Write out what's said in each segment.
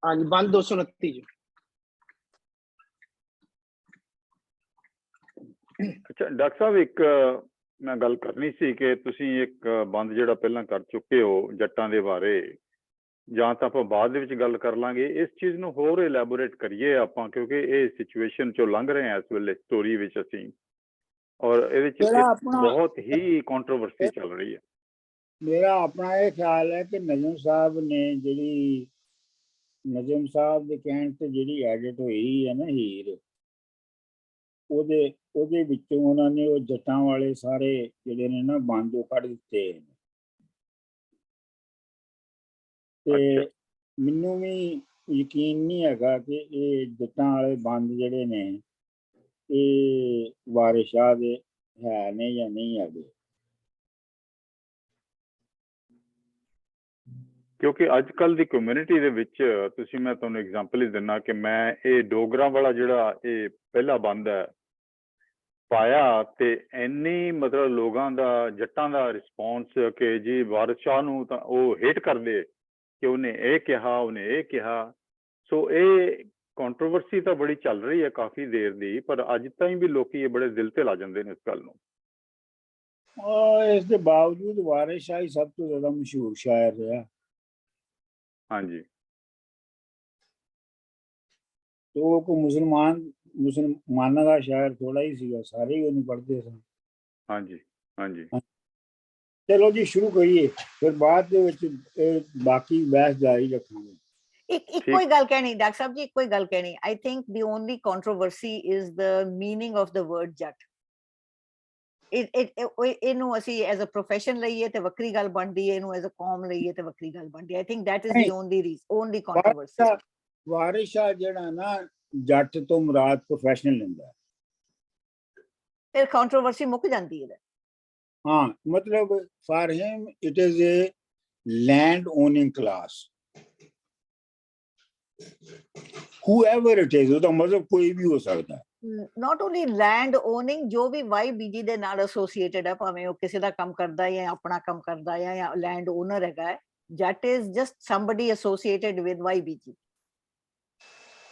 हाँ जी, बंद 229 जी। अच्छा डॉक्टर साहब, एक मैं गल करनी सी कि तुसीं एक बंद जिहड़ा पहलां कर चुके हो जट्टां दे बारे, ਜਾਂ ਤਾਂ ਆਪਾਂ ਬਾਅਦ ਦੇ ਵਿੱਚ ਗੱਲ ਕਰ ਲਾਂਗੇ। ਇਸ ਚੀਜ਼ ਨੂੰ ਹੋਰ ਇਲੈਬੋਰੇਟ ਕਰੀਏ ਆਪਾਂ, ਕਿਉਂਕਿ ਇਹ ਸਿਚੁਏਸ਼ਨ ਚੋਂ ਲੰਘ ਰਹੇ ਹਾਂ ਇਸ ਵੇਲੇ ਸਟੋਰੀ ਵਿੱਚ ਅਸੀਂ, ਔਰ ਇਹਦੇ ਵਿੱਚ ਬਹੁਤ ਹੀ ਕੰਟਰੋਵਰਸੀ ਚੱਲ ਰਹੀ ਹੈ। मेरा अपना ये ख्याल है कि नजम साहब ने जी नजम साहब के कहने से जी एडिट हुई है ना हीर, ਉਹਦੇ ਵਿੱਚੋਂ ਉਹਨਾਂ ਨੇ ਉਹ ਜੱਟਾਂ ਵਾਲੇ ਸਾਰੇ ਜਿਹੜੇ ਨੇ ਨਾ ਬੰਦ ਕੱਢ ਦਿੱਤੇ ਤੇ ਮੈਨੂੰ ਵੀ ਯਕੀਨ ਨਹੀਂ ਹੈਗਾ ਕਿ ਇਹ ਜੱਟਾਂ ਵਾਲੇ ਬੰਦ ਜਿਹੜੇ ਨੇ ਇਹ ਵਾਰਿਸ ਸ਼ਾਹ ਦੇ ਹੈ ਨੇ ਜਾਂ ਨਹੀਂ ਹੈਗੇ। ਕਿਉਂਕਿ ਅੱਜ ਕੱਲ ਦੀ ਕਮਿਊਨਿਟੀ ਦੇ ਵਿੱਚ ਤੁਸੀਂ, ਮੈਂ ਤੁਹਾਨੂੰ ਐਗਜ਼ਾਮਪਲ ਹੀ ਦਿੰਦਾ ਕਿ ਮੈਂ ਇਹ ਡੋਗਰਾ ਵਾਲਾ ਜਿਹੜਾ ਇਹ ਪਹਿਲਾ ਬੰਦ ਹੈ ਪਾਇਆ ਤੇ ਇੰਨੀ ਮਤਲਬ ਲੋਕਾਂ ਦਾ ਜੱਟਾਂ ਦਾ ਰਿਸਪੌਂਸ ਕਿ ਜੀ ਵਾਰਿਸ ਸ਼ਾਹ ਨੂੰ ਤਾਂ ਉਹ ਹੇਟ ਕਰਦੇ ਕਿ ਉਹਨੇ ਇਹ ਕਿਹਾ, ਉਹਨੇ ਇਹ ਕਿਹਾ। ਸੋ ਇਹ ਕੰਟਰੋਵਰਸੀ ਤਾਂ ਬੜੀ ਚੱਲ ਰਹੀ ਹੈ ਕਾਫੀ ਦੇਰ ਦੀ, ਪਰ ਅੱਜ ਤਾਈਂ ਵੀ ਲੋਕੀ ਇਹ ਬੜੇ ਦਿਲ ਤੇ ਲਾ ਜਾਂਦੇ ਨੇ ਇਸ ਗੱਲ ਨੂੰ। ਇਸ ਦੇ ਬਾਵਜੂਦ ਵਾਰਿਸ ਸ਼ਾਹ ਹੀ ਸਭ ਤੋਂ ਜ਼ਿਆਦਾ ਮਸ਼ਹੂਰ ਸ਼ਾਇਰ ਰਿਹਾ। ਹਾਂਜੀ, ਉਹ ਕੋ ਮੁਸਲਮਾਨਾਂ ਦਾ ਸ਼ਾਇਰ ਥੋੜਾ ਹੀ ਸੀਗਾ, ਸਾਰੇ ਹੀ ਉਹਨੂੰ ਪੜ੍ਹਦੇ ਸਨ। ਹਾਂਜੀ ਹਾਂਜੀ, ਚਲੋ ਜੀ ਸ਼ੁਰੂ ਕਰੀਏ, ਫਿਰ ਬਾਅਦ ਦੇ ਵਿੱਚ ਬਾਕੀ ਬਹਿਸ ਜਾਰੀ ਰੱਖਾਂਗੇ। ਇੱਕੋ ਹੀ ਗੱਲ ਕਹਿਣੀ ਡਾਕਟਰ ਸਾਹਿਬ ਜੀ, ਇੱਕੋ ਹੀ ਗੱਲ ਕਹਿਣੀ। I think the only controversy is the meaning of the word jat. ਇਹਨੂੰ ਅਸੀਂ ਐਜ਼ ਅ ਪ੍ਰੋਫੈਸ਼ਨ ਲਈਏ ਤੇ ਵੱਖਰੀ ਗੱਲ ਬਣਦੀ ਹੈ, ਇਹਨੂੰ ਐਜ਼ ਅ ਕੌਮ ਲਈਏ ਤੇ ਵੱਖਰੀ ਗੱਲ ਬਣਦੀ ਹੈ। I think that is the only controversy. Waris Shah ਜਿਹੜਾ ਨਾ ਜੱਟ ਤੋਂ ਮੁਰਾਦ ਪ੍ਰੋਫੈਸ਼ਨਲ ਲੈਂਦਾ, ਫਿਰ ਕੰਟਰੋਵਰਸੀ ਮੁੱਕ ਜਾਂਦੀ ਹੈ। ਹਾਂ, ਮਤਲਬ for him it is a land owning class, whoever it is, ਉਹਦਾ ਮਤਲਬ ਕੋਈ ਵੀ ਹੋ ਸਕਦਾ। Not only land owning, ਜੋ ਵੀ YBG ਦੇ ਨਾਲ ਐਸੋਸੀਏਟਡ ਹੈ, ਭਾਵੇਂ ਉਹ ਕਿਸੇ ਦਾ ਕੰਮ ਕਰਦਾ ਹੈ ਜਾਂ ਆਪਣਾ ਕੰਮ ਕਰਦਾ ਹੈ ਜਾਂ ਲੈਂਡ ਓਨਰ ਹੈਗਾ ਹੈ, ਜੱਟ is just somebody associated with YBG।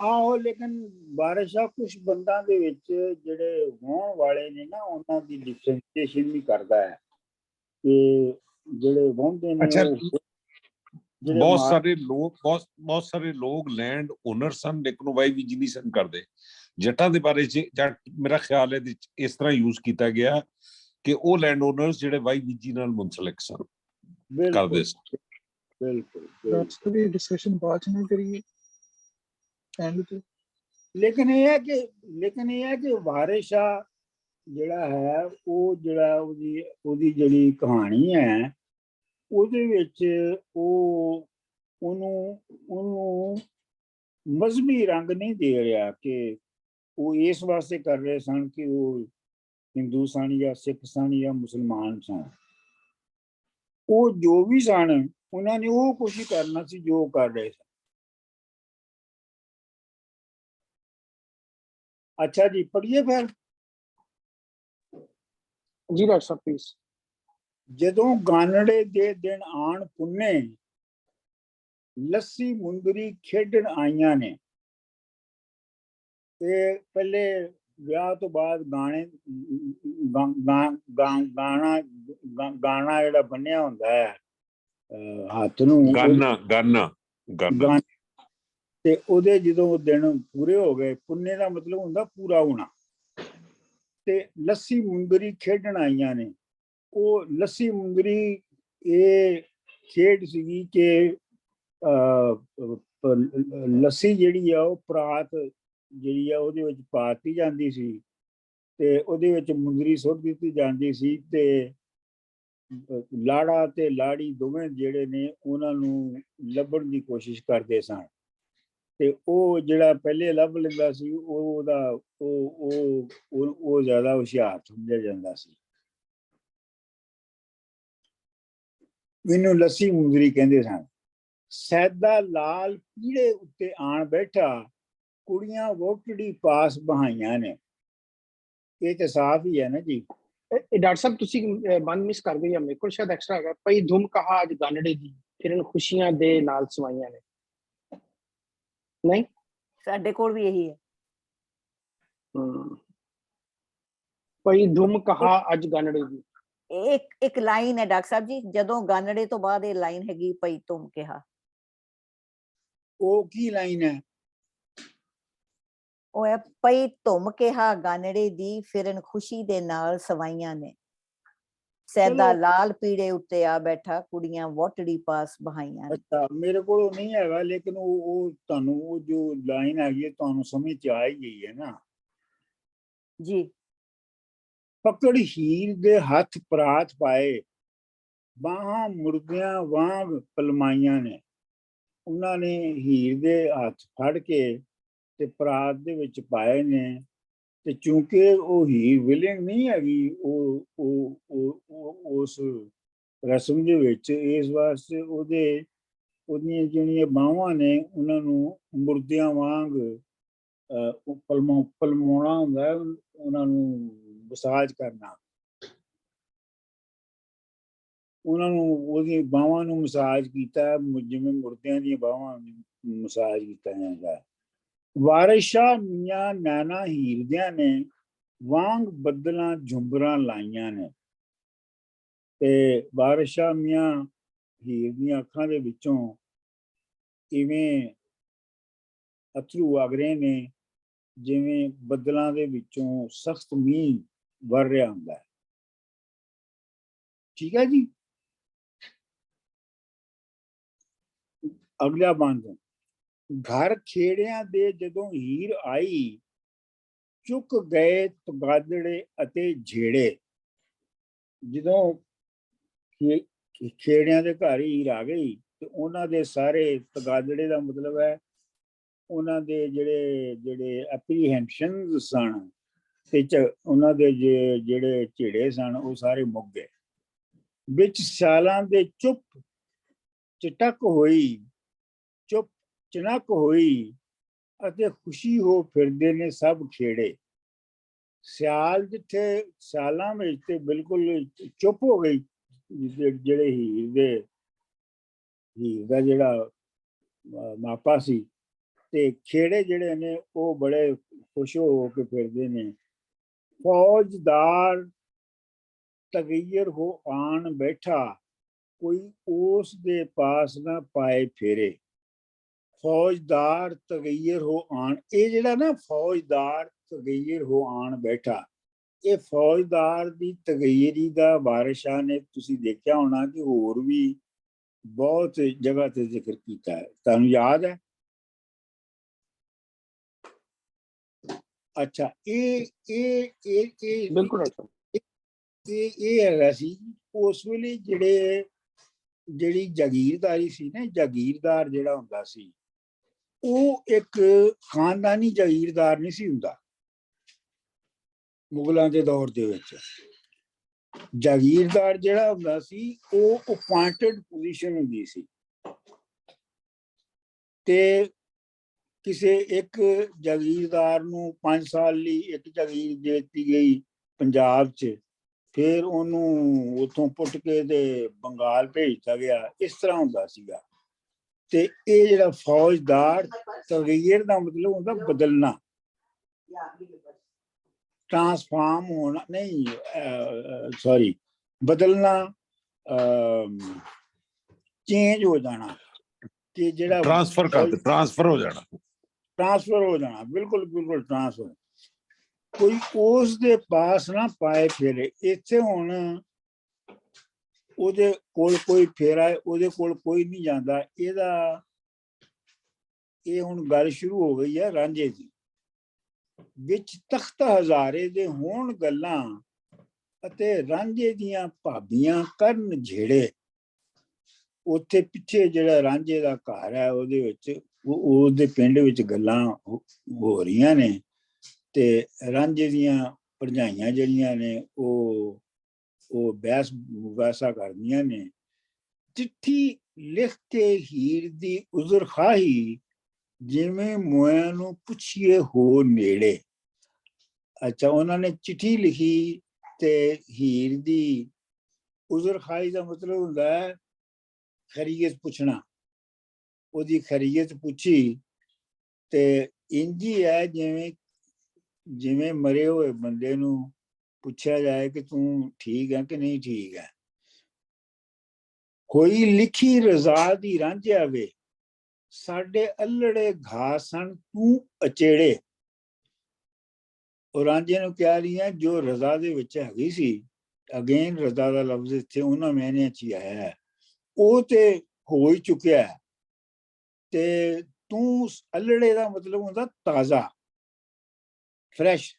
ਆਹੋ, ਲੇਕਿਨ ਵਾਰਿਸ ਸ਼ਾਹ ਕੁਛ ਬੰਦਾਂ ਦੇ ਵਿੱਚ ਜਿਹੜੇ ਹੋਣ ਵਾਲੇ ਨੇ ਨਾ, ਉਹਨਾਂ ਦੀ ਡਿਫਰੈਂਸ਼ੀਏਸ਼ਨ ਵੀ ਕਰਦਾ ਹੈ ਕਿ ਜਿਹੜੇ ਵਾਹੁੰਦੇ ਨੇ ਬਹੁਤ ਸਾਰੇ ਲੋਕ ਲੈਂਡ ਓਨਰ ਸਨ, ਲੇਕਿਨ YBG ਨਹੀਂ ਸਨ ਕਰਦੇ। ਜੱਟਾਂ ਦੇ ਬਾਰੇ ਚ ਮੇਰਾ ਖਿਆਲ ਇਹਦੇ ਚ ਇਸ ਤਰ੍ਹਾਂ ਯੂਜ਼ ਕੀਤਾ ਗਿਆ ਕਿ ਉਹ ਲੈਂਡ ਓਨਰਸ ਜਿਹੜੇ YBG ਨਾਲ ਮੁੰਸਲਿਕ ਸਨ ਕਰਦੇ ਸਨ। ਬਿਲਕੁਲ ਡਿਸਕਸ਼ਨ ਬਾਅਦ ਚ ਨਹੀਂ ਕਰੀਏ। ਲੇਕਿਨ ਇਹ ਹੈ ਕਿ ਵਾਰਿਸ ਸ਼ਾਹ ਜਿਹੜਾ ਹੈ, ਉਹ ਜਿਹੜਾ ਉਹਦੀ ਜਿਹੜੀ ਕਹਾਣੀ ਹੈ, ਉਹਦੇ ਵਿੱਚ ਉਹਨੂੰ ਮਜ਼ਹਬੀ ਰੰਗ ਨਹੀਂ ਦੇ ਰਿਹਾ ਕਿ ਉਹ ਇਸ ਵਾਸਤੇ ਕਰ ਰਹੇ ਸਨ ਕਿ ਉਹ ਹਿੰਦੂ ਸਨ ਜਾਂ ਸਿੱਖ ਸਨ ਜਾਂ ਮੁਸਲਮਾਨ ਸਨ। ਉਹ ਜੋ ਵੀ ਸਨ, ਉਹਨਾਂ ਨੇ ਉਹ ਕੋਸ਼ਿਸ਼ ਕਰਨਾ ਸੀ ਜੋ ਕਰ ਰਹੇ ਸਨ। ਅੱਛਾ ਜੀ, ਪੜ੍ਹੀਏ ਫਿਰ। ਜੀ ਡਾਕਟਰ ਸਾਹਿਬ ਪਲੀਜ਼। ਜਦੋਂ ਗਾਨੜੇ ਦੇ ਦਿਨ ਆਣ ਪੁੰਨੇ, ਲੱਸੀ ਮੁੰਦਰੀ ਖੇਡਣ ਆਈਆਂ ਨੇ। ਤੇ ਪਹਿਲੇ ਵਿਆਹ ਤੋਂ ਬਾਅਦ ਗਾਣਾ ਜਿਹੜਾ ਬੰਨਿਆ ਹੁੰਦਾ ਹੈ ਹੱਥ ਨੂੰ, ਗਾਨਾ, ਤੇ ਉਹਦੇ ਜਦੋਂ ਦਿਨ ਪੂਰੇ ਹੋ ਗਏ, ਪੁੰਨੇ ਦਾ ਮਤਲਬ ਹੁੰਦਾ ਪੂਰਾ ਹੋਣਾ, ਤੇ ਲੱਸੀ ਮੁੰਦਰੀ ਖੇਡਣ ਆਈਆਂ ਨੇ। ਉਹ ਲੱਸੀ ਮੁੰਦਰੀ ਇਹ ਖੇਡ ਸੀਗੀ ਕਿ ਲੱਸੀ ਜਿਹੜੀ ਆ ਉਹ ਪਰਾਤ ਜਿਹੜੀ ਆ ਉਹਦੇ ਵਿੱਚ ਪਾਤੀ ਜਾਂਦੀ ਸੀ ਤੇ ਉਹਦੇ ਵਿੱਚ ਮੁੰਦਰੀ ਸੁੱਟ ਦਿੱਤੀ ਜਾਂਦੀ ਸੀ, ਤੇ ਲਾੜਾ ਤੇ ਲਾੜੀ ਦੋਵੇਂ ਜਿਹੜੇ ਨੇ ਉਹਨਾਂ ਨੂੰ ਲੱਭਣ ਦੀ ਕੋਸ਼ਿਸ਼ ਕਰਦੇ ਸਨ। ਤੇ ਉਹ ਜਿਹੜਾ ਪਹਿਲੇ ਲੱਭ ਲੈਂਦਾ ਸੀ ਉਹ ਜ਼ਿਆਦਾ ਹੁਸ਼ਿਆਰ ਸਮਝਿਆ ਜਾਂਦਾ ਸੀ। ਮੈਨੂੰ ਲੱਸੀ ਮੁੰਦਰੀ ਕਹਿੰਦੇ ਸਨ। ਸੈਦਾ ਲਾਲ ਪੀੜੇ ਉੱਤੇ ਆਣ ਬੈਠਾ, ਕੁੜੀਆਂ ਵੋਟੜੀ ਪਾਸ ਬਹਾਈਆਂ ਨੇ। ਇਹ ਤਾਂ ਸਾਫ਼ ਹੀ ਹੈ ਨਾ ਜੀ। ਡਾਕਟਰ ਸਾਹਿਬ ਤੁਸੀਂ ਬੰਦ ਮਿਸ ਕਰ ਗਏ, ਮੇਰੇ ਕੋਲ ਸ਼ਾਇਦ ਐਕਸਟਰਾ ਹੈਗਾ। ਪਈ ਧੁਮ ਕਹਾ ਅੱਜ ਗਾਨੜੇ ਦੀ, ਫਿਰ ਖੁਸ਼ੀਆਂ ਦੇ ਨਾਲ ਸਵਾਈਆਂ ਨੇ। ਨਹੀਂ ਸਾਡੇ ਕੋਲ ਵੀ ਇਹੀ ਹੈ। ਭਈ ਧੁਮ ਕਹਾ ਅੱਜ ਗਾਨੜੇ ਦੀ। ਇੱਕ ਲਾਈਨ ਹੈ ਡਾਕਟਰ ਸਾਹਿਬ ਜੀ, ਜਦੋਂ ਗਾਨੜੇ ਤੋਂ ਬਾਅਦ ਇਹ ਲਾਈਨ ਹੈਗੀ ਭਈ ਤੁਮ ਕਿਹਾ। ਉਹ ਕੀ ਲਾਈਨ ਹੈ? ਉਹ ਹੈ ਭਈ ਤੁਮ ਕਿਹਾ ਗਾਨੜੇ ਦੀ, ਫਿਰਨ ਖੁਸ਼ੀ ਦੇ ਨਾਲ ਸਵਾਈਆਂ ਨੇ, ਸੈਦਾ ਲਾਲ ਪੀੜੇ ਉੱਤੇ ਆ ਬੈਠਾ, ਕੁੜੀਆਂ ਵੋਟੜੀ ਪਾਸ ਬਹਾਈਆਂ ਨੇ। ਅੱਛਾ, ਮੇਰੇ ਕੋਲ ਨਹੀਂ ਹੈਗਾ, ਲੇਕਿਨ ਉਹ ਤੁਹਾਨੂੰ ਉਹ ਜੋ ਲਾਈਨ ਹੈਗੀ ਹੈ ਤੁਹਾਨੂੰ ਸਮਝ ਚ ਆ ਹੀ ਗਈ ਹੈ ਨਾ ਜੀ। ਪਕੜ ਹੀਰ ਦੇ ਹੱਥ ਪਰਾਤ ਪਾਏ, ਬਾਹਾਂ ਮੁਰਦਿਆਂ ਵਾਂਗ ਪਲਮਾਈਆਂ ਨੇ। ਉਹਨਾਂ ਨੇ ਹੀਰ ਦੇ ਹੱਥ ਫੜ ਕੇ ਤੇ ਪਰਾਤ ਦੇ ਵਿੱਚ ਪਾਏ ਨੇ, ਤੇ ਚੂੰਕਿ ਉਹ ਹੀਰ ਵਿਲਿੰਗ ਨਹੀਂ ਹੈਗੀ ਉਸ ਰਸਮ ਦੇ ਵਿੱਚ, ਇਸ ਵਾਸਤੇ ਉਹਦੀਆਂ ਜਿਹੜੀਆਂ ਬਾਹਾਂ ਨੇ ਉਹਨਾਂ ਨੂੰ ਮੁਰਦਿਆਂ ਵਾਂਗ ਪਲਮਾਉਣਾ ਹੁੰਦਾ, ਉਹਨਾਂ ਨੂੰ ਮਸਾਜ ਕਰਨਾ, ਉਹਨਾਂ ਨੂੰ ਉਹਦੀਆਂ ਬਾਹਾਂ ਨੂੰ ਮਸਾਜ ਕੀਤਾ, ਜਿਵੇਂ ਮੁਰਦਿਆਂ ਦੀਆਂ ਬਾਹਾਂ ਮਸਾਜ ਕੀਤਾ ਜਾਂਦਾ। ਵਾਰਿਸ ਸ਼ਾਹ ਮੀਆਂ ਨੈਣਾ ਹੀਰਦਿਆਂ ਨੇ, ਵਾਂਗ ਬੱਦਲਾਂ ਝੁੰਬਰਾਂ ਲਾਈਆਂ ਨੇ। ਤੇ ਵਾਰਿਸ ਸ਼ਾਹ ਮੀਆਂ ਹੀਰ ਦੀਆਂ ਅੱਖਾਂ ਦੇ ਵਿੱਚੋਂ ਇਵੇਂ ਅਥਰੂ ਵਗ ਰਹੇ ਨੇ ਜਿਵੇਂ ਬੱਦਲਾਂ ਦੇ ਵਿੱਚੋਂ ਸਖਤ ਮੀਂਹ ਵਰ ਰਿਹਾ ਹੁੰਦਾ ਹੈ। ਠੀਕ ਹੈ ਜੀ। ਅਗਲਾ ਬੰਦ, ਘਰ ਖੇੜਿਆਂ ਦੇ ਜਦੋਂ ਹੀਰ ਆਈ, ਚੁੱਕ ਗਏ ਤਗਾਦੜੇ ਅਤੇ ਝੇੜੇ। ਜਦੋਂ ਖੇੜਿਆਂ ਦੇ ਘਰ ਹੀਰ ਆ ਗਈ ਤੇ ਉਹਨਾਂ ਦੇ ਸਾਰੇ ਤਗਾਦੜੇ ਦਾ ਮਤਲਬ ਹੈ ਉਹਨਾਂ ਦੇ ਜਿਹੜੇ ਐਪਰੀਹੈਂਸ਼ਨ ਸਨ ਤੇ ਉਹਨਾਂ ਦੇ ਜਿਹੜੇ ਝੇੜੇ ਸਨ ਉਹ ਸਾਰੇ ਮੁੱਕ ਗਏ। ਵਿੱਚ ਸਿਆਲਾਂ ਦੇ ਚੁੱਪ ਚਟਕ ਹੋਈ, ਚੁੱਪ ਚਨਕ ਹੋਈ ਅਤੇ ਖੁਸ਼ੀ ਹੋ ਫਿਰਦੇ ਨੇ ਸਭ ਖੇੜੇ। ਸਿਆਲ ਜਿੱਥੇ ਸਿਆਲਾਂ ਵਿੱਚ ਤੇ ਬਿਲਕੁਲ ਚੁੱਪ ਹੋ ਗਈ, ਜਿਹੜੇ ਹੀਰ ਦਾ ਜਿਹੜਾ ਮਾਪਾ ਸੀ, ਤੇ ਖੇੜੇ ਜਿਹੜੇ ਨੇ ਉਹ ਬੜੇ ਖੁਸ਼ ਹੋ ਕੇ ਫਿਰਦੇ ਨੇ। ਫੌਜਦਾਰ ਤਗੀਰ ਹੋ ਆਣ ਬੈਠਾ, ਕੋਈ ਉਸ ਦੇ ਪਾਸ ਨਾ ਪਾਏ ਫੇਰੇ। ਫੌਜਦਾਰ ਤਗੀਰ ਹੋ ਆਣ, ਇਹ ਜਿਹੜਾ ਨਾ ਫੌਜਦਾਰ ਤਗੀਰ ਹੋ ਆਣ ਬੈਠਾ, ਇਹ ਫੌਜਦਾਰ ਦੀ ਤਗੀਰੀ ਦਾ ਵਾਰਿਸ ਸ਼ਾਹ ਨੇ ਤੁਸੀਂ ਦੇਖਿਆ ਹੋਣਾ ਕਿ ਹੋਰ ਵੀ ਬਹੁਤ ਜਗ੍ਹਾ ਤੇ ਜ਼ਿਕਰ ਕੀਤਾ ਹੈ, ਤੁਹਾਨੂੰ ਯਾਦ ਹੈ? ਅੱਛਾ, ਇਹ ਬਿਲਕੁਲ ਇਹ ਹੈਗਾ ਸੀ ਉਸ ਵੇਲੇ ਜਿਹੜੀ ਜਾਗੀਰਦਾਰੀ ਸੀ ਨਾ, ਜਾਗੀਰਦਾਰ ਜਿਹੜਾ ਹੁੰਦਾ ਸੀ ਉਹ ਇੱਕ ਖਾਨਦਾਨੀ ਜਾਗੀਰਦਾਰ ਨਹੀਂ ਸੀ ਹੁੰਦਾ। ਮੁਗਲਾਂ ਦੇ ਦੌਰ ਦੇ ਵਿੱਚ ਜਾਗੀਰਦਾਰ ਜਿਹੜਾ ਹੁੰਦਾ ਸੀ ਉਹ ਅਪਾਇੰਟਡ ਪੋਜੀਸ਼ਨ ਹੁੰਦੀ ਸੀ, ਤੇ ਕਿਸੇ ਇੱਕ ਜਾਗੀਰਦਾਰ ਨੂੰ 5 ਸਾਲ ਲਈ ਇੱਕ ਜਾਗੀਰ ਦੇ ਦਿੱਤੀ ਗਈ ਪੰਜਾਬ 'ਚ, ਫਿਰ ਉਹਨੂੰ ਉੱਥੋਂ ਪੁੱਟ ਕੇ ਤੇ ਬੰਗਾਲ ਭੇਜ ਦਿੱਤਾ ਗਿਆ, ਇਸ ਤਰ੍ਹਾਂ ਹੁੰਦਾ ਸੀਗਾ। ਤੇ ਇਹ ਜਿਹੜਾ ਫੌਜਦਾਰ ਤਗੀਰ ਦਾ ਮਤਲਬ ਹੁੰਦਾ ਬਦਲਣਾ, ਟ੍ਰਾਂਸਫਾਰਮ ਹੋਣਾ, ਨਹੀਂ ਸੌਰੀ ਬਦਲਣਾ, ਚੇਂਜ ਹੋ ਜਾਣਾ, ਕਿ ਜਿਹੜਾ ਟ੍ਰਾਂਸਫਰ ਹੋ ਜਾਣਾ, ਬਿਲਕੁਲ ਟ੍ਰਾਂਸਫਰ। ਕੋਈ ਉਸ ਦੇ ਪਾਸ ਨਾ ਪਾਏ ਫੇਰੇ। ਇੱਥੇ ਹੁਣ ਉਹਦੇ ਕੋਲ ਕੋਈ ਫੇਰਾ, ਉਹਦੇ ਕੋਲ ਕੋਈ ਨਹੀਂ ਜਾਂਦਾ। ਇਹ ਹੁਣ ਗੱਲ ਸ਼ੁਰੂ ਹੋ ਗਈ ਹੈ ਰਾਂਝੇ ਦੀ। ਵਿੱਚ ਤਖਤ ਹਜ਼ਾਰੇ ਦੇ ਹੋਣ ਗੱਲਾਂ ਅਤੇ ਰਾਂਝੇ ਦੀਆਂ ਭਾਬੀਆਂ ਕਰਨ ਝੇੜੇ। ਉੱਥੇ ਪਿੱਛੇ ਜਿਹੜਾ ਰਾਂਝੇ ਦਾ ਘਰ ਹੈ ਉਹਦੇ ਵਿੱਚ ਉਹਦੇ ਪਿੰਡ ਵਿੱਚ ਗੱਲਾਂ ਹੋ ਰਹੀਆਂ ਨੇ, ਤੇ ਰਾਂਝੇ ਦੀਆਂ ਭਰਜਾਈਆਂ ਜਿਹੜੀਆਂ ਨੇ ਉਹ ਬਹਿਸ ਕਰਦੀਆਂ ਨੇ। ਚਿੱਠੀ ਲਿਖ ਕੇ ਹੀਰ ਦੀ ਉਜ਼ਰ ਖਾਹੀ, ਜਿਵੇਂ ਮੋਇਆਂ ਨੂੰ ਪੁੱਛੀਏ ਹੋ ਨੇੜੇ। ਅੱਛਾ, ਉਹਨਾਂ ਨੇ ਚਿੱਠੀ ਲਿਖੀ ਤੇ ਹੀਰ ਦੀ ਉਜ਼ਰ ਖਾਹੀ ਦਾ ਮਤਲਬ ਹੁੰਦਾ ਹੈ ਖੈਰੀਅਤ ਪੁੱਛਣਾ। ਉਹਦੀ ਖੈਰੀਅਤ ਪੁੱਛੀ ਤੇ ਇੰਝ ਹੀ ਹੈ ਜਿਵੇਂ ਮਰੇ ਹੋਏ ਬੰਦੇ ਨੂੰ ਪੁੱਛਿਆ ਜਾਏ ਕਿ ਤੂੰ ਠੀਕ ਹੈ ਕਿ ਨਹੀਂ ਠੀਕ ਹੈ। ਕੋਈ ਲਿਖੀ ਰਜ਼ਾ ਦੀ ਰਾਂਝਿਆ ਵੇ, ਸਾਡੇ ਅਲੜੇ ਘਾਸਣ ਤੂੰ ਅਚੇੜੇ। ਉਹ ਰਾਂਝੇ ਨੂੰ ਕਹਿ ਰਹੀ ਹੈ ਜੋ ਰਜ਼ਾ ਦੇ ਵਿੱਚ ਹੈਗੀ ਸੀ, ਅਗੇਨ ਰਜ਼ਾ ਦਾ ਲਫ਼ਜ਼ ਇੱਥੇ ਉਹਨਾਂ ਮਹੀਨਿਆਂ 'ਚ ਹੀ ਆਇਆ ਹੈ, ਉਹ ਤੇ ਹੋ ਹੀ ਚੁੱਕਿਆ ਹੈ, ਤੇ ਤੂੰ ਅਲੜੇ ਦਾ ਮਤਲਬ ਹੁੰਦਾ ਤਾਜ਼ਾ, ਫਰੈਸ਼।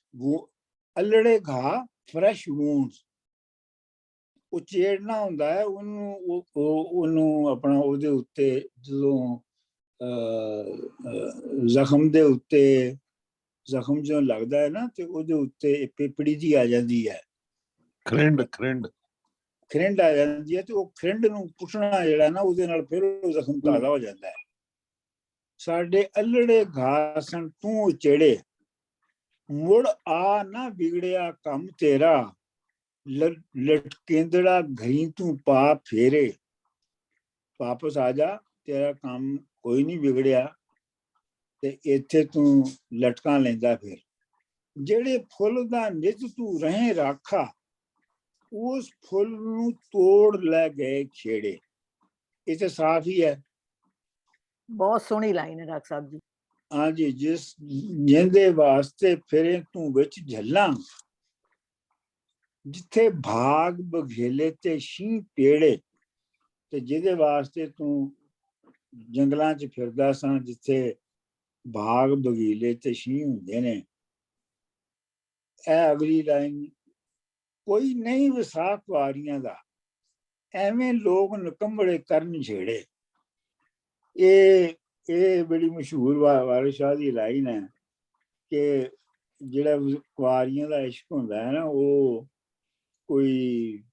ਅਲੜੇ ਘਾ ਫਰੈਸ਼ ਵੂਨਸ, ਉਚੇੜਨਾ ਹੁੰਦਾ ਹੈ ਉਹਨੂੰ ਆਪਣਾ ਉਹਦੇ ਉੱਤੇ ਜਦੋਂ ਜ਼ਖਮ ਦੇ ਉੱਤੇ ਜ਼ਖਮ ਜਦੋਂ ਲੱਗਦਾ ਹੈ ਨਾ ਤੇ ਉਹਦੇ ਉੱਤੇ ਪੇਪੜੀ ਜੀ ਆ ਜਾਂਦੀ ਹੈ, ਖਰਿੰਡ ਆ ਜਾਂਦੀ ਹੈ, ਤੇ ਉਹ ਖਰਿੰਡ ਨੂੰ ਪੁੱਟਣਾ ਜਿਹੜਾ ਨਾ ਉਹਦੇ ਨਾਲ ਫਿਰ ਉਹ ਜ਼ਖਮ ਤਾਜ਼ਾ ਹੋ ਜਾਂਦਾ ਹੈ। ਸਾਡੇ ਅਲੜੇ ਘਾਸਣ ਤੂੰ ਉਚੇੜੇ, ਮੁੜ ਆ ਨਾ ਵਿਗੜਿਆ ਕੰਮ ਤੇਰਾ, ਲਟਕੇਂਦੜਾ ਘਈ ਤੂੰ ਪਾ ਫੇਰੇ। ਵਾਪਸ ਆ ਜਾ, ਤੇਰਾ ਕੰਮ ਕੋਈ ਨਹੀਂ ਵਿਗੜਿਆ ਤੇ ਇੱਥੇ ਤੂੰ ਲਟਕਾਂ ਲੈਂਦਾ ਫਿਰ। ਜਿਹੜੇ ਫੁੱਲ ਦਾ ਨਿੱਜ ਤੂੰ ਰਹੇ ਰਾਖਾ, ਉਸ ਫੁੱਲ ਨੂੰ ਤੋੜ ਲੈ ਗਏ ਛੇੜੇ। ਇਹ ਤਾਂ ਸਾਫ਼ ਹੀ ਹੈ। ਬਹੁਤ ਸੋਹਣੀ ਲਾਈਨ ਹੈ ਡਾਕਟਰ ਸਾਹਿਬ ਜੀ। ਹਾਂਜੀ, ਜਿਹਦੇ ਵਾਸਤੇ ਫਿਰੇ ਤੂੰ ਵਿੱਚ ਝੱਲਾਂ, ਜਿੱਥੇ ਭਾਗ ਬਘੇਲੇ ਤੇ ਸ਼ੀਂ ਪੇੜੇ। ਤੇ ਜਿਹਦੇ ਵਾਸਤੇ ਤੂੰ ਜੰਗਲਾਂ 'ਚ ਫਿਰਦਾ ਸਾਂ, ਜਿੱਥੇ ਭਾਗ ਬਘੀਲੇ ਤੇ ਸ਼ੀਂ ਹੁੰਦੇ ਨੇ। ਇਹ ਅਗਲੀ ਲਾਈਨ, ਕੋਈ ਨਹੀਂ ਵਿਸਾਖ ਵਾਰੀਆਂ ਦਾ, ਐਵੇਂ ਲੋਕ ਨਿਕੰਬੜੇ ਕਰਨ ਛੇੜੇ। ਇਹ ਬੜੀ ਮਸ਼ਹੂਰ ਵਾਰਿਸ ਸ਼ਾਹ ਦੀ ਲਾਈਨ ਹੈ ਕਿ ਜਿਹੜਾ ਕੁਆਰੀਆਂ ਦਾ ਇਸ਼ਕ ਹੁੰਦਾ ਹੈ ਨਾ, ਉਹ ਕੋਈ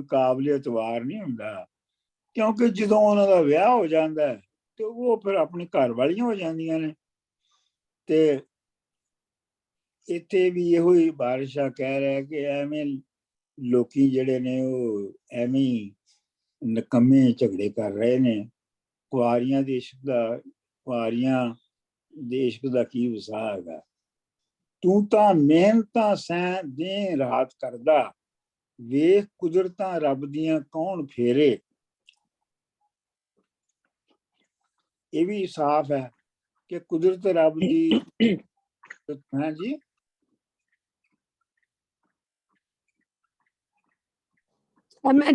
ਕਾਬਿਲ ਇਤਵਾਰ ਨਹੀਂ ਹੁੰਦਾ, ਕਿਉਂਕਿ ਜਦੋਂ ਉਹਨਾਂ ਦਾ ਵਿਆਹ ਹੋ ਜਾਂਦਾ ਹੈ ਤੇ ਉਹ ਫਿਰ ਆਪਣੀ ਘਰ ਵਾਲੀਆਂ ਹੋ ਜਾਂਦੀਆਂ ਨੇ। ਤੇ ਇੱਥੇ ਵੀ ਇਹੋ ਹੀ ਵਾਰਿਸ ਸ਼ਾਹ ਕਹਿ ਰਿਹਾ ਕਿ ਐਵੇਂ ਲੋਕੀ ਜਿਹੜੇ ਨੇ ਉਹ ਐਵੇਂ ਹੀ ਨਿਕੰਮੇ ਝਗੜੇ ਕਰ ਰਹੇ ਨੇ। ਕੁਆਰੀਆਂ ਦੇ ਇਸ਼ਕ ਦਾ ਕੀ ਵਸਾ ਹੈਗਾ। ਤੂੰ ਤਾਂ ਮਿਹਨਤਾਂ ਸੈਂ ਦਿਨ ਰਾਤ ਕਰਦਾ, ਵੇਖ ਕੁਦਰਤਾਂ ਰੱਬ ਦੀਆਂ ਕੌਣ ਫੇਰੇ। ਇਹ ਵੀ ਸਾਫ਼ ਹੈ ਕਿ ਕੁਦਰਤ ਰੱਬ ਦੀ। ਹਾਂਜੀ,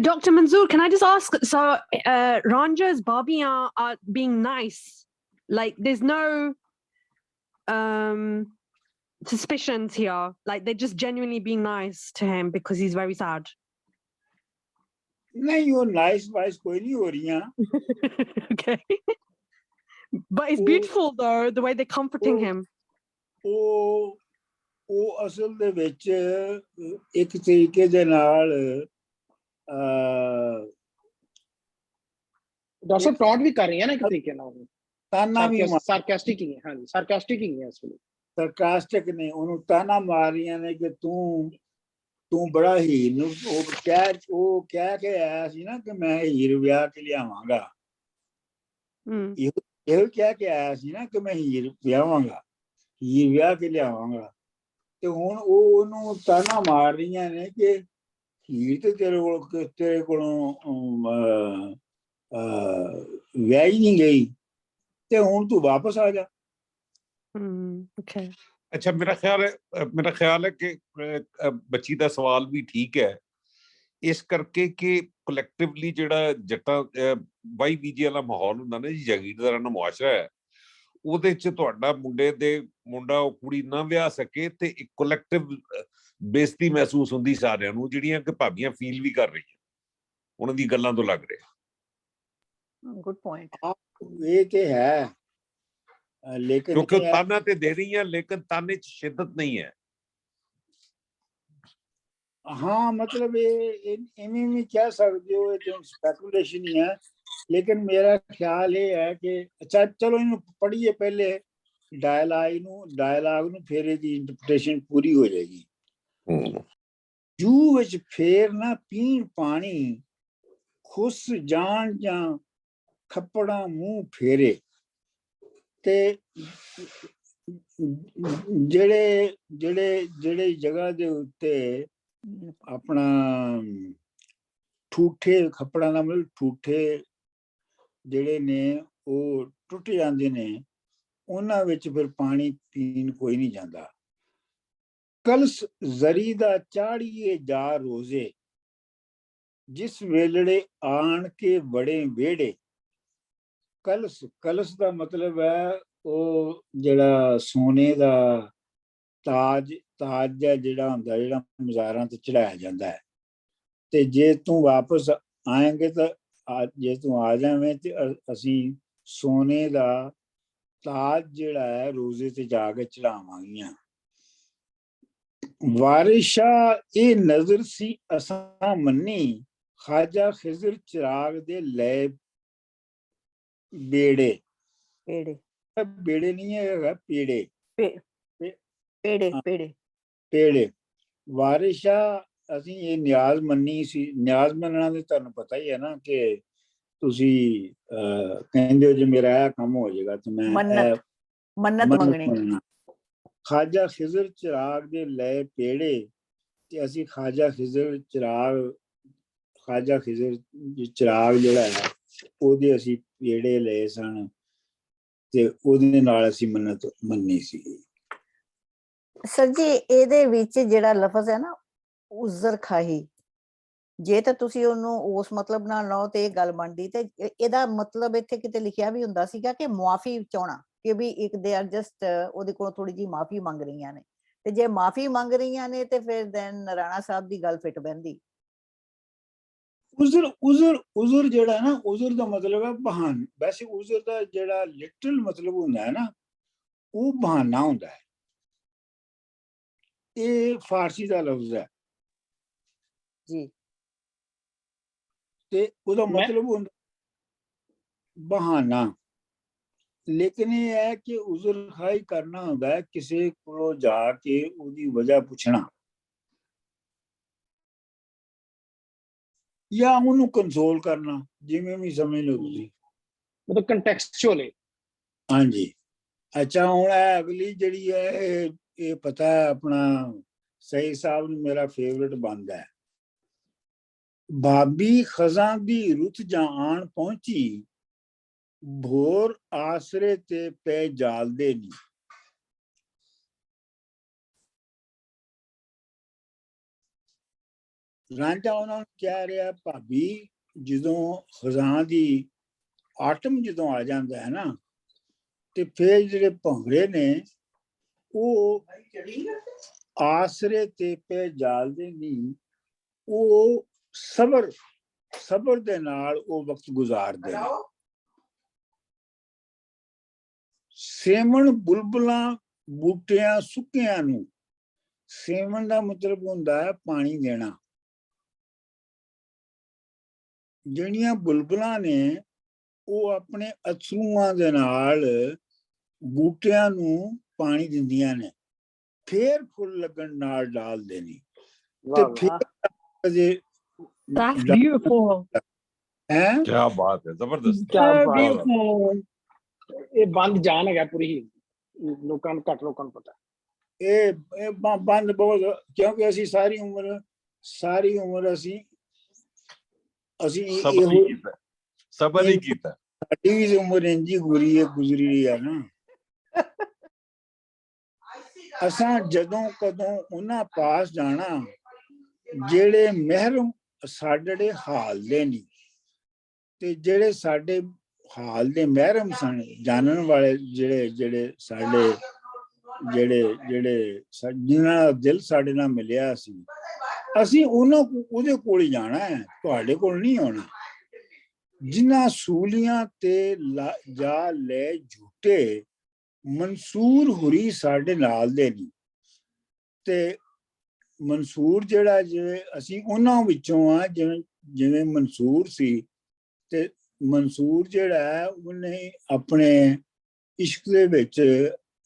Dr. Manzoor, can I just ask, so Ranja's Barbiyan are being nice, like there's no suspicions here, like they're just genuinely being nice to him because he's very sad? ਨਹੀਂ, ਉਹ ਨਾਈਸ ਵਾਈਸ ਕੋਈ ਨਹੀਂ ਹੋ ਰਹੀਆਂ। Okay. But it's beautiful though, the way they're comforting him. ਉਹ ਅਸਲ ਦੇ ਵਿੱਚ ਇੱਕ ਤਰੀਕੇ ਦੇ ਨਾਲ ਡਾਕਟਰ ਸਾਹਿਬ ਟੌਟ ਵੀ ਕਰ ਰਹੀ ਹੈ ਨਾ ਇੱਕ ਤਰੀਕੇ ਨਾਲ, ਤਾਨਾ ਵੀ ਸਾਰਕਾਸਟਿਕ ਹੀ ਹੈ। ਹਾਂਜੀ, ਸਾਰਕਾਸਟਿਕ ਹੀ ਹੈ ਇਸ ਵੇਲੇ। ਸਰਕਾਸਟਿਕ ਨੇ ਉਹਨੂੰ ਤਾਨਾ ਮਾਰ ਰਹੀਆਂ ਨੇ ਕਿ ਤੂੰ ਬੜਾ ਹੀਰ ਨੂੰ ਉਹ ਕਹਿ ਕੇ ਆਇਆ ਸੀ ਨਾ ਕਿ ਮੈਂ ਹੀਰ ਵਿਆਹ ਕੇ ਲਿਆਵਾਂਗਾ। ਇਹੋ ਕਹਿ ਕੇ ਆਇਆ ਸੀ ਨਾ ਕਿ ਮੈਂ ਹੀਰ ਵਿਆਹ ਕੇ ਲਿਆਵਾਂਗਾ। ਤੇ ਹੁਣ ਉਹ ਉਹਨੂੰ ਤਾਨਾ ਮਾਰ ਰਹੀਆਂ ਨੇ ਕਿ ਹੀਰ ਤੇ ਤੇਰੇ ਕੋਲੋਂ ਵਿਆਹੀ ਨਹੀਂ ਗਈ ਤੇ ਹੁਣ ਤੂੰ ਵਾਪਸ ਆ ਜਾ। ਅੱਛਾ, ਮੇਰਾ ਖਿਆਲ ਹੈ ਕਿ ਬੱਚੀ ਦਾ ਸਵਾਲ ਵੀ ਠੀਕ ਹੈ, ਇਸ ਕਰਕੇ ਕਿ ਕਲੈਕਟਿਵਲੀ ਜਿਹੜਾ ਜੱਟਾਂ ਵਾਈ ਬੀਜੀ ਵਾਲਾ ਮਾਹੌਲ ਹੁੰਦਾ ਨਾ ਜੀ, ਜਾਗੀਰਦਾਰਾਂ ਦਾ ਮੁਆਸ਼ਰਾ ਹੈ, ਉਹਦੇ 'ਚ ਤੁਹਾਡਾ ਮੁੰਡਾ ਉਹ ਕੁੜੀ ਨਾ ਵਿਆਹ ਸਕੇ ਤੇ ਇੱਕ ਕਲੈਕਟਿਵ ਬੇਇੱਜ਼ਤੀ ਮਹਿਸੂਸ ਹੁੰਦੀ ਸਾਰਿਆਂ ਨੂੰ, ਜਿਹੜੀਆਂ ਕਿ ਭਾਬੀਆਂ ਫੀਲ ਵੀ ਕਰ ਰਹੀਆਂ, ਉਹਨਾਂ ਦੀ ਗੱਲਾਂ ਤੋਂ ਲੱਗ ਰਿਹਾ। Good point. ਇਹ ਤੇ ਹੈ, ਲੇਕਿਨ ਕਿਉਂਕਿ ਤਾਨਾ ਤੇ ਦੇ ਰਹੀਆਂ, ਲੇਕਿਨ ਤਾਨੇ 'ਚ ਸ਼ਿੱਦਤ ਨਹੀਂ ਹੈ। ਹਾਂ, ਮਤਲਬ ਇਵੇਂ ਵੀ ਕਹਿ ਸਕਦੇ ਹੋ, ਇਹ ਤਾਂ ਸਪੈਕੂਲੇਸ਼ਨ ਹੀ ਹੈ। ਲੇਕਿਨ ਮੇਰਾ ਖਿਆਲ ਇਹ ਹੈ ਕਿ ਅੱਛਾ ਚਲੋ ਇਹਨੂੰ ਪੜ੍ਹੀਏ ਪਹਿਲੇ ਡਾਇਲਾਗ ਨੂੰ, ਫਿਰ ਇਹਦੀ ਇੰਟਰਪ੍ਰੀਟੇਸ਼ਨ ਪੂਰੀ ਹੋ ਜਾਏਗੀ। ਜੂ ਵਿੱਚ ਫੇਰ ਨਾ ਪੀਣ ਪਾਣੀ, ਖੁਸ ਜਾਣ ਜਾਂ ਖੱਪੜਾ ਮੂੰਹ ਫੇਰੇ। ਤੇ ਜਿਹੜੇ ਜਿਹੜੇ ਜਿਹੜੇ ਜਗ੍ਹਾ ਦੇ ਉੱਤੇ ਆਪਣਾ ਠੂਠੇ ਖੱਪੜਾਂ ਦਾ ਮਤਲਬ ਠੂਠੇ ਜਿਹੜੇ ਨੇ ਉਹ ਟੁੱਟ ਜਾਂਦੇ ਨੇ, ਉਹਨਾਂ ਵਿੱਚ ਫਿਰ ਪਾਣੀ ਪੀਣ ਕੋਈ ਨਹੀਂ ਜਾਂਦਾ। ਕਲਸ ਜ਼ਰੀ ਦਾ ਚਾੜੀਏ ਜਾ ਰੋਜ਼ੇ, ਜਿਸ ਵੇਲੜੇ ਆਣ ਕੇ ਬੜੇ ਵਿਹੜੇ। ਕਲਸ, ਕਲਸ ਦਾ ਮਤਲਬ ਹੈ ਉਹ ਜਿਹੜਾ ਸੋਨੇ ਦਾ ਤਾਜ ਹੈ ਜਿਹੜਾ ਹੁੰਦਾ, ਜਿਹੜਾ ਮਜ਼ਾਰਾਂ ਤੇ ਚੜਾਇਆ ਜਾਂਦਾ ਹੈ। ਤੇ ਜੇ ਤੂੰ ਵਾਪਸ ਆਏਂਗੇ ਤਾਂ ਜੇ ਤੂੰ ਆ ਜਾਵੇਂ ਤੇ ਅਸੀਂ ਸੋਨੇ ਦਾ ਤਾਜ ਜਿਹੜਾ ਹੈ ਰੋਜ਼ੇ ਤੇ ਜਾ ਕੇ ਚੜਾਵਾਂਗੀਆਂ। ਵਾਰਿਸ਼ਾ ਇਹ ਨਜ਼ਰ ਸੀ ਅਸਾਂ ਮੰਨੀ, ਖਾਜਾ ਖਿਜ਼ਰ ਚਿਰਾਗ ਦੇ ਲੈ ਬੇੜੇ। ਬੇੜੇ ਨਹੀਂ ਹੈਗਾ, ਪੇੜੇ ਪੇੜੇ। ਵਾਰਿਸ਼ਾ ਅਸੀਂ ਇਹ ਨਿਆਜ਼ ਮੰਨੀ ਸੀ। ਨਿਆਜ਼ ਮੰਨਣਾ ਤੇ ਤੁਹਾਨੂੰ ਪਤਾ ਹੀ ਹੈ ਨਾ ਕਿ ਤੁਸੀਂ ਕਹਿੰਦੇ ਹੋ ਜੇ ਮੇਰਾ ਇਹ ਕੰਮ ਹੋ ਜਾਏਗਾ ਤੇ ਮੈਂ ਮੰਨਤ ਮੰਗਣੀ। ਖਾਜਾ ਖਿਜ਼ਰ ਚਿਰਾਗ ਦੇ ਲੈ ਪੇੜੇ, ਤੇ ਅਸੀਂ ਖਾਜਾ ਖਿਜ਼ਰ ਚਿਰਾਗ ਜਿਹੜਾ ਹੈ ਉਹਦੇ ਅਸੀਂ ਪੇੜੇ ਲਏ ਸਨ ਤੇ ਉਹਦੇ ਨਾਲ ਅਸੀਂ ਮੰਨਤ ਮੰਨੀ ਸੀ। ਸਰ ਜੀ ਇਹਦੇ ਵਿੱਚ ਜਿਹੜਾ ਲਫ਼ਜ਼ ਹੈ ਨਾ ਉਜ਼ਰ ਖਾਹੀ, ਜੇ ਤਾਂ ਤੁਸੀਂ ਉਹਨੂੰ ਉਸ ਮਤਲਬ ਨਾਲ ਲਓ ਤੇ ਇਹ ਗੱਲ ਬਣਦੀ, ਤੇ ਇਹਦਾ ਮਤਲਬ ਇੱਥੇ ਕਿਤੇ ਲਿਖਿਆ ਵੀ ਹੁੰਦਾ ਸੀਗਾ ਕਿ ਮੁਆਫੀ ਚਾਹਣਾ, ਕਿ ਵੀ ਇੱਕ ਦੇ ਆਰ ਜਸਟ ਉਹਦੇ ਕੋਲ ਥੋੜੀ ਜਿਹੀ ਮਾਫੀ ਮੰਗ ਰਹੀਆਂ ਨੇ, ਤੇ ਜੇ ਮਾਫੀ ਮੰਗ ਰਹੀਆਂ ਨੇ ਤੇ ਫਿਰ ਦੈਨ ਰਾਣਾ ਸਾਹਿਬ ਦੀ ਗੱਲ ਫਿੱਟ ਬਹਿੰਦੀ। ਉਜ਼ਰ ਜਿਹੜਾ ਨਾ, ਉਜ਼ਰ ਦਾ ਮਤਲਬ ਹੈ ਬਹਾਨਾ। ਵੈਸੇ ਉਜ਼ਰ ਦਾ ਜਿਹੜਾ ਲਿਟਰਲ ਮਤਲਬ ਹੁੰਦਾ ਹੈ ਨਾ, ਉਹ ਬਹਾਨਾ ਹੁੰਦਾ ਹੈ। ਇਹ ਫਾਰਸੀ ਦਾ ਲਫ਼ਜ਼ ਹੈ ਜੀ, ਤੇ ਉਹਦਾ ਮਤਲਬ ਹੁੰਦਾ ਬਹਾਨਾ। ਲੇਕਿਨ ਇਹ ਹੈ ਕਿ ਉਜ਼ਰ ਖਾਈ ਕਰਨਾ ਹੁੰਦਾ ਹੈ ਕਿਸੇ ਕੋਲੋਂ ਜਾ ਕੇ ਉਹਦੀ ਵਜ੍ਹਾ ਪੁੱਛਣਾ, ਜਾਂ ਉਹਨੂੰ ਕੰਸੋਲ ਕਰਨਾ, ਜਿਵੇਂ ਵੀ ਸਮਝ ਲਓ ਤੁਸੀਂ, ਮਤਲਬ ਕੰਟੈਕਸਚੁਅਲ ਹੈ। ਹਾਂਜੀ। ਅੱਛਾ, ਹੁਣ ਇਹ ਅਗਲੀ ਜਿਹੜੀ ਹੈ ਇਹ ਪਤਾ ਹੈ ਆਪਣਾ ਸਹੀ ਸਾਹਿਬ ਨੂੰ ਮੇਰਾ ਫੇਵਰਟ ਬੰਦ ਹੈ। ਬਾਬੀ ਖਜ਼ਾਂ ਦੀ ਰੁੱਤ ਜਾਂ ਆਣ ਪਹੁੰਚੀ, ਭੋਰ ਆਸਰੇ ਤੇ ਪੈ ਜਾਲਦੇ ਨੀ। ਰਾਂਝਾ ਉਹਨਾਂ ਨੂੰ ਕਹਿ ਰਿਹਾ, ਭਾਬੀ ਜਦੋਂ ਖਜ਼ਾਂ ਦੀ ਆਟਮ ਜਦੋਂ ਆ ਜਾਂਦਾ ਹੈ ਨਾ, ਤੇ ਫਿਰ ਜਿਹੜੇ ਭੰਗੜੇ ਨੇ ਉਹ ਆਸਰੇ ਤੇ ਪੈ ਜਾਲਦੇ ਨੀ, ਉਹ ਸਬਰ ਦੇ ਨਾਲ ਉਹ ਵਕਤ ਗੁਜ਼ਾਰਦੇ ਨੇ। ਸੇਮਣ ਬੁਲਬੁਲਾਂ ਬੂਟਿਆਂ ਸੁੱਕਿਆਂ ਨੂੰ, ਸੇਮਣ ਦਾ ਮਤਲਬ ਹੁੰਦਾ ਹੈ ਪਾਣੀ ਦੇਣਾ। ਜਿਹੜੀਆਂ ਬੁਲਬੁਲਾਂ ਨੇ ਉਹ ਆਪਣੇ ਅਥਰੂਆਂ ਦੇ ਨਾਲ ਬੂਟਿਆਂ ਨੂੰ ਪਾਣੀ ਦਿੰਦੀਆਂ ਨੇ, ਫੇਰ ਫੁੱਲ ਲੱਗਣ ਨਾਲ ਡਾਲਦੇ ਨੇ, ਤੇ ਫਿਰ ਜੇ That's beautiful. ਹੈ। क्या बात है, जबरदस्त। So beautiful. ਇਹ ਬੰਦ ਜਾਨ ਹੈਗਾ ਪੂਰੀ ਹੀ, ਲੋਕਾਂ ਨੂੰ ਘੱਟ ਲੋਕਾਂ ਨੂੰ ਪਤਾ। ਇਹ ਬੰਦ ਬਹੁਤ, ਕਿਉਂਕਿ ਅਸੀਂ ਸਾਰੀ ਉਮਰ ਅਸੀਂ ਸਬਰ ਹੀ ਕੀਤਾ। ਸਾਡੀ ਵੀ ਉਮਰ ਇੰਜੀ ਗੁਜ਼ਰੀ ਹੈ ਨਾ। ਅਸਾਂ ਜਦੋਂ ਕਦੋਂ ਉਹਨਾਂ ਪਾਸ ਜਾਣਾ ਜਿਹੜੇ ਮਹਿਰਮ ਸਾਡੇ ਹਾਲ ਦੇ ਨਹੀਂ, ਤੇ ਜਿਹੜੇ ਸਾਡੇ ਹਾਲ ਦੇ ਮਹਿਰਮ ਸਨ, ਜਾਣਨ ਵਾਲੇ ਜਿਹੜੇ ਸਾਡੇ ਜਿਨ੍ਹਾਂ ਦਾ ਦਿਲ ਸਾਡੇ ਨਾਲ ਮਿਲਿਆ ਸੀ, ਅਸੀਂ ਉਹਦੇ ਕੋਲ ਹੀ ਜਾਣਾ ਹੈ, ਤੁਹਾਡੇ ਕੋਲ ਨਹੀਂ ਆਉਣਾ। ਜਿਨ੍ਹਾਂ ਸੂਲੀਆਂ ਤੇ ਜਾ ਲੈ ਝੂਟੇ, ਮਨਸੂਰ ਹੁਰੀ ਸਾਡੇ ਨਾਲ ਦੇ ਨਹੀਂ। ਤੇ ਮਨਸੂਰ ਜਿਹੜਾ, ਜਿਵੇਂ ਅਸੀਂ ਉਹਨਾਂ ਵਿੱਚੋਂ ਆ, ਜਿਵੇਂ ਮਨਸੂਰ ਸੀ, ਤੇ ਮਨਸੂਰ ਜਿਹੜਾ ਹੈ ਉਹਨੇ ਆਪਣੇ ਇਸ਼ਕ ਦੇ ਵਿੱਚ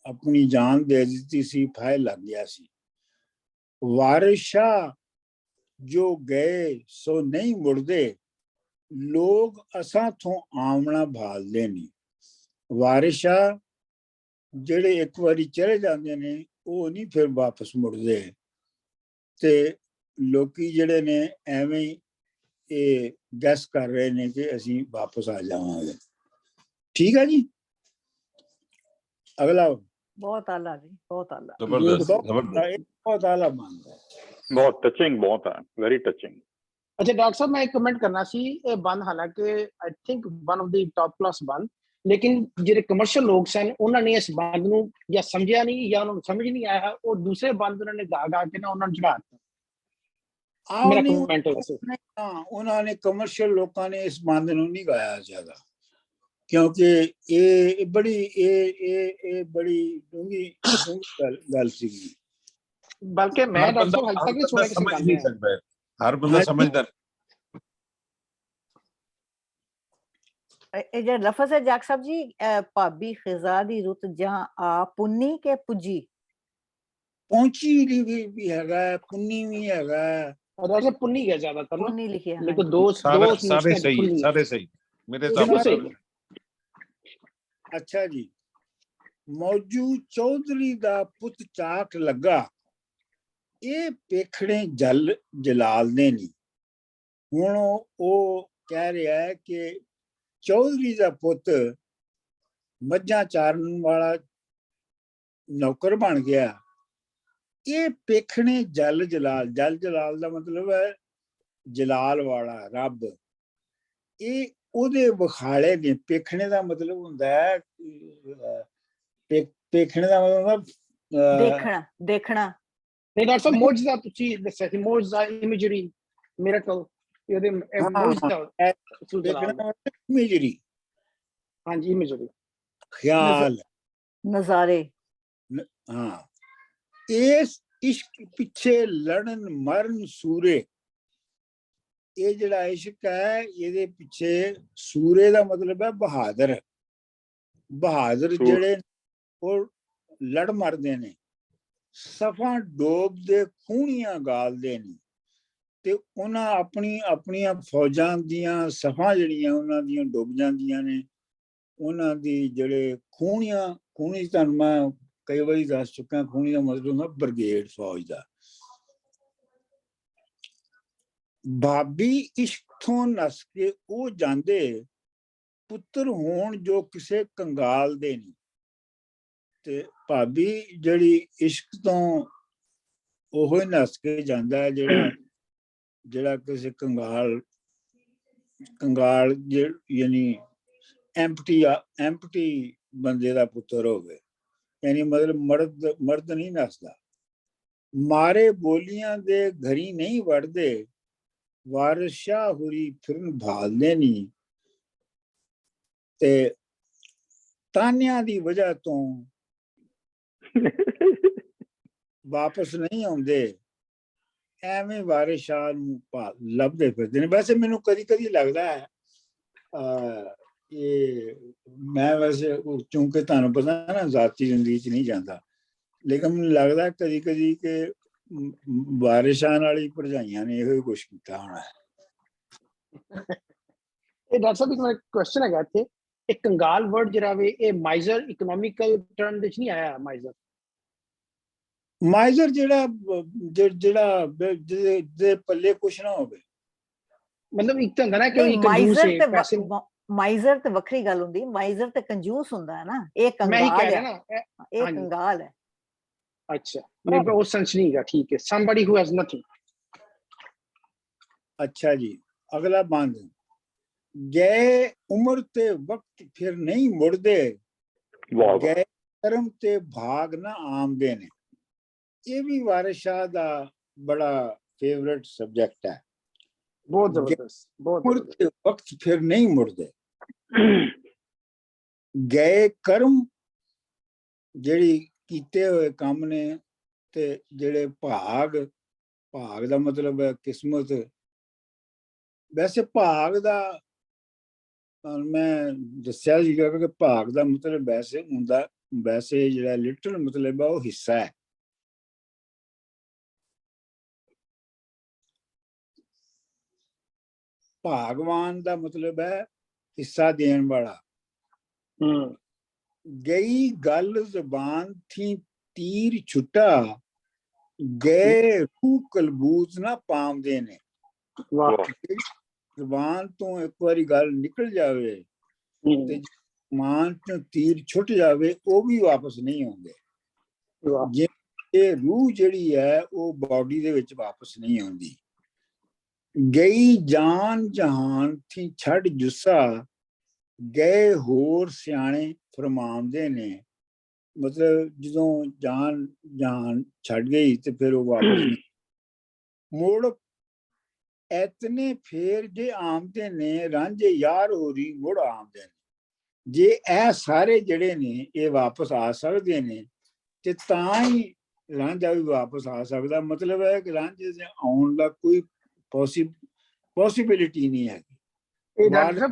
ਆਪਣੀ ਜਾਨ ਦੇ ਦਿੱਤੀ ਸੀ, ਫਾਇਲ ਲੱਗ ਗਿਆ ਸੀ। ਵਾਰਿਸ਼ਾ ਜੋ ਗਏ ਸੋ ਨਹੀਂ ਮੁੜਦੇ, ਲੋਕ ਅਸਾਂ ਤੋਂ ਆਮਣਾ ਭਾਲਦੇ ਨਹੀਂ। ਵਾਰਿਸ਼ਾ ਜਿਹੜੇ ਇੱਕ ਵਾਰੀ ਚਲੇ ਜਾਂਦੇ ਨੇ ਉਹ ਨਹੀਂ ਫਿਰ ਵਾਪਸ ਮੁੜਦੇ ਤੇ ਲੋਕੀ ਜਿਹੜੇ ਨੇ ਐਵੇਂ ਹੀ ਇਹ ਗੈਸ ਕਰ ਰਹੇ ਨੇ ਕਿ ਅਸੀਂ ਵਾਪਸ ਆ ਜਾਵਾਂਗੇ। ਠੀਕ ਹੈ ਜੀ। ਅਗਲਾ ਬਹੁਤ ਆਲਾ ਜੀ, ਬਹੁਤ ਆਲਾ। ਜ਼ਬਰਦਸਤ ਬਹੁਤ ਜ਼ਬਰਦਸਤ। ਬਹੁਤ ਆਲਾ ਮੰਨਦਾ ਹੈ। ਬਹੁਤ ਟਚਿੰਗ, ਬਹੁਤ ਹੈ, ਵੈਰੀ ਟਚਿੰਗ। अच्छा डॉक्टर साहब, मैं एक कमेंट करना सी, ये बंद हालांकि I think one of the top class बंद, लेकिन ਜਿਹੜੇ ਕਮਰਸ਼ੀਅਲ ਲੋਕ ਸਨ ਉਹਨਾਂ ਨੇ ਇਸ ਬੰਦ ਨੂੰ ਜਾਂ ਸਮਝਿਆ ਨਹੀਂ ਜਾਂ ਉਹਨਾਂ ਨੂੰ ਸਮਝ ਨਹੀਂ ਆਇਆ, ਉਹ ਦੂਸਰੇ ਬੰਦ ਉਹਨਾਂ ਨੇ ਗਾ ਗਾ ਕੇ ਨਾ ਉਹਨਾਂ ਨੂੰ ਚੜਾ ਦਿੱਤਾ। ਮੇਰਾ ਕਮੈਂਟ ਹੈ ਵੈਸੇ। ਹਾਂ, ਉਹਨਾਂ ਨੇ ਕਮਰਸ਼ੀਅਲ ਲੋਕਾਂ ਨੇ ਇਸ ਬੰਦ ਨੂੰ ਨਹੀਂ ਗਾਇਆ ਜ਼ਿਆਦਾ, ਕਿਉਂਕਿ ਇਹ ਬੜੀ ਡੂੰਘੀ ਗੱਲ ਸੀਗੀ। ਬਲਕਿ ਮੈਂ ਹਰ ਡਾਕਟਰ ਬੰਦਾ ਸਾਹਿਬ ਹਜੇ ਤੱਕ ਨਹੀਂ ਸੁਣਿਆ ਕਿਸੇ ਸਮਝ ਬੰਦ ਨਹੀਂ ਨੇ। ਸਕਦਾ ਹੈ, ਹਰ ਬੰਦਾ ਸਮਝਦਾ ਇਹ ਜਿਹੜਾ ਲਫ਼ਜ਼ ਹੈ ਜਾਕ ਸਾਹਿਬ ਜੀ, ਭਾਬੀ ਖਿਜ਼ਾ ਦੀ ਰੁੱਤ ਜਾਂ ਆ ਪੁੰਨੀ ਕੇ ਪੁੱਜੀ। ਪਹੁੰਚੀ ਵੀ ਹੈਗਾ, ਪੁੰਨੀ ਵੀ ਹੈਗਾ। ਡਾਕਟਰ ਸਾਹਿਬ ਪੁੰਨੀ ਗਿਆ ਜ਼ਿਆਦਾਤਰ ਨਾ, ਪੁੰਨੀ ਲਿਖਿਆ ਹੈ। ਲੇਕਿਨ ਦੋ ਸਾਰੇ ਸਹੀ, ਸਾਰੇ ਸਹੀ ਮੇਰੇ ਹਿਸਾਬ ਬਿਲਕੁਲ ਨਾਲ। ਸਹੀ। ਅੱਛਾ ਜੀ। ਮੌਜੂ ਚੌਧਰੀ ਦਾ ਪੁੱਤ ਚਾਕ ਲੱਗਾ, ਇਹ ਪੇਖੜੇ ਜਲਾਲ ਦੇ ਨਹੀਂ। ਹੁਣ ਉਹ ਕਹਿ ਰਿਹਾ ਹੈ ਕਿ ਚੌਧਰੀ ਦਾ ਪੁੱਤ ਮੱਝਾਂ ਚਾਰਨ ਵਾਲਾ ਨੌਕਰ ਬਣ ਗਿਆ, ਇਹ ਪੇਖਣੇ ਜਲਾਲ ਦਾ ਮਤਲਬ ਹੈ ਜਲਾਲ ਵਾਲਾ ਰੱਬ। ਇਹ ਉਹਦੇ ਵਿਖਾਲੇ ਨੇ। ਪੇਖਣੇ ਦਾ ਮਤਲਬ ਹੁੰਦਾ ਹੈ, ਪੇਖਣੇ ਦਾ ਮਤਲਬ ਦੇਖਣਾ। ਨਹੀਂ ਡਾਕਟਰ ਸਾਹਿਬ, ਮੌਜਜ਼ਾ ਤੁਸੀਂ ਦੱਸਿਆ ਸੀ, ਮੌਜਜ਼ਾ ਇਮੇਜਰੀ ਮਿਰਕਲ, ਇਹਦੇ ਮੌਜਜ਼ਾ ਇਮੇਜਰੀ। ਹਾਂਜੀ, ਇਮੇਜਰੀ, ਖਿਆਲ, ਨਜ਼ਾਰੇ। ਹਾਂ। ਇਸ ਇਸ਼ਕ ਪਿੱਛੇ ਲੜਨ ਮਰਨ ਸੂਰੇ। ਇਹ ਜਿਹੜਾ ਇਸ਼ਕ ਹੈ ਇਹਦੇ ਪਿੱਛੇ, ਸੂਰੇ ਦਾ ਮਤਲਬ ਹੈ ਬਹਾਦਰ। ਬਹਾਦਰ ਜਿਹੜੇ ਉਹ ਲੜ ਮਰਦੇ ਨੇ, ਸਫਾਂ ਡੋਬਦੇ ਖੂਹਣੀਆਂ ਗਾਲਦੇ ਨੇ, ਤੇ ਉਹਨਾਂ ਆਪਣੀਆਂ ਫੌਜਾਂ ਦੀਆਂ ਸਫਾਂ ਜਿਹੜੀਆਂ ਉਹਨਾਂ ਦੀਆਂ ਡੁੱਬ ਜਾਂਦੀਆਂ ਨੇ। ਉਹਨਾਂ ਦੀ ਜਿਹੜੇ ਖੂਹਣੀ ਤੁਹਾਨੂੰ ਮੈਂ ਕਈ ਵਾਰੀ ਦੱਸ ਚੁੱਕਾ, ਖੂਹਣੀ ਦਾ ਮਤਲਬ ਹੁੰਦਾ ਬ੍ਰਿਗੇਡ ਫੌਜ ਦਾ। ਭਾਬੀ ਇਸ਼ਕ ਤੋਂ ਨਸ ਕੇ ਉਹ ਜਾਂਦੇ, ਪੁੱਤਰ ਹੋਣ ਜੋ ਕਿਸੇ ਕੰਗਾਲ ਦੇ ਨਹੀਂ। ਤੇ ਭਾਬੀ ਜਿਹੜੀ ਇਸ਼ਕ ਤੋਂ ਉਹ ਹੀ ਨਸ ਕੇ ਜਾਂਦਾ ਹੈ ਜਿਹੜਾ ਕਿਸੇ ਕੰਗਾਲ ਯਾਨੀ ਐਮਪਟੀ ਬੰਦੇ ਦਾ ਪੁੱਤਰ ਹੋਵੇ, ਯਾਨੀ ਮਤਲਬ ਮਰਦ ਨਹੀਂ ਨਸਦਾ। ਮਾਰੇ ਬੋਲੀਆਂ ਦੇ ਘਰੀ ਨਹੀਂ ਵੜਦੇ, ਵਾਰਿਸ ਸ਼ਾਹ ਹੁਰੀ ਫਿਰਨ ਭਾਲਦੇ ਨਹੀਂ। ਤੇ ਤਾਨਿਆਂ ਦੀ ਵਜ੍ਹਾ ਤੋਂ ਵਾਪਸ ਨਹੀਂ ਆਉਂਦੇ, ਐਵੇਂ ਵਾਰਿਸ ਸ਼ਾਹ ਨੂੰ ਲੱਭਦੇ ਫਿਰਦੇ ਨੇ। ਵੈਸੇ ਮੈਨੂੰ ਕਦੀ ਕਦੀ ਲੱਗਦਾ ਹੈ, ਇਹ ਮੈਂ ਵੈਸੇ ਚੂੰਕਿ ਤੁਹਾਨੂੰ ਪਤਾ ਨਾ ਜ਼ਾਤੀ ਜ਼ਿੰਦਗੀ 'ਚ ਨਹੀਂ ਜਾਂਦਾ, ਲੇਕਿਨ ਮੈਨੂੰ ਲੱਗਦਾ ਕਦੀ ਕਦੀ ਕਿ ਵਾਰਿਸ ਸ਼ਾਹ ਨਾਲ ਹੀ ਭਰਜਾਈਆਂ ਨੇ ਇਹੋ ਹੀ ਕੁਛ ਕੀਤਾ ਹੋਣਾ। ਇਹ ਡਾਕਟਰ ਸਾਹਿਬ ਇੱਕ ਕੁਐਸਚਨ ਹੈਗਾ ਇੱਥੇ, ਇਹ ਕੰਗਾਲ ਵਰਡ ਜਿਹੜਾ ਵੇ ਇਹ ਮਾਈਜ਼ਰ ਇਕਨੋਮਿਕਲ ਟਰਮ ਵਿੱਚ ਨਹੀਂ ਆਇਆ। ਮਾਈਜ਼ਰ ਜਿਹੜਾ ਜਿਹਦੇ ਪੱਲੇ ਕੁਛ ਨਾ ਹੋਵੇ, ਮਤਲਬ ਇੱਕ ਤਾਂ ਹੁੰਦਾ ਨਾ ਕਿ ਕੰਜੂਸ ਹੈ ਪੈਸੇ। ਮਾਈਜ਼ਰ ਤੇ ਵੱਖਰੀ ਗੱਲ ਹੁੰਦੀ, ਮਾਈਜ਼ਰ ਤੇ ਕੰਜੂਸ ਹੁੰਦਾ ਹੈ ਨਾ, ਇਹ ਕੰਗਾਲ ਮੈਂ ਹੀ ਕਹਿ ਹੈ ਰਿਹਾ ਨਾ, ਇਹ ਕੰਗਾਲ ਹੈ। ਅੱਛਾ, ਨਹੀਂ ਉਹ ਸੈਂਸ ਨਹੀਂ ਹੈਗਾ, ਠੀਕ ਹੈ। somebody who has nothing। ਅੱਛਾ ਜੀ। ਅਗਲਾ ਬੰਦ, ਗਏ ਉਮਰ ਤੇ ਵਕਤ ਫਿਰ ਨਹੀਂ ਮੁੜਦੇ, ਗਏ ਕਰਮ ਤੇ ਭਾਗ ਨਾ ਆਮਦੇ ਨੇ। ਇਹ ਵੀ ਵਾਰਿਸ ਸ਼ਾਹ ਦਾ ਬੜਾ ਫੇਵਰਟ ਸਬਜੈਕਟ ਹੈ। ਬਹੁਤ ਜ਼ਬਰਦਸਤ, ਬਹੁਤ ਜ਼ਬਰਦਸਤ। ਵਕਤ ਫਿਰ ਨਹੀਂ ਮੁੜਦੇ, ਗਏ ਕਰਮ ਜਿਹੜੀ ਕੀਤੇ ਹੋਏ ਕੰਮ ਨੇ, ਤੇ ਜਿਹੜੇ ਭਾਗ ਦਾ ਮਤਲਬ ਹੈ ਕਿਸਮਤ। ਵੈਸੇ ਭਾਗ ਦਾ ਮੈਂ ਦੱਸਿਆ ਸੀਗਾ ਕਿ ਭਾਗ ਦਾ ਮਤਲਬ ਵੈਸੇ ਹੁੰਦਾ, ਵੈਸੇ ਜਿਹੜਾ ਲਿਟਰਲ ਮਤਲਬ ਹੈ ਉਹ ਹਿੱਸਾ ਹੈ। ਭਾਗਵਾਨ ਦਾ ਮਤਲਬ ਹੈ ਹਿੱਸਾ ਦੇਣ ਵਾਲਾ। ਗਈ ਗੱਲ ਜ਼ਬਾਨ ਥੀ ਤੀਰ ਛੁੱਟਾ ਗਏ ਰੂਹ ਕਲਬੂਤ ਨਾ ਪਾਉਂਦੇ ਨੇ। ਵਾਹ ਜ਼ਬਾਨ ਤੋਂ ਇੱਕ ਵਾਰੀ ਗੱਲ ਨਿਕਲ ਜਾਵੇ ਹਮ, ਤੇ ਜ਼ਬਾਨ ਤੋਂ ਤੀਰ ਛੁੱਟ ਜਾਵੇ ਉਹ ਵੀ ਵਾਪਸ ਨਹੀਂ ਆਉਂਦੇ। ਵਾਹ ਜੇ ਇਹ ਰੂਹ ਜਿਹੜੀ ਹੈ ਉਹ ਬਾਡੀ ਦੇ ਵਿੱਚ ਵਾਪਸ ਨਹੀਂ ਆਉਂਦੀ। ਗਈ ਜਾਨ ਜਹਾਨ ਥੀ ਛੱਡ ਜੁੱਸਾ ਗਏ ਹੋਰ ਸਿਆਣੇ ਫਰਮਾਉਂਦੇ ਨੇ। ਮਤਲਬ ਜਦੋਂ ਜਾਨ ਜਹਾਨ ਛੱਡ ਗਈ ਤੇ ਫਿਰ ਉਹ ਵਾਪਸ ਨਹੀਂ ਮੁੜ ਐਤਨੇ ਫੇਰ ਜੇ ਆਮਦੇ ਨੇ ਰਾਂਝੇ ਯਾਰ ਹੋਰੀ ਮੁੜ ਆਮਦੇ ਨੇ। ਜੇ ਇਹ ਸਾਰੇ ਜਿਹੜੇ ਨੇ ਇਹ ਵਾਪਸ ਆ ਸਕਦੇ ਨੇ ਤੇ ਤਾਂ ਹੀ ਰਾਂਝਾ ਵੀ ਵਾਪਸ ਆ ਸਕਦਾ। ਮਤਲਬ ਹੈ ਕਿ ਰਾਂਝੇ ਦੇ ਆਉਣ ਦਾ ਕੋਈ ਪੋਸੀਬਿਲਿਟੀ ਨਹੀਂ ਹੈ। ਇਹ ਡਾਕਟਰ ਸਾਹਿਬ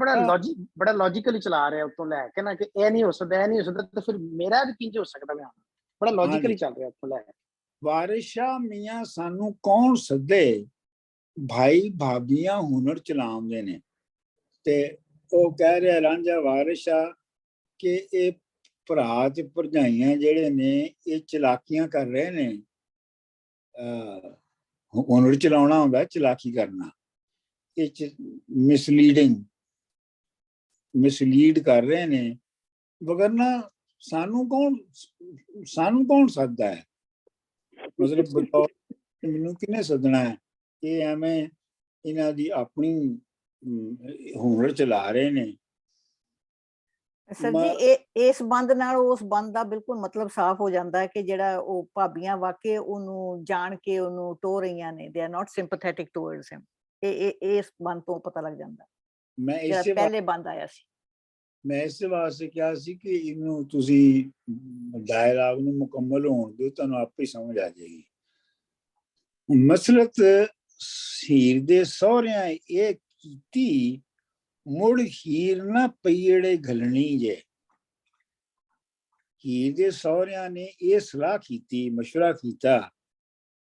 ਬੜਾ ਲੌਜੀਕਲੀ ਚਲਾ ਰਿਹਾ ਉੱਤੋਂ ਲੈ ਕੇ ਨਾ ਕਿ ਇਹ ਨਹੀਂ ਹੋ ਸਕਦਾ, ਇਹ ਨਹੀਂ ਹੋ ਸਕਦਾ, ਤੇ ਫਿਰ ਮੇਰਾ ਯਕੀਨ ਹੋ ਸਕਦਾ ਮੈਂ ਬੜਾ ਲੌਜੀਕਲੀ ਚੱਲ ਰਿਹਾ ਉੱਤੋਂ ਲੈ ਕੇ। ਵਾਰਿਸ਼ਾ ਮੀਆਂ ਸਾਨੂੰ ਕੌਣ ਸੱਦੇ ਭਾਈ ਭਾਬੀਆਂ ਹੁਨਰ ਚਲਾਉਂਦੇ ਨੇ। ਤੇ ਉਹ ਕਹਿ ਰਿਹਾ ਰਾਂਝਾ ਵਾਰਿਸ਼ਾ ਕਿ ਇਹ ਭਰਾ ਤੇ ਭਰਜਾਈਆਂ ਜਿਹੜੇ ਨੇ ਇਹ ਚਲਾਕੀਆਂ ਕਰ ਰਹੇ ਨੇ। ਹੁਨਰ ਚਲਾਉਣਾ ਹੁੰਦਾ ਚਲਾਕੀ ਕਰਨਾ। ਇਹ ਮਿਸਲੀਡ ਕਰ ਰਹੇ ਨੇ। ਵਗਰਨਾ ਸਾਨੂੰ ਕੌਣ ਸੱਦਦਾ ਹੈ। ਮਤਲਬ ਮੈਨੂੰ ਕਿਹਨੇ ਸੱਦਣਾ ਹੈ। ਇਹ ਐਵੇਂ ਇਹਨਾਂ ਦੀ ਆਪਣੀ ਹੁਨਰ ਚਲਾ ਰਹੇ ਨੇ। ਸਰ ਜੀ ਇਸ ਬੰਦ ਨਾਲ ਉਸ ਬੰਦ ਦਾ ਬਿਲਕੁਲ ਮਤਲਬ ਸਾਫ਼ ਹੋ ਜਾਂਦਾ ਹੈ ਕਿ ਜਿਹੜਾ ਉਹ ਭਾਬੀਆਂ ਵਾਕਈ ਉਹਨੂੰ ਜਾਣ ਕੇ ਉਹਨੂੰ ਟੋ ਰਹੀਆਂ ਨੇ। ਦੇ ਆਰ ਨਾਟ ਸਿੰਪੈਥੈਟਿਕ ਟੁਵਰਡਸ ਹਿਮ। ਇਹ ਇਸ ਬੰਦ ਤੋਂ ਪਤਾ ਲੱਗ ਜਾਂਦਾ। ਮੈਂ ਇਸੇ ਪਹਿਲੇ ਬੰਦ ਆਇਆ ਸੀ। ਮੈਂ ਇਸੇ ਵਾਸਤੇ ਕਿਹਾ ਸੀ ਕਿ ਇਹਨੂੰ ਤੁਸੀਂ ਡਾਇਲਾਗ ਨੂੰ ਮੁਕੰਮਲ ਹੋਣ ਦਿਓ, ਤੁਹਾਨੂੰ ਆਪੇ ਸਮਝ ਆ ਜਾਏਗੀ। ਮਸਲਤ ਹੀਰ ਦੇ ਸਹੁਰਿਆਂ ਇਹ ਕੀਤੀ ਮੁੜ ਹੀਰ ਨਾ ਪਈੜੇ ਘਲਣੀ ਜੇ। ਹੀਰ ਦੇ ਸਹੁਰਿਆਂ ਨੇ ਇਹ ਸਲਾਹ ਕੀਤੀ, ਮਸ਼ਵਰਾ ਕੀਤਾ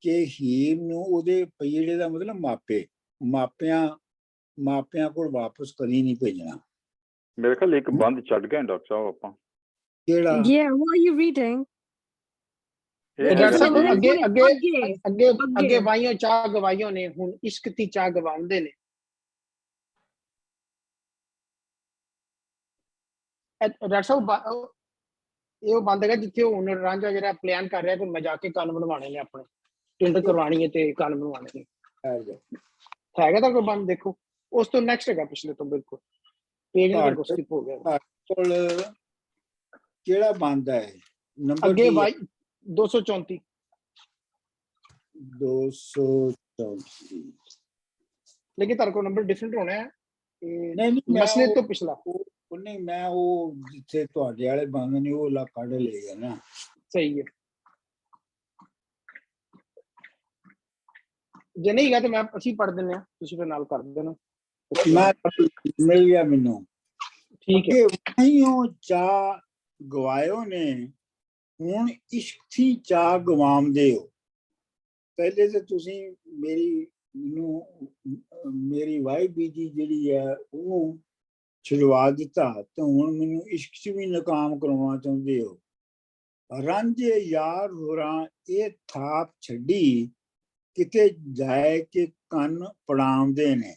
ਕਿ ਹੀਰ ਨੂੰ ਉਹਦੇ ਪਈੜੇ ਦਾ ਮਤਲਬ ਮਾਪਿਆਂ ਕੋਲ ਵਾਪਸ ਕਦੀ ਨਹੀਂ ਭੇਜਣਾ। ਮੇਰੇ ਖਿਆਲ ਇੱਕ ਬੰਦ ਛੱਡ ਗਏ ਡਾਕਟਰ ਸਾਹਿਬ ਆਪਾਂ। ਕਿਹੜਾ? Yeah, what are you reading? Doctor ਸਾਹਿਬ ਅੱਗੇ ਅੱਗੇ ਵਾਈਓ ਚਾਹ ਗਵਾਈਓ ਨੇ ਹੁਣ ਇਸ਼ਕ ਦੀ ਚਾਹ ਗਵਾਉਂਦੇ ਨੇ। ਡਾਕਟਰ ਸਾਹਿਬ ਇਹ ਉਹ ਬੰਦ ਹੈਗਾ ਜਿੱਥੇ ਹੁਣ ਰਾਂਝਾ ਜਿਹੜਾ ਪਲਾਨ ਕਰ ਰਿਹਾ ਕਿ ਮੈਂ ਜਾ ਕੇ ਕੰਨ ਬਣਵਾਣੇ ਨੇ, ਆਪਣੇ ਟਿੰਡ ਕਰਵਾਣੀ ਹੈ ਤੇ ਕੰਨ ਬਣਵਾਣੇ ਨੇ। ਹੈਗਾ ਤਾਂ ਕੋਈ ਬੰਦ ਦੇਖੋ। ਉਸ ਤੋਂ ਨੈਕਸਟ ਹੈਗਾ ਪਿਛਲੇ ਤੋਂ ਬਿਲਕੁਲ ਪੇਜ ਨੰਬਰ ਸਕਿਪ ਹੋ ਗਿਆ। ਕੋਲ ਕਿਹੜਾ ਬੰਦ ਹੈ ਨੰਬਰ? ਅੱਗੇ 234 ਲੇਕਿਨ ਤੁਹਾਡੇ ਕੋਲ ਨੰਬਰ ਡਿਫਰੈਂਟ ਹੋਣਾ ਹੈ। ਨਹੀਂ ਮਸਲੇ ਤੋਂ ਪਿਛਲਾ ਨਹੀਂ, ਮੈਂ ਉਹ ਜਿੱਥੇ ਤੁਹਾਡੇ ਵਾਲੇ ਬੰਦ ਨੇ ਉਹ ਲਾ ਕੱਢ ਲਏਗਾ ਨਾ। ਸਹੀ ਹੈ। ਜੇ ਨਹੀਂ ਗਾ ਤੇ ਅਸੀਂ ਪੜ੍ਹ ਦਿੰਦੇ ਹਾਂ, ਤੁਸੀਂ ਫਿਰ ਨਾਲ ਕਰ ਦੇਣਾ। ਮਿਲ ਗਿਆ ਮੈਨੂੰ। ਠੀਕ ਹੈ। ਵਾਹੀਓ ਚਾਹ ਗਵਾਇਓ ਨੇ ਹੁਣ ਇਸ਼ਕ ਥੀ ਚਾਹ ਗਵਾਉਂਦੇ ਹੋ। ਪਹਿਲੇ ਤਾਂ ਤੁਸੀਂ ਮੇਰੀ ਵਾਈ ਬੀਜੀ ਜਿਹੜੀ ਹੈ ਉਹਨੂੰ ਛੁਡਵਾ ਦਿੱਤਾ ਤੇ ਹੁਣ ਮੈਨੂੰ ਇਸ਼ਕ 'ਚ ਵੀ ਨਾਕਾਮ ਕਰਾਉਣਾ ਚਾਹੁੰਦੇ ਹੋ। ਰਾਂਝੇ ਯਾਰ ਹੋਰਾਂ ਇਹ ਥਾਪ ਛੱਡੀ ਕਿਤੇ ਜਾਏ ਕਿ ਕੰਨ ਪੜਾਉਂਦੇ ਨੇ।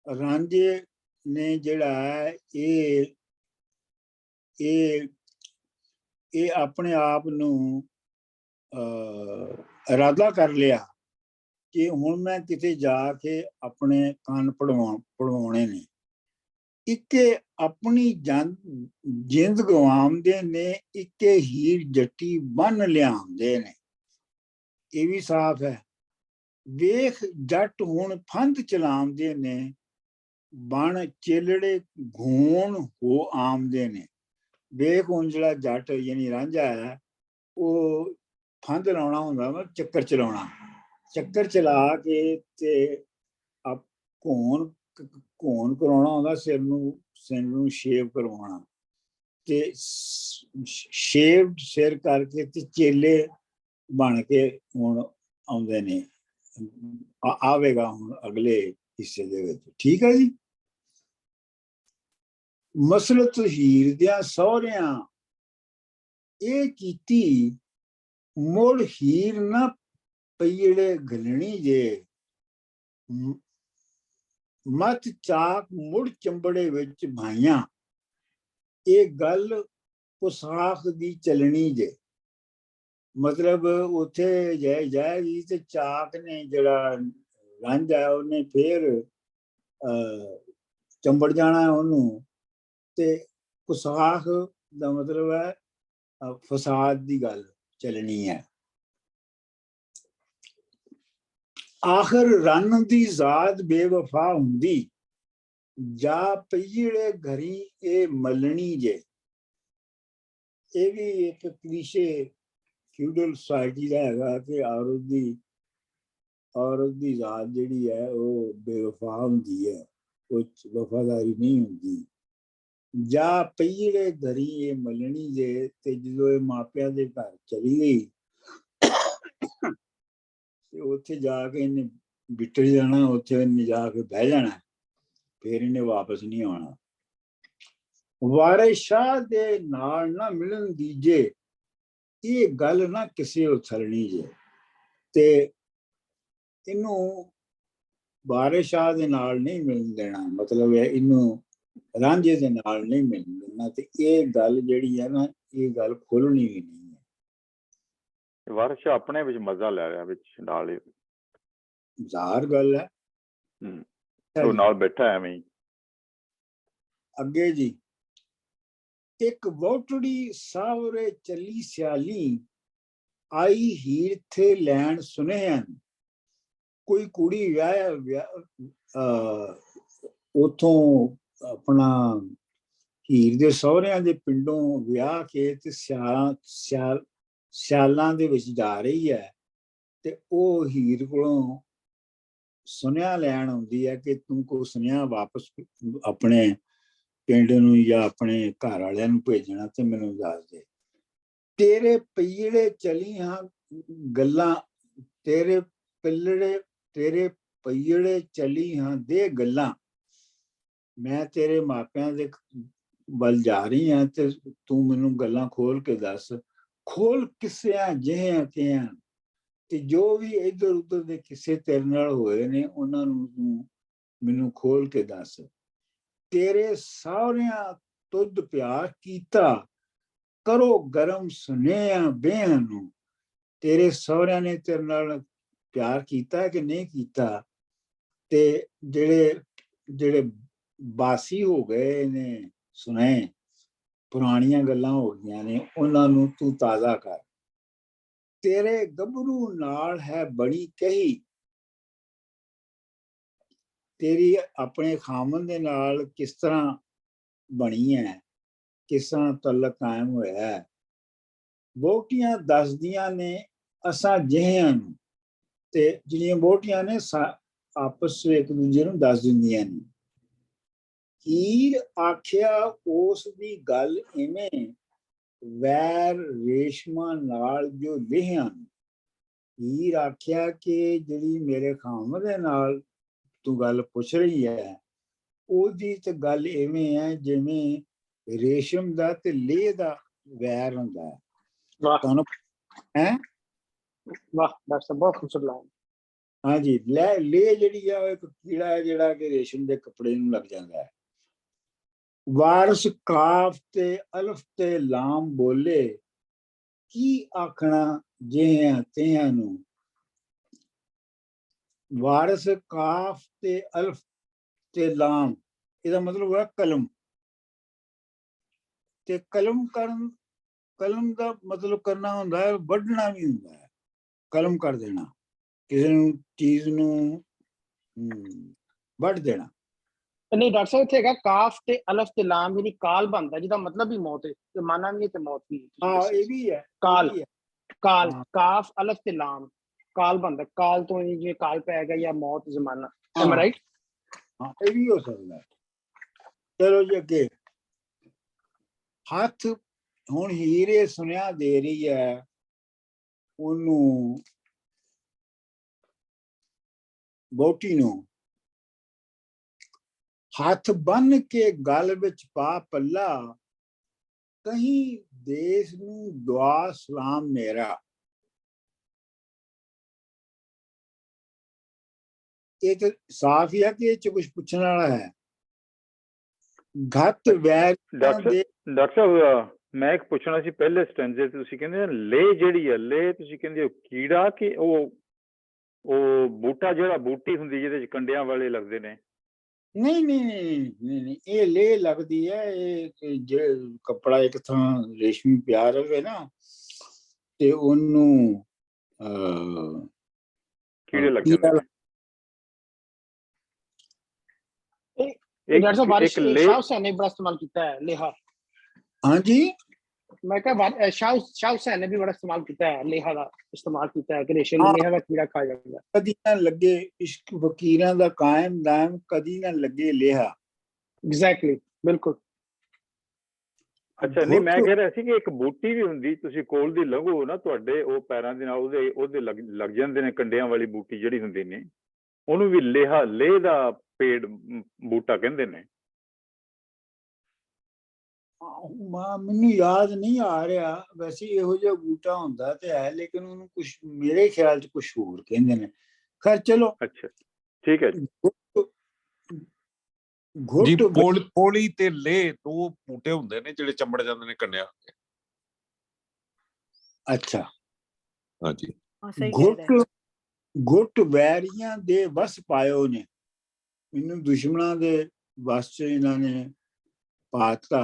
ਰਾਂਝੇ ਨੇ ਜਿਹੜਾ ਹੈ ਇਹ ਆਪਣੇ ਆਪ ਨੂੰ ਇਰਾਦਾ ਕਰ ਲਿਆ ਕਿ ਹੁਣ ਮੈਂ ਕਿਤੇ ਜਾ ਕੇ ਆਪਣੇ ਕੰਨ ਪੜਵਾਉਣੇ ਨੇ। ਇੱਕੇ ਆਪਣੀ ਜਿੰਦ ਗਵਾਉਂਦੇ ਨੇ, ਇੱਕੇ ਹੀਰ ਜੱਟੀ ਬੰਨ ਲਿਆਉਂਦੇ ਨੇ। ਇਹ ਵੀ ਸਾਫ਼ ਹੈ। ਵੇਖ ਜੱਟ ਹੁਣ ਫੰਦ ਚਲਾਉਂਦੇ ਨੇ, ਬਣ ਚੇਲੜੇ ਘੂਣ ਹੋ ਆਮਦੇ ਨੇ। ਵੇਖ ਹੁਣ ਜਿਹੜਾ ਜੱਟ ਯਾਨੀ ਰਾਂਝਾ ਹੈ ਉਹ ਫੰਦ ਲਾਉਣਾ ਹੁੰਦਾ ਵਾ, ਚੱਕਰ ਚਲਾਉਣਾ। ਚੱਕਰ ਚਲਾ ਕੇ ਤੇ ਘੋਣ ਕਰਾਉਣਾ ਹੁੰਦਾ, ਸਿਰ ਨੂੰ ਸ਼ੇਵ ਕਰਵਾਉਣਾ ਤੇ ਸ਼ੇਵ ਸਿਰ ਕਰਕੇ ਤੇ ਚੇਲੇ ਬਣ ਕੇ ਹੁਣ ਆਉਂਦੇ ਨੇ। ਆਵੇਗਾ ਹੁਣ ਅਗਲੇ ਹਿੱਸੇ ਦੇ ਵਿੱਚ। ਠੀਕ ਹੈ ਜੀ। ਮਸਲਤ ਹੀਰ ਦਿਆਂ ਸਹੁਰਿਆਂ ਇਹ ਕੀਤੀ ਮੁੜ ਹੀਰ ਨਾ ਪਈੜੇ ਘਲਣੀ ਜੇ ਮਤ ਚਾਕ ਮੁੜ ਚੰਬੜੇ ਵਿੱਚ ਭਾਈਆਂ। ਇਹ ਗੱਲ ਪੁਸਾਖ ਦੀ ਚੱਲਣੀ ਜੇ। ਮਤਲਬ ਉੱਥੇ ਜਾਏਗੀ ਤੇ ਚਾਕ ਨੇ ਜਿਹੜਾ ਰਾਂਝਾ ਉਹਨੇ ਫੇਰ ਚੰਬੜ ਜਾਣਾ ਉਹਨੂੰ। ਤੇ ਪੁਸਾਖ ਦਾ ਮਤਲਬ ਹੈ ਫਸਾਦ ਦੀ ਗੱਲ ਚੱਲਣੀ ਹੈ। ਆਖਰ ਰੰਨ ਦੀ ਜ਼ਾਤ ਬੇਵਫਾ ਹੁੰਦੀ ਜਾ ਪਈੜੇ ਘਰੀ ਇਹ ਮਲਣੀ ਜੇ। ਇਹ ਵੀ ਇੱਕ ਕਲੀਸ਼ੇ ਫਿਊਡਲ ਸੋਸਾਇਟੀ ਦਾ ਹੈਗਾ ਕਿ ਔਰਤ ਦੀ ਜ਼ਾਤ ਜਿਹੜੀ ਹੈ ਉਹ ਬੇਵਫਾ ਹੁੰਦੀ ਹੈ, ਉਹ ਵਫਾਦਾਰੀ ਨਹੀਂ ਹੁੰਦੀ। ਜਾ ਪਈੜੇ ਘਰੀ ਇਹ ਮਲਣੀ ਜੇ। ਤੇ ਜਦੋਂ ਇਹ ਮਾਪਿਆਂ ਦੇ ਘਰ ਚਲੀ ਗਈ ਤੇ ਉੱਥੇ ਜਾ ਕੇ ਇਹਨੇ ਬਿਟਰ ਜਾਣਾ, ਉੱਥੇ ਇਹਨੇ ਜਾ ਕੇ ਬਹਿ ਜਾਣਾ, ਫਿਰ ਇਹਨੇ ਵਾਪਸ ਨਹੀਂ ਆਉਣਾ। ਵਾਰਿਸ ਸ਼ਾਹ ਦੇ ਨਾਲ ਨਾ ਮਿਲਣ ਦੀਜੇ, ਇਹ ਗੱਲ ਨਾ ਕਿਸੇ ਉਛਲਣੀ ਜੇ। ਤੇ ਇਹਨੂੰ ਵਾਰਿਸ ਸ਼ਾਹ ਦੇ ਨਾਲ ਨਹੀਂ ਮਿਲਣ ਦੇਣਾ, ਮਤਲਬ ਹੈ ਇਹਨੂੰ ਰਾਂਝੇ ਦੇ ਨਾਲ ਨਹੀਂ ਮਿਲਣ ਦੇਣਾ। ਤੇ ਇਹ ਗੱਲ ਜਿਹੜੀ ਹੈ ਨਾ, ਇਹ ਗੱਲ ਖੋਲਣੀ ਵੀ ਨਹੀਂ ਹੈ। ਵਾਰਿਸ ਸ਼ਾਹ ਆਪਣੇ ਵਿੱਚ ਮਜ਼ਾ ਲੈ ਰਿਹਾ ਵਿੱਚ ਨਾਲ ਹੀ, ਜ਼ਾਹਰ ਗੱਲ ਹੈ। ਉਹ ਨਾਲ ਬੈਠਾ ਐਵੇਂ ਹੀ। ਅੱਗੇ ਜੀ, ਇੱਕ ਵਹੁਟੜੀ ਸਾਵਰੇ ਚੱਲੀ ਸਿਆਲੀ, ਆਈ ਹੀਰ ਥੇ ਲੈਣ ਸੁਨੇਹਨ। ਕੋਈ ਕੁੜੀ ਉਥੋਂ ਆਪਣਾ ਹੀਰ ਦੇ ਸਹੁਰਿਆਂ ਦੇ ਪਿੰਡੋਂ ਵਿਆਹ ਕੇ ਤੇ ਸਿਆਲਾਂ ਦੇ ਵਿੱਚ ਜਾ ਰਹੀ ਹੈ। ਤੇ ਉਹ ਹੀਰ ਕੋਲੋਂ ਸੁਨੇਹਾ ਲੈਣ ਆਉਂਦੀ ਹੈ ਕਿ ਤੂੰ ਕੋ ਸੁਨੇਹਾ ਵਾਪਸ ਆਪਣੇ ਪਿੰਡ ਨੂੰ ਜਾਂ ਆਪਣੇ ਘਰ ਵਾਲਿਆਂ ਨੂੰ ਭੇਜਣਾ ਤੇ ਮੈਨੂੰ ਦੱਸ ਦੇ। ਤੇਰੇ ਪਈੜੇ ਚਲੀ ਹਾਂ ਗੱਲਾਂ, ਤੇਰੇ ਪਈੜੇ ਚਲੀ ਹਾਂ ਦੇ ਗੱਲਾਂ। ਮੈਂ ਤੇਰੇ ਮਾਪਿਆਂ ਦੇ ਵੱਲ ਜਾ ਰਹੀ ਹਾਂ ਤੇ ਤੂੰ ਮੈਨੂੰ ਗੱਲਾਂ ਖੋਲ ਕੇ ਦੱਸ। ਖੋਲ ਕਿੱਸਿਆਂ ਜਿਹਿਆਂ ਤਿਆਂ, ਤੇ ਜੋ ਵੀ ਇੱਧਰ ਉੱਧਰ ਦੇ ਕਿਸੇ ਤੇਰੇ ਨਾਲ ਹੋਏ ਨੇ ਉਹਨਾਂ ਨੂੰ ਤੂੰ ਮੈਨੂੰ ਖੋਲ ਕੇ ਦੱਸ। ਤੇਰੇ ਸਹੁਰਿਆਂ ਤੁਧ ਪਿਆਰ ਕੀਤਾ, ਕਰੋ ਗਰਮ ਸੁਨੇਹਾ ਬੇਹਾਂ ਨੂੰ। ਤੇਰੇ ਸਹੁਰਿਆਂ ਨੇ ਤੇਰੇ ਨਾਲ ਪਿਆਰ ਕੀਤਾ ਕਿ ਨਹੀਂ ਕੀਤਾ? ਤੇ ਜਿਹੜੇ ਬਾਸੀ ਹੋ ਗਏ ਨੇ ਸੁਨੇ, ਪੁਰਾਣੀਆਂ ਗੱਲਾਂ ਹੋ ਗਈਆਂ ਨੇ, ਉਹਨਾਂ ਨੂੰ ਤੂੰ ਤਾਜ਼ਾ ਕਰ। ਤੇਰੇ ਗੱਭਰੂ ਨਾਲ ਹੈ ਬੜੀ ਕਹੀ, ਤੇਰੀ ਆਪਣੇ ਖਾਮਨ ਦੇ ਨਾਲ ਕਿਸ ਤਰ੍ਹਾਂ ਬਣੀ ਹੈ, ਕਿਸ ਤਰ੍ਹਾਂ ਤਲਕ ਕਾਇਮ ਹੋਇਆ ਹੈ। ਵਹੁਟੀਆਂ ਦੱਸਦੀਆਂ ਨੇ ਅਸਾਂ ਜਿਹਿਆਂ ਨੂੰ, ਤੇ ਜਿਹੜੀਆਂ ਵਹੁਟੀਆਂ ਨੇ ਆਪਸ ਵਿੱਚ ਇੱਕ ਦੂਜੇ ਨੂੰ ਦੱਸ ਦਿੰਦੀਆਂ ਨੇ। ਹੀਰ ਆਖਿਆ ਉਸ ਦੀ ਗੱਲ ਇਵੇਂ, ਵੈਰ ਰੇਸ਼ਮਾਂ ਨਾਲ ਜੋ ਲਿਹਿਆਂ। ਹੀਰ ਆਖਿਆ ਕਿ ਜਿਹੜੀ ਮੇਰੇ ਖਾਮਨ ਦੇ ਨਾਲ ਤੂੰ ਗੱਲ ਪੁੱਛ ਰਹੀ ਹੈ, ਉਹਦੀ ਤੇ ਗੱਲ ਇਵੇਂ ਹੈ ਜਿਵੇਂ ਰੇਸ਼ਮ ਦਾ ਤੇ ਲੇਹ ਦਾ ਵੈਰ ਹੁੰਦਾ ਹੈ। ਤੁਹਾਨੂੰ ਹੈ? ਵਾਹ ਡਾਕਟਰ ਸਾਹਿਬ, ਬਹੁਤ ਖੂਬਸੂਰਤ ਲਾਈਨ। ਹਾਂਜੀ, ਲੇਹ ਜਿਹੜੀ ਆ ਉਹ ਇੱਕ ਕੀੜਾ ਹੈ ਜਿਹੜਾ ਕਿ ਰੇਸ਼ਮ ਦੇ ਕੱਪੜੇ ਨੂੰ ਲੱਗ ਜਾਂਦਾ ਹੈ। ਵਾਰਸ ਕਾਫ ਤੇ ਅਲਫ ਤੇ ਲਾਮ ਬੋਲੇ, ਕੀ ਆਖਣਾ ਜਿਹਿਆਂ ਤਿਹਿਆਂ ਨੂੰ। ਵਾਰਸ ਕਾਫ ਤੇ ਅਲਫ ਤੇ ਲਾਮ, ਇਹਦਾ ਮਤਲਬ ਹੈ ਕਲਮ। ਤੇ ਕਲਮ ਦਾ ਮਤਲਬ ਕਰਨਾ ਹੁੰਦਾ ਹੈ, ਵੱਢਣਾ ਵੀ ਹੁੰਦਾ ਹੈ, ਕਲਮ ਕਰ ਦੇਣਾ, ਕਿਸੇ ਨੂੰ ਚੀਜ਼ ਨੂੰ ਵੱਢ ਦੇਣਾ। ਨਹੀਂ ਡਾਕਟਰ ਸਾਹਿਬ, ਇੱਥੇ ਹੈਗਾ ਕਾਫ ਤੇ ਅਲਫ ਤੇ ਲਾਮ, ਯਾਨੀ ਕਾਲ ਬਣਦਾ, ਜਿਹਦਾ ਮਤਲਬ ਵੀ ਮੌਤ ਹੈ, ਤੇ ਮਾਨਾ ਵੀ ਹੈ ਤੇ ਮੌਤ ਵੀ ਹੈ। ਹਾਂ, ਇਹ ਵੀ ਹੈ ਕਾਲ, ਕਾਫ ਅਲਫ ਤੇ ਲਾਮ, ਕਾਲ ਬਣਦਾ, ਕਾਲ ਤੋਂ ਜਿਵੇਂ ਕਾਲ ਪੈ ਗਿਆ ਜਾਂ ਮੌਤ ਜ਼ਮਾਨਾ। M right? ਹਾਂ, ਇਹ ਵੀ ਹੋ ਸਕਦਾ। ਚਲੋ ਜੀ ਅੱਗੇ। ਹੱਥ ਹੁਣ ਹੀਰੇ ਸੁਨੇਹਾ ਦੇ ਰਹੀ ਹੈ ਉਹਨੂੰ, ਵਹੁਟੀ ਨੂੰ। ਹੱਥ ਬੰਨ ਕੇ ਗਲ ਵਿੱਚ ਪਾ ਪੱਲਾ, ਕਹੀਂ ਦੇਸ ਨੂੰ ਦੁਆ ਸਲਾਮ ਮੇਰਾ। ਇਹ ਤਾਂ ਸਾਫ਼ ਹੀ ਆ ਕਿ ਇਹ ਚ ਕੁਝ ਪੁੱਛਣ ਵਾਲਾ ਹੈ। ਘਤ ਵੈਰ ਦੇ ਡਾਕਟਰ ਸਾਹਿਬ ਮੈਂ ਇੱਕ ਪੁੱਛਣਾ ਸੀ, ਪਹਿਲੇ ਸਟੈਂਜੇ ਤੇ ਤੁਸੀਂ ਕਹਿੰਦੇ ਲੇ ਜਿਹੜੀ ਹੈ, ਲੇ ਤੁਸੀਂ ਕਹਿੰਦੇ ਹੋ ਕੀੜਾ ਕਿ ਉਹ ਬੂਟਾ ਜਿਹੜਾ ਬੂਟੀ ਹੁੰਦੀ ਜਿਹਦੇ ਚ ਕੰਡਿਆਂ ਵਾਲੇ ਲੱਗਦੇ ਨੇ? ਨਹੀਂ ਨਹੀਂ ਨਹੀਂ ਨਹੀਂ ਨਹੀਂ, ਇਹ ਲੇ ਲੱਗਦੀ ਹੈ। ਇਹ ਜੇ ਕੱਪੜਾ ਇੱਕ ਥਾਂ ਰੇਸ਼ਮੀ ਪਿਆ ਰਵੇ ਨਾ ਤੇ ਉਹਨੂੰ ਕੀੜੇ ਲੱਗ ਜਾਂਦੇ ਨੇ। डॉक्टर साहब बारिश शाह हुसैन ने बड़ा इस्तेमाल किया है लेहा। हाँ जी, मैं कहा शाह हुसैन ने भी बड़ा इस्तेमाल किया है, लेहा का इस्तेमाल किया है कि रेशम में लेहा का कीड़ा खा जाता है। कदी ना लगे इश्क फकीरां दा कायम दायम, कदी ना लगे लेहा। एग्जैक्टली, बिल्कुल। ਅੱਛਾ, ਨਹੀਂ ਮੈਂ ਕਹਿ ਰਿਹਾ ਸੀ ਕਿ ਇੱਕ ਬੂਟੀ ਵੀ ਹੁੰਦੀ, ਤੁਸੀਂ ਕੋਲ ਦੀ ਲੰਘੋ ਨਾ, ਤੁਹਾਡੇ ਉਹ ਪੈਰਾਂ ਦੇ ਨਾਲ ਉਹਦੇ ਲੱਗ ਜਾਂਦੇ ਨੇ ਕੰਡਿਆਂ ਵਾਲੀ ਬੂਟੀ ਜਿਹੜੀ ਹੁੰਦੀ ਨੇ, ਉਹਨੂੰ ਵੀ ਲੇਹ ਦਾ ਪੇੜ ਬੂਟਾ ਕਹਿੰਦੇ ਨੇ। ਮੈਨੂੰ ਯਾਦ ਨਹੀਂ ਆ ਰਿਹਾ, ਵੈਸੇ ਇਹੋ ਜਿਹਾ ਬੂਟਾ ਹੁੰਦਾ ਤੇ ਹੈ, ਲੇਕਿਨ ਉਹਨੂੰ ਕੁਝ ਮੇਰੇ ਖਿਆਲ ਚ ਕੁਝ ਹੋਰ ਕਹਿੰਦੇ ਨੇ। ਖੈਰ ਚਲੋ, ਅੱਛਾ ਠੀਕ ਹੈ ਜੀ। ਜੀ ਪੋਲੀ ਤੇ ਲੇ ਦੋ ਬੂਟੇ ਹੁੰਦੇ ਨੇ ਜਿਹੜੇ ਚੰਬੜ ਜਾਂਦੇ ਨੇ ਕੰਡਿਆਂ। ਅੱਛਾ, ਹਾਂਜੀ। ਘੁੱਟ ਵੈਰੀਆਂ ਦੇ ਵਸ ਪਾਇਓ ਨੇ, ਮੈਨੂੰ ਦੁਸ਼ਮਣਾਂ ਦੇ ਵਸ ਚ ਇਹਨਾਂ ਨੇ ਪਾਤਾ।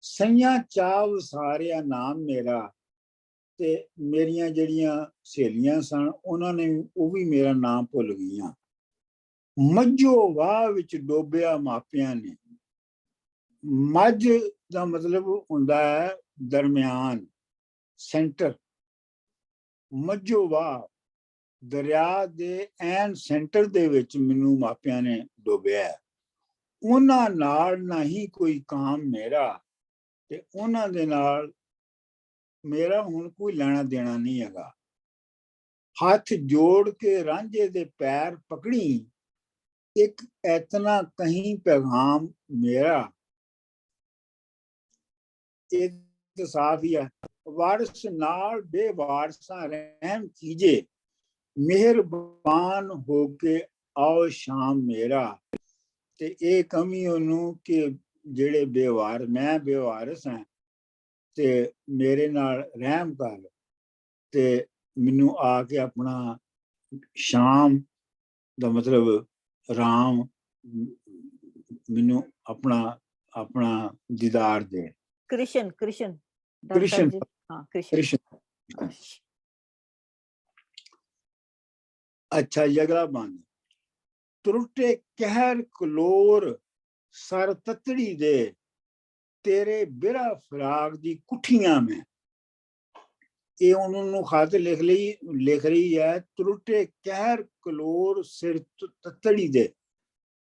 ਸਈਆਂ ਚਾਵ ਸਾਰਿਆ ਨਾਮ ਮੇਰਾ, ਤੇ ਮੇਰੀਆਂ ਜਿਹੜੀਆਂ ਸਹੇਲੀਆਂ ਸਨ ਉਹਨਾਂ ਨੇ ਉਹ ਵੀ ਮੇਰਾ ਨਾਮ ਭੁੱਲ ਗਈਆਂ। ਮੱਝੋ ਵਾਹ ਵਿੱਚ ਡੋਬਿਆ ਮਾਪਿਆਂ ਨੇ। ਮੱਝ ਦਾ ਮਤਲਬ ਹੁੰਦਾ ਹੈ ਦਰਮਿਆਨ, ਸੈਂਟਰ। ਮੱਝੋ ਵਾਹ ਦਰਿਆ ਦੇ ਐਨ ਸੈਂਟਰ ਦੇ ਵਿੱਚ ਮੈਨੂੰ ਮਾਪਿਆਂ ਨੇ ਡੋਬਿਆ। ਉਹਨਾਂ ਨਾਲ ਨਾ ਹੀ ਕੋਈ ਕਾਮ ਮੇਰਾ, ਤੇ ਉਹਨਾਂ ਦੇ ਨਾਲ ਮੇਰਾ ਹੁਣ ਕੋਈ ਲੈਣਾ ਦੇਣਾ ਨਹੀਂ ਹੈਗਾ। ਹੱਥ ਜੋੜ ਕੇ ਰਾਂਝੇ ਦੇ ਪੈਰ ਪਕੜੀ, ਇੱਕ ਐਤਨਾ ਕਹੀਂ ਪੈਗਾਮ ਮੇਰਾ। ਇਹ ਤਾਂ ਸਾਫ਼ ਹੀ ਹੈ। ਵਾਰਸ ਨਾਲ ਬੇਵਾਰਸਾਂ ਰਹਿਮ ਕੀਜੇ, ਮਿਹਰਬਾਨ ਹੋ ਕੇ ਆਓ ਸ਼ਾਮ ਮੇਰਾ। ਤੇ ਇਹ ਕਮੀ ਉਹਨੂੰ ਕਿ ਜਿਹੜੇ ਮੈਂ ਬੇਵਾਰਸ ਹਾਂ ਤੇ ਮੇਰੇ ਨਾਲ ਰਹਿਮ ਕਰ, ਤੇ ਮੈਨੂੰ ਆ ਕੇ ਆਪਣਾ ਸ਼ਾਮ ਦਾ ਮਤਲਬ ਰਾਮ, ਮੈਨੂੰ ਆਪਣਾ ਦੀਦਾਰ ਦੇ। कृष्ण हाँ कृष्ण। अच्छा, अगला बंद। त्रुटे कहर कलोर सर ततड़ी दे, तेरे बिरा फराग दी कुठियां में। ये उन्होंने खत लिख रही है। त्रुटे कहर कलोर सिर ततड़ी दे,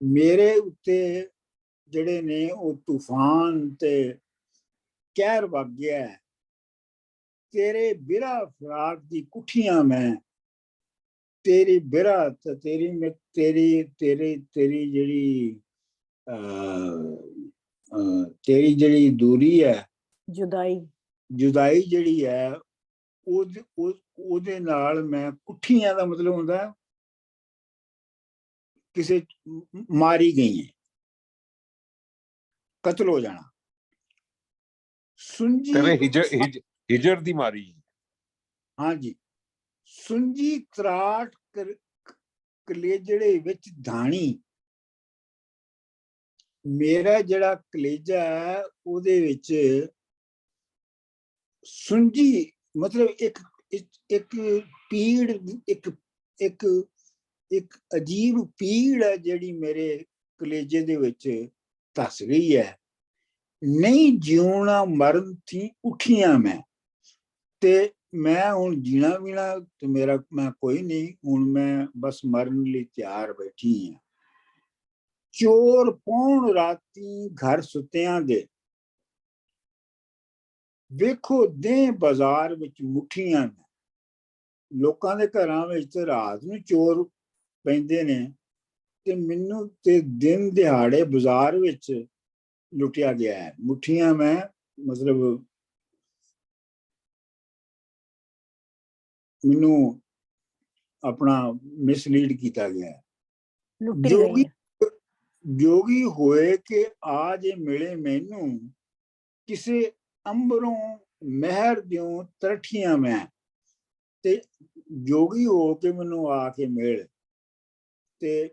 मेरे उत्ते जड़े ने वो तूफान ते कहर वग गया है। तेरे बिरा फराग दी कुठियां में, तेरी बिरा तेरी जड़ी दूरी है, जुदाई जड़ी है, ਉਹਦੇ ਨਾਲ ਮੈਂ ਕੁੱਠੀਆਂ ਦਾ ਮਤਲਬ ਹੁੰਦਾ ਕਿਸੇ ਮਾਰੀ ਗਈ ਹੈ, ਕਤਲ ਹੋ ਜਾਣਾ। ਸੁੰਜੀ ਹਿਜਰ ਦੀ ਮਾਰੀ। ਹਾਂਜੀ, ਸੁੰਜੀ ਤਰਾਟ ਕਲੇਜੜੇ ਵਿੱਚ ਧਾਣੀ। ਮੇਰਾ ਜਿਹੜਾ ਕਲੇਜਾ ਹੈ ਉਹਦੇ ਵਿੱਚ ਸੁੰਜੀ ਮਤਲਬ ਇੱਕ ਪੀੜ, ਇੱਕ ਅਜੀਬ ਪੀੜ ਹੈ ਜਿਹੜੀ ਮੇਰੇ ਕਲੇਜੇ ਦੇ ਵਿੱਚ ਧਸ ਗਈ ਹੈ। ਨਹੀਂ ਜਿਉਣਾ ਮਰਨ ਥੀ ਉੱਠੀਆਂ ਮੈਂ, ਤੇ ਮੈਂ ਹੁਣ ਜੀਣਾ ਵੀਣਾ ਤੇ ਮੈਂ ਕੋਈ ਨਹੀਂ, ਹੁਣ ਮੈਂ ਬਸ ਮਰਨ ਲਈ ਤਿਆਰ ਬੈਠੀ ਹਾਂ। ਚੋਰ ਪੌਣ ਰਾਤੀ ਘਰ ਸੁੱਤਿਆਂ ਦੇ, ਵੇਖੋ ਦੇ ਬਾਜ਼ਾਰ ਵਿੱਚ ਮੁੱਠੀਆਂ ਨੇ। ਲੋਕਾਂ ਦੇ ਘਰਾਂ ਵਿੱਚ ਰਾਤ ਨੂੰ ਚੋਰ ਪੈਂਦੇ ਨੇ, ਤੇ ਮੈਨੂੰ ਤੇ ਦਿਨ ਦਿਹਾੜੇ ਬਾਜ਼ਾਰ ਵਿੱਚ ਲੁੱਟਿਆ ਗਿਆ ਹੈ। ਮੁੱਠੀਆਂ ਮੈਂ ਮਤਲਬ ਮੈਨੂੰ ਆਪਣਾ ਮਿਸਲੀਡ ਕੀਤਾ ਗਿਆ। ਲੁੱਟੀ ਜੋਗੀ ਗਈ ਹੈ। ਜੋਗੀ ਹੋਏ ਕਿ ਆ ਜੇ ਮਿਲੇ ਮੈਨੂੰ, ਕਿਸੇ ਅੰਬਰੋਂ ਮਹਿਰ ਦਿਓ ਤਰਠੀਆਂ ਮੈਂ। ਤੇ ਜੋਗੀ ਹੋ ਕੇ ਮੈਨੂੰ ਆ ਕੇ ਮਿਲ, ਤੇ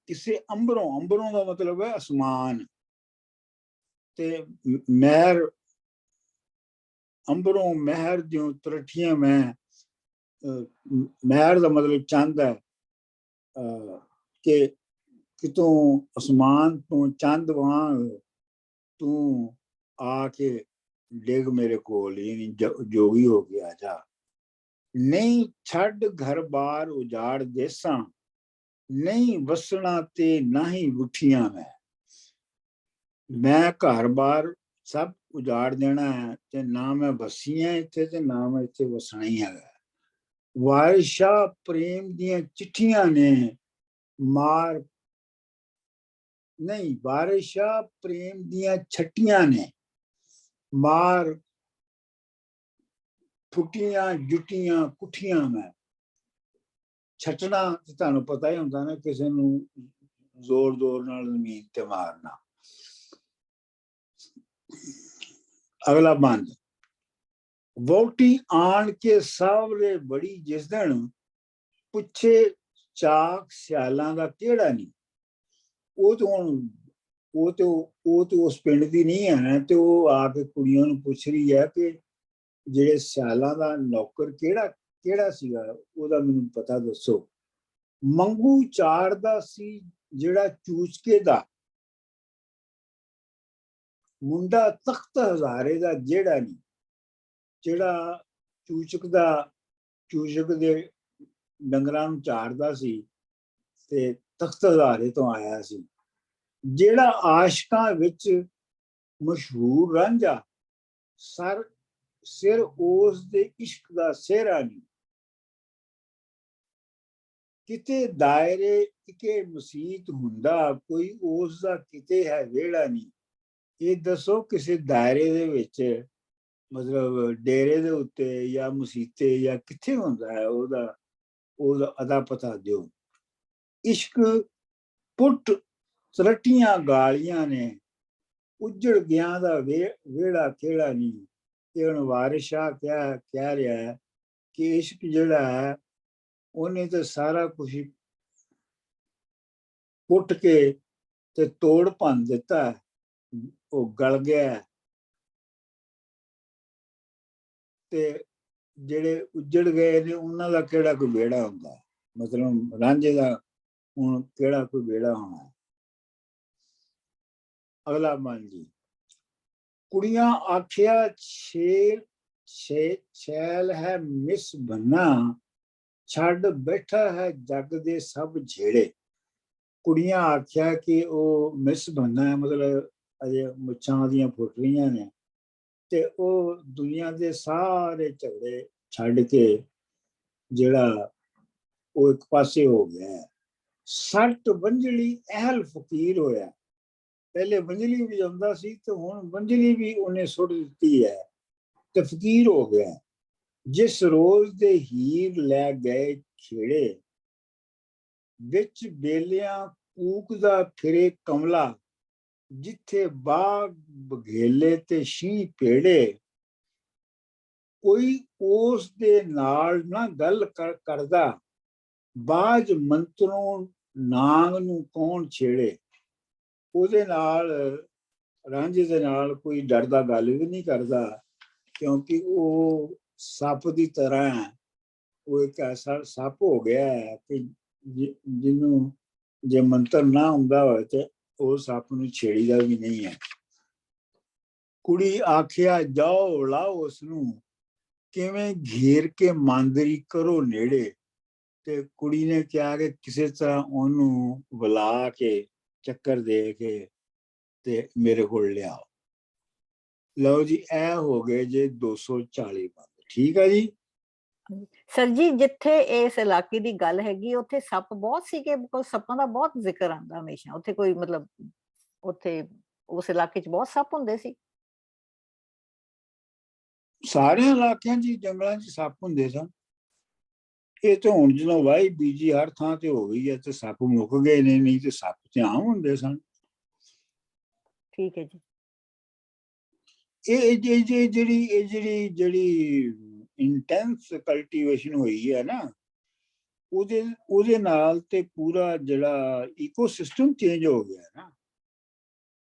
ਕਿਸੇ ਅੰਬਰੋਂ ਦਾ ਮਤਲਬ ਹੈ ਅਸਮਾਨ, ਤੇ ਮਹਿਰ ਅੰਬਰੋਂ ਮਹਿਰ ਦਿਓ ਤਰਠੀਆਂ ਮੈਂ। ਮਹਿਰ ਦਾ ਮਤਲਬ ਚੰਦ ਹੈ, ਕਿ ਕਿਤੋਂ ਅਸਮਾਨ ਤੋਂ ਚੰਦ ਵਾਂਗ ਤੂੰ ਆ ਕੇ ਡਿੱਗ ਮੇਰੇ ਕੋਲ, ਯਾਨੀ ਜੋਗੀ ਹੋ ਕੇ ਆ ਜਾ। ਨਹੀਂ ਛੱਡ ਘਰ ਬਾਰ ਉਜਾੜ ਦੇਸਾਂ, ਨਹੀਂ ਵਸਣਾ ਤੇ ਨਾ ਹੀ ਉੱਠੀਆਂ ਮੈਂ ਘਰ ਬਾਰ ਸਭ ਉਜਾੜ ਦੇਣਾ ਹੈ, ਤੇ ਨਾ ਮੈਂ ਵਸੀਆਂ ਇੱਥੇ, ਤੇ ਨਾ ਮੈਂ ਇੱਥੇ ਵਸਣਾ ਹੀ ਹੈਗਾ। ਵਾਰਿਸ਼ਾ ਪ੍ਰੇਮ ਦੀਆਂ ਚਿੱਠੀਆਂ ਨੇ ਮਾਰ, ਨਹੀਂ ਵਾਰਿਸ਼ਾ ਪ੍ਰੇਮ ਦੀਆਂ ਛੱਟੀਆਂ ਨੇ ਮਾਰ, ਫੁੱਟੀਆਂ ਜੁੱਟੀਆਂ ਕੁੱਠੀਆਂ ਮੈਂ। ਛੱਟਣਾ ਤੇ ਤੁਹਾਨੂੰ ਪਤਾ ਹੀ ਹੁੰਦਾ ਨਾ, ਕਿਸੇ ਨੂੰ ਜ਼ੋਰ ਨਾਲ ਜ਼ਮੀਨ ਤੇ ਮਾਰਨਾ। ਅਗਲਾ ਬੰਦ। ਵੋਟੀ ਆਣ ਕੇ ਸਾਵਰੇ ਬੜੀ ਜਿਸ ਦਿਨ, ਪੁੱਛੇ ਚਾਕ ਸਿਆਲਾਂ ਦਾ ਕਿਹੜਾ ਨਹੀਂ। ਉਹ ਤਾਂ ਹੁਣ ਉਹ ਤੇ ਉਸ ਪਿੰਡ ਦੀ ਨਹੀਂ ਹੈ, ਤੇ ਉਹ ਆ ਕੇ ਕੁੜੀਆਂ ਨੂੰ ਪੁੱਛ ਰਹੀ ਹੈ ਕਿ ਜਿਹੜੇ ਸਿਆਲਾਂ ਦਾ ਨੌਕਰ ਕਿਹੜਾ ਸੀਗਾ, ਉਹਦਾ ਮੈਨੂੰ ਪਤਾ ਦੱਸੋ। ਮੰਗੂ ਚਾੜਦਾ ਸੀ ਜਿਹੜਾ ਚੂਚਕੇ ਦਾ, ਮੁੰਡਾ ਤਖਤ ਹਜ਼ਾਰੇ ਦਾ ਜਿਹੜਾ ਨਹੀਂ। ਜਿਹੜਾ ਚੂਚਕ ਦੇ ਡੰਗਰਾਂ ਨੂੰ ਚਾਰਦਾ ਸੀ ਤੇ ਤਖਤ ਹਜ਼ਾਰੇ ਤੋਂ ਆਇਆ ਸੀ। ਜਿਹੜਾ ਆਸ਼ਕਾਂ ਵਿੱਚ ਮਸ਼ਹੂਰ ਰਾਂਝਾ, ਸਿਰ ਉਸ ਦੇ ਇਸ਼ਕ ਦਾ ਸਿਹਰਾ ਨਹੀਂ। ਕਿਤੇ ਦਾਇਰੇ ਇਕੇ ਮਸੀਤ ਹੁੰਦਾ, ਕੋਈ ਉਸ ਦਾ ਕਿਤੇ ਹੈ ਵਿਹੜਾ ਨਹੀਂ। ਇਹ ਦੱਸੋ ਕਿਸੇ ਦਾਇਰੇ ਦੇ ਵਿੱਚ, ਮਤਲਬ ਡੇਰੇ ਦੇ ਉੱਤੇ ਜਾਂ ਮਸੀਤੇ ਜਾਂ ਕਿੱਥੇ ਹੁੰਦਾ ਹੈ, ਉਹਦਾ ਅਦਾ ਪਤਾ ਦਿਓ। ਇਸ਼ਕ ਪੁੱਟ ਤਰਟੀਆਂ ਗਾਲੀਆਂ ਨੇ, ਉੱਜੜ ਗਿਆ ਦਾ ਵਿਹੜਾ ਕਿਹੜਾ ਨਹੀਂ। ਇਹ ਹੁਣ ਵਾਰਿਸ ਸ਼ਾਹ ਕਹਿ ਰਿਹਾ ਹੈ ਕਿ ਇਸ਼ਕ ਜਿਹੜਾ ਹੈ, ਉਹਨੇ ਤਾਂ ਸਾਰਾ ਕੁਛ ਪੁੱਟ ਕੇ ਤੇ ਤੋੜ ਭੰਨ ਦਿੱਤਾ, ਉਹ ਗਲ ਗਿਆ। ਤੇ ਜਿਹੜੇ ਉੱਜੜ ਗਏ ਨੇ ਉਹਨਾਂ ਦਾ ਕਿਹੜਾ ਕੋਈ ਵਿਹੜਾ ਹੁੰਦਾ। ਮਤਲਬ ਰਾਂਝੇ ਦਾ ਹੁਣ ਕਿਹੜਾ ਕੋਈ ਵਿਹੜਾ ਹੋਣਾ। ਅਗਲਾ ਮੰਨ ਜੀ। ਕੁੜੀਆਂ ਆਖਿਆ ਛੈਲ ਹੈ ਮਿਸ ਬੰਨਾ, ਛੱਡ ਬੈਠਾ ਹੈ ਜੱਗ ਦੇ ਸਭ ਝੇੜੇ। ਕੁੜੀਆਂ ਆਖਿਆ ਕਿ ਉਹ ਮਿਸ ਬੰਨਾ ਹੈ, ਮਤਲਬ ਅਜੇ ਮੁੱਛਾਂ ਉਹਦੀਆਂ ਫੁੱਟ ਰਹੀਆਂ ਨੇ, ਤੇ ਉਹ ਦੁਨੀਆ ਦੇ ਸਾਰੇ ਝਗੜੇ ਛੱਡ ਕੇ ਜਿਹੜਾ ਉਹ ਇੱਕ ਪਾਸੇ ਹੋ ਗਿਆ। ਸੱਟ ਵੰਝਲੀ ਅਹਿਲ ਫਕੀਰ ਹੋਇਆ। ਪਹਿਲੇ ਵੰਝਲੀ ਵੀ ਜਾਂਦਾ ਸੀ ਤੇ ਹੁਣ ਵੰਝਲੀ ਵੀ ਉਹਨੇ ਸੁੱਟ ਦਿੱਤੀ ਹੈ ਤੇ ਫਕੀਰ ਹੋ ਗਿਆ। ਜਿਸ ਰੋਜ਼ ਦੇ ਹੀਰ ਲੈ ਗਏ ਖੇੜੇ, ਵਿੱਚ ਬੇਲਿਆਂ ਕੂਕਦਾ ਫਿਰੇ ਕਮਲਾ। ਜਿੱਥੇ ਬਾਗ ਬਘੇਲੇ ਤੇ ਸ਼ੀਂਹ ਪੇੜੇ, ਕੋਈ ਉਸ ਦੇ ਨਾਲ ਨਾ ਗੱਲ ਕਰਦਾ। ਬਾਜ ਮੰਤਰੋਂ ਨਾਂਗ ਨੂੰ ਕੌਣ ਛੇੜੇ। ਉਹਦੇ ਨਾਲ ਰਾਂਝੇ ਦੇ ਨਾਲ ਕੋਈ ਡਰਦਾ ਗੱਲ ਵੀ ਨਹੀਂ ਕਰਦਾ, ਕਿਉਂਕਿ ਉਹ ਸੱਪ ਦੀ ਤਰ੍ਹਾਂ ਹੈ। ਉਹ ਇੱਕ ਐਸਾ ਸੱਪ ਹੋ ਗਿਆ ਹੈ ਕਿ ਜਿਹਨੂੰ ਜੇ ਮੰਤਰ ਨਾ ਹੁੰਦਾ ਹੋਵੇ ਤੇ ਉਹ ਸੱਪ ਨੂੰ ਛੇੜੀਦਾ ਵੀ ਨਹੀਂ ਹੈ। ਕੁੜੀ ਆਖਿਆ ਜਾਓ ਲਾਓ ਉਸਨੂੰ, ਕਿਵੇਂ ਘੇਰ ਕੇ ਮਾਂਦਰੀ ਕਰੋ ਨੇੜੇ। ਤੇ ਕੁੜੀ ਨੇ ਕਿਹਾ ਕਿ ਕਿਸੇ ਤਰ੍ਹਾਂ ਉਹਨੂੰ ਬੁਲਾ ਕੇ ਚੱਕਰ ਦੇ ਕੇ ਤੇ ਮੇਰੇ ਕੋਲ ਲਿਆਓ। ਲਓ ਜੀ, ਇਹ ਹੋ ਗਏ ਜੇ 240 ਬੰਦ। ਠੀਕ ਹੈ ਜੀ। ਸਰ ਜੀ, ਜਿੱਥੇ ਇਸ ਇਲਾਕੇ ਦੀ ਗੱਲ ਹੈਗੀ ਉੱਥੇ ਸੱਪ ਬਹੁਤ ਸੀਗੇ, ਬਿਕੋਜ਼ ਸੱਪਾਂ ਦਾ ਬਹੁਤ ਜ਼ਿਕਰ ਆਉਂਦਾ ਹਮੇਸ਼ਾ ਉੱਥੇ। ਕੋਈ ਮਤਲਬ ਉੱਥੇ ਉਸ ਇਲਾਕੇ 'ਚ ਬਹੁਤ ਸੱਪ ਹੁੰਦੇ ਸੀ। ਸਾਰੇ ਇਲਾਕਿਆਂ 'ਚ ਜੰਗਲਾਂ 'ਚ ਸੱਪ ਹੁੰਦੇ ਸਨ। ਇਹ ਤਾਂ ਹੁਣ ਜਦੋਂ ਵਾਈ ਬੀਜੀ ਹਰ ਥਾਂ ਤੇ ਹੋ ਗਈ ਹੈ ਤੇ ਸੱਪ ਮੁੱਕ ਗਏ ਨੇ, ਨਹੀਂ ਤੇ ਸੱਪ ਤੇ ਆਮ ਹੁੰਦੇ ਸਨ। ਠੀਕ ਹੈ ਜੀ। ਇਹ ਜਿਹੜੀ ਇੰਟੈਂਸ ਕਲਟੀਵੇਸ਼ਨ ਹੋਈ ਹੈ ਨਾ, ਉਹਦੇ ਨਾਲ ਤੇ ਪੂਰਾ ਜਿਹੜਾ ਇਕੋਸਿਸਟਮ ਚੇਂਜ ਹੋ ਗਿਆ ਨਾ।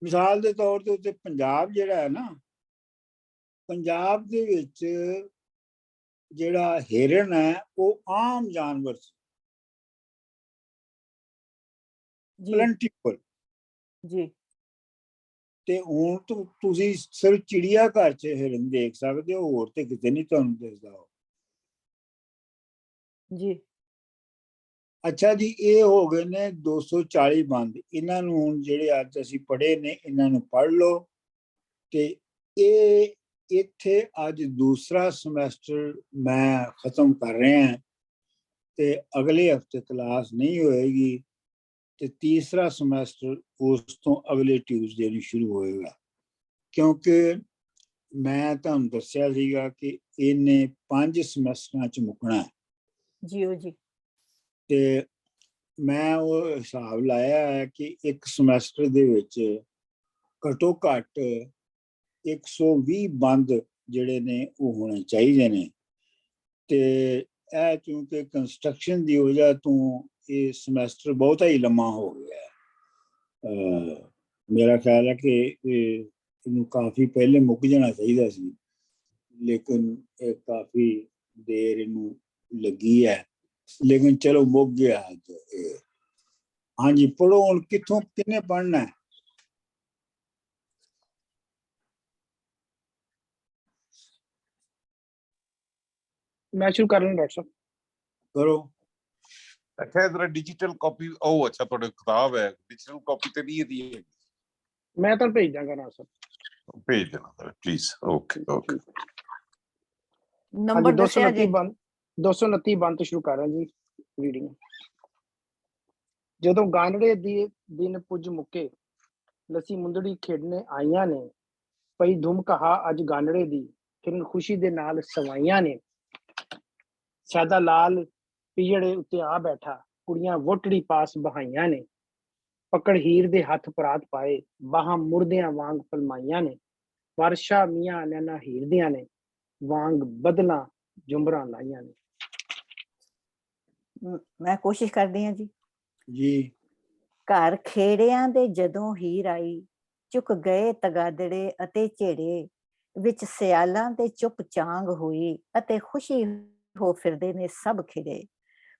ਮਿਸਾਲ ਦੇ ਤੌਰ ਤੇ ਉੱਤੇ ਪੰਜਾਬ ਜਿਹੜਾ ਹੈ ਨਾ, ਪੰਜਾਬ ਦੇ ਵਿੱਚ ਜਿਹੜਾ ਹਿਰਨ ਹੈ ਉਹ ਆਮ ਜਾਨਵਰ ਸੀ, ਜੀ ਪਲੈਂਟੀਫੁਲ। ਜੀ ਤੇ ਹੁਣ ਤੁਸੀਂ ਸਿਰਫ ਚਿੜੀਆ ਘਰ 'ਚ ਹਿਰਨ ਦੇਖ ਸਕਦੇ ਹੋ, ਹੋਰ ਤੇ ਕਿਤੇ ਨਹੀਂ ਤੁਹਾਨੂੰ ਦਿਸਦਾ ਉਹ। ਜੀ ਅੱਛਾ ਜੀ, ਇਹ ਹੋ ਗਏ ਨੇ 240 ਬੰਦ। ਇਹਨਾਂ ਨੂੰ ਹੁਣ ਜਿਹੜੇ ਅੱਜ ਅਸੀਂ ਪੜ੍ਹੇ ਨੇ ਇਹਨਾਂ ਨੂੰ ਪੜ੍ਹ ਲਓ। ਤੇ ਇਹ ਇੱਥੇ ਅੱਜ ਦੂਸਰਾ ਸਮੈਸਟਰ ਮੈਂ ਖਤਮ ਕਰ ਰਿਹਾ, ਤੇ ਅਗਲੇ ਹਫਤੇ ਕਲਾਸ ਨਹੀਂ ਹੋਏਗੀ, ਤੇ ਤੀਸਰਾ ਸਮੈਸਟਰ ਉਸ ਤੋਂ ਅਗਲੇ ਟਿਊਜ਼ਡੇ ਨੂੰ ਸ਼ੁਰੂ ਹੋਏਗਾ। ਕਿਉਂਕਿ ਮੈਂ ਤੁਹਾਨੂੰ ਦੱਸਿਆ ਸੀਗਾ ਕਿ ਇਹਨੇ 5 ਸਮੈਸਟਰਾਂ 'ਚ ਮੁੱਕਣਾ। ਜੀ ਉਹ ਜੀ। ਤੇ ਮੈਂ ਉਹ ਹਿਸਾਬ ਲਾਇਆ ਹੈ ਕਿ ਇੱਕ ਸਮੈਸਟਰ ਦੇ ਵਿੱਚ ਘੱਟੋ ਘੱਟ 120 ਬੰਦ ਜਿਹੜੇ ਨੇ ਉਹ ਹੋਣੇ ਚਾਹੀਦੇ ਨੇ। ਤੇ ਇਹ ਕਿਉਂਕਿ ਕੰਸਟਰਕਸ਼ਨ ਦੀ ਵਜ੍ਹਾ ਤੋਂ ਇਹ ਸਮੈਸਟਰ ਬਹੁਤਾ ਹੀ ਲੰਮਾ ਹੋ ਗਿਆ। ਮੇਰਾ ਖਿਆਲ ਹੈ ਕਿ ਇਹਨੂੰ ਕਾਫੀ ਪਹਿਲੇ ਮੁੱਕ ਜਾਣਾ ਚਾਹੀਦਾ ਸੀ, ਲੇਕਿਨ ਇਹ ਕਾਫੀ ਦੇਰ ਇਹਨੂੰ ਲੱਗੀ ਹੈ, ਲੇਕਿਨ ਚਲੋ ਮੁੱਕ ਗਿਆ। ਹਾਂਜੀ, ਪੜ੍ਹੋ ਹੁਣ, ਕਿੱਥੋਂ ਕਿੰਨੇ ਪੜ੍ਹਨਾ ਹੈ? मैं शुरू कर रहा हूँ डॉक्टर साहब। ਕਰੋ। ਅੱਛਾ, ਇਹਦਾ ਡਿਜੀਟਲ ਕਾਪੀ, ਉਹ ਅੱਛਾ ਤੁਹਾਡੇ ਕਿਤਾਬ ਹੈ, ਡਿਜੀਟਲ ਕਾਪੀ ਤੇ ਨਹੀਂ ਇਹਦੀ ਹੈ? मैं तो भेज दूंगा ना सर, ਭੇਜ ਦੇਣਾ ਪਲੀਜ਼। Okay okay. ਨੰਬਰ ਦੱਸਿਆ 229 ਜੀ। ਬੰਦ 229 ਬੰਦ ਤੋਂ ਸ਼ੁਰੂ ਕਰ ਰਹੇ ਜੀ ਰੀਡਿੰਗ। ਜਦੋਂ ਗਾਨੜੇ ਦੀ ਦਿਨ ਪੁੱਜ ਮੁੱਕੇ, ਲੱਸੀ ਮੁੰਦੜੀ ਖੇਡਣੇ ਆਈਆਂ ਨੇ, ਪਈ ਧੁਮ ਕਹਾ ਅੱਜ ਗਾਨੜੇ ਦੀ, ਕਿਰਨ ਖੁਸ਼ੀ ਦੇ ਨਾਲ ਸਵਾਈਆਂ ਨੇ। ਸਾਦਾ ਲਾਲ ਪੀੜੇ ਉੱਤੇ ਆ ਬੈਠਾ, ਕੁੜੀਆਂ ਵੋਟੜੀ ਪਾਸ ਬਹਾਈਆਂ ਨੇ। ਪਕੜ ਹੀਰ ਦੇ ਹੱਥ ਪਰਾਤ ਪਾਏ, ਬਾਹਾਂ ਮੁਰਦਿਆਂ ਵਾਂਗ ਫਲਮਾਈਆਂ ਨੇ। ਵਰਸ਼ਾ ਮੀਆਂ ਨੈਣਾ ਹੀਰ ਦੀਆਂ ਨੇ, ਵਾਂਗ ਬਦਲਾਂ ਜੁੰਬਰਾਂ ਲਾਈਆਂ ਨੇ। ਮੈਂ ਕੋਸ਼ਿਸ਼ ਕਰਦੀ ਹਾਂ ਜੀ। ਜੀ। ਘਰ ਖੇੜਿਆਂ ਦੇ ਜਦੋਂ ਹੀਰ ਆਈ, ਚੁੱਕ ਗਏ ਤਗਾਦੜੇ ਅਤੇ ਝੇੜੇ, ਵਿੱਚ ਸਿਆਲਾਂ ਦੇ ਚੁੱਪ ਚਾਂਗ ਹੋਈ, ਅਤੇ ਖੁਸ਼ੀ ਹੋ ਫਿਰਦੇ ਨੇ ਸਭ ਖਿੜੇ।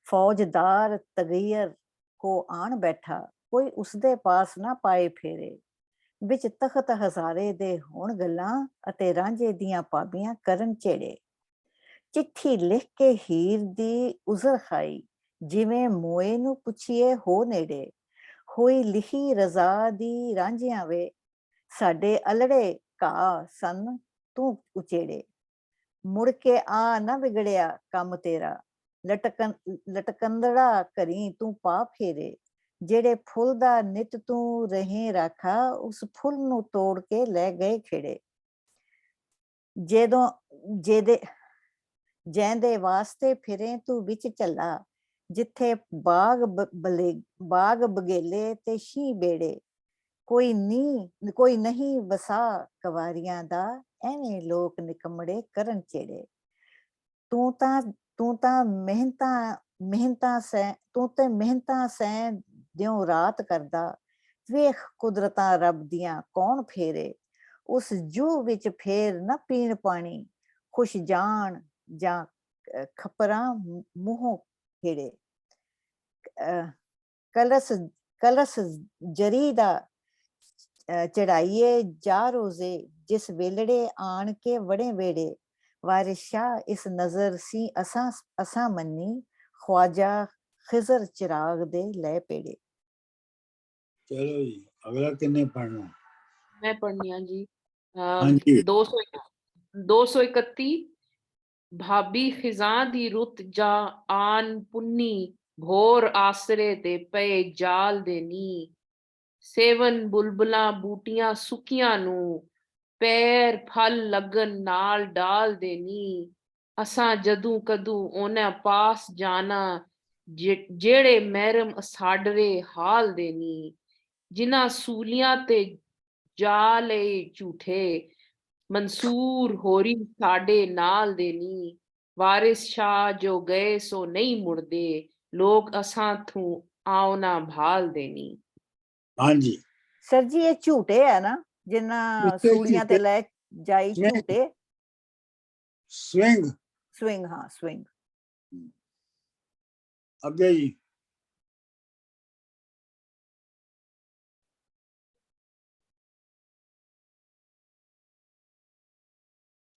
ਫੌਜਦਾਰ ਤਗੀਅਰ ਕੋ ਆਣ ਬੈਠਾ, ਕੋਈ ਉਸਦੇ ਪਾਸ ਨਾ ਪਾਏ ਫੇਰੇ। ਵਿੱਚ ਤਖਤ ਹਜ਼ਾਰੇ ਦੇ ਹੋਣ ਗੱਲਾਂ, ਅਤੇ ਰਾਂਝੇ ਦੀਆਂ ਭਾਬੀਆਂ ਕਰਨ ਝੇੜੇ। ਚਿੱਠੀ ਲਿਖ ਕੇ ਹੀਰ ਦੀ ਉਜ਼ਰ ਖਾਈ, ਜਿਵੇਂ ਮੋਏ ਨੂੰ ਪੁੱਛੀਏ ਹੋ ਨੇੜੇ। ਹੋਈ ਲਿਖੀ ਰਜ਼ਾ ਦੀ ਰਾਂਝਿਆਂ ਵੇ, ਸਾਡੇ ਅਲੜੇ ਘਾਹ ਸਨ ਤੂੰ ਉਚੇੜੇ। ਮੁੜ ਕੇ ਆ ਨਾ ਵਿਗੜਿਆ ਕੰਮ ਤੇਰਾ, ਲਟਕੰਦੜਾ ਕਰੀ ਤੂੰ ਪਾ ਫੇਰੇ। ਜਿਹੜੇ ਫੁੱਲ ਦਾ ਨਿਤ ਤੂੰ ਰਹੇ ਰਾਖਾ, ਉਸ ਫੁੱਲ ਨੂੰ ਤੋੜ ਕੇ ਲੈ ਗਏ ਖੇੜੇ। ਜਦੋਂ ਜੈਂਦੇ ਵਾਸਤੇ ਫਿਰੇ ਤੂੰ ਵਿੱਚ ਝੱਲਾ, ਜਿੱਥੇ ਬਾਗ ਬਗੇਲੇ ਤੇ ਸ਼ੀਂਹ ਬੇੜੇ। ਕੋਈ ਨਹੀਂ ਵਸਾ ਕਵਾਰੀਆਂ ਦਾ, ਐਵੇਂ ਲੋਕ ਨਿਕੰਮੜੇ ਕਰਨ ਝੇੜੇ। ਤੂੰ ਤਾਂ ਮਿਹਨਤਾਂ ਸੈਂ ਦਿਓ ਰਾਤ ਕਰਦਾ, ਵੇਖ ਕੁਦਰਤਾਂ ਰੱਬ ਦੀਆਂ ਕੌਣ ਫੇਰੇ। ਉਸ ਜੂਹ ਵਿੱਚ ਫੇਰ ਨਾ ਪੀਣ ਪਾਣੀ, ਖੁਸ਼ ਜਾਣ ਜਾਂ ਖਪਰਾਂ ਮੂੰਹੋਂ ਖੇੜੇ। ਕਲਸ ਜਰੀ ਦਾ ਚੜਾਈਏ ਜਾ ਰੋਜ਼ੇ, ਜਿਸ ਵੇਲੜੇ ਆਣ ਕੇ ਵੜੇ ਵੇੜੇ। ਵਾਰਿਸ ਸ਼ਾਹ ਇਸ ਨਜ਼ਰ ਸੀ ਅਸਾਂ ਮੰਨੀ, ਖਵਾਜਾ ਖਿਜ਼ਰ ਚਿਰਾਗ ਦੇ ਲੈ ਪੇੜੇ। ਚਲੋ ਜੀ, ਅਗਲਾ ਕਿੰਨੇ ਪੜ੍ਹਨਾ? मैं पढ़नी जी। ਹਾਂਜੀ। 231 भाभी खिजां दी रुत जा आन पुन्नी, भोर आसरे ते पे जाल दे नी। ਸੇਵਨ ਬੁਲਬੁਲਾਂ ਬੂਟੀਆਂ ਸੁੱਕੀਆਂ ਨੂੰ, ਪੈਰ ਫਲ ਲੱਗਣ ਨਾਲ ਡਾਲ ਦੇਣੀ। ਅਸਾਂ ਜਦੋਂ ਕਦੋਂ ਉਹਨਾਂ ਪਾਸ ਜਾਣਾ, ਜਿਹੜੇ ਮਹਿਰਮ ਸਾਡਰੇ ਹਾਲ ਦੇਣੀ। ਜਿਨ੍ਹਾਂ ਸੂਲੀਆਂ ਤੇ ਜਾ ਲਏ ਝੂਠੇ, ਮਨਸੂਰ ਹੋਰੀ ਸਾਡੇ ਨਾਲ ਦੇਣੀ। ਵਾਰਿਸ ਸ਼ਾਹ ਜੋ ਗਏ ਸੋ ਨਹੀਂ ਮੁੜਦੇ, ਲੋਕ ਅਸਾਂ ਥੂ ਆਉਣਾ ਭਾਲ ਦੇਣੀ। ਹਾਂਜੀ ਸਰ ਜੀ ਇਹ ਝੂਟੇ ਹੈ ਨਾ, ਜਿਨ੍ਹਾਂ ਉੱਤੇ ਸੂਲੀਆਂ ਤੇ ਲੈ ਜਾਈ swing। ਝੂਟੇ। ਸਵਿੰਗ ਸਵਿੰਗ, ਹਾਂ ਸਵਿੰਗ। ਅੱਗੇ ਜੀ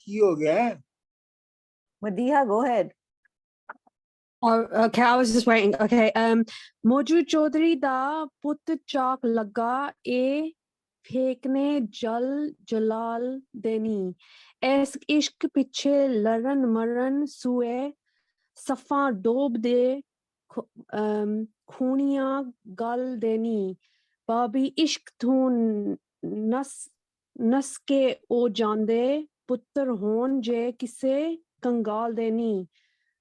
ਕੀ ਹੋ ਗਿਆ? Madiha, go ahead. Oh, okay, I was just waiting. Okay, Moju Chaudhary da put chak laga e फेंकने जल जलाल देनी। ऐस इश्क पिछे लड़न मरन सुए, सफा डोब दे खूनियां गल देनी। बाबी इश्क थू नस के ओ जांदे, पुत्र होन जे किसे कंगाल देनी।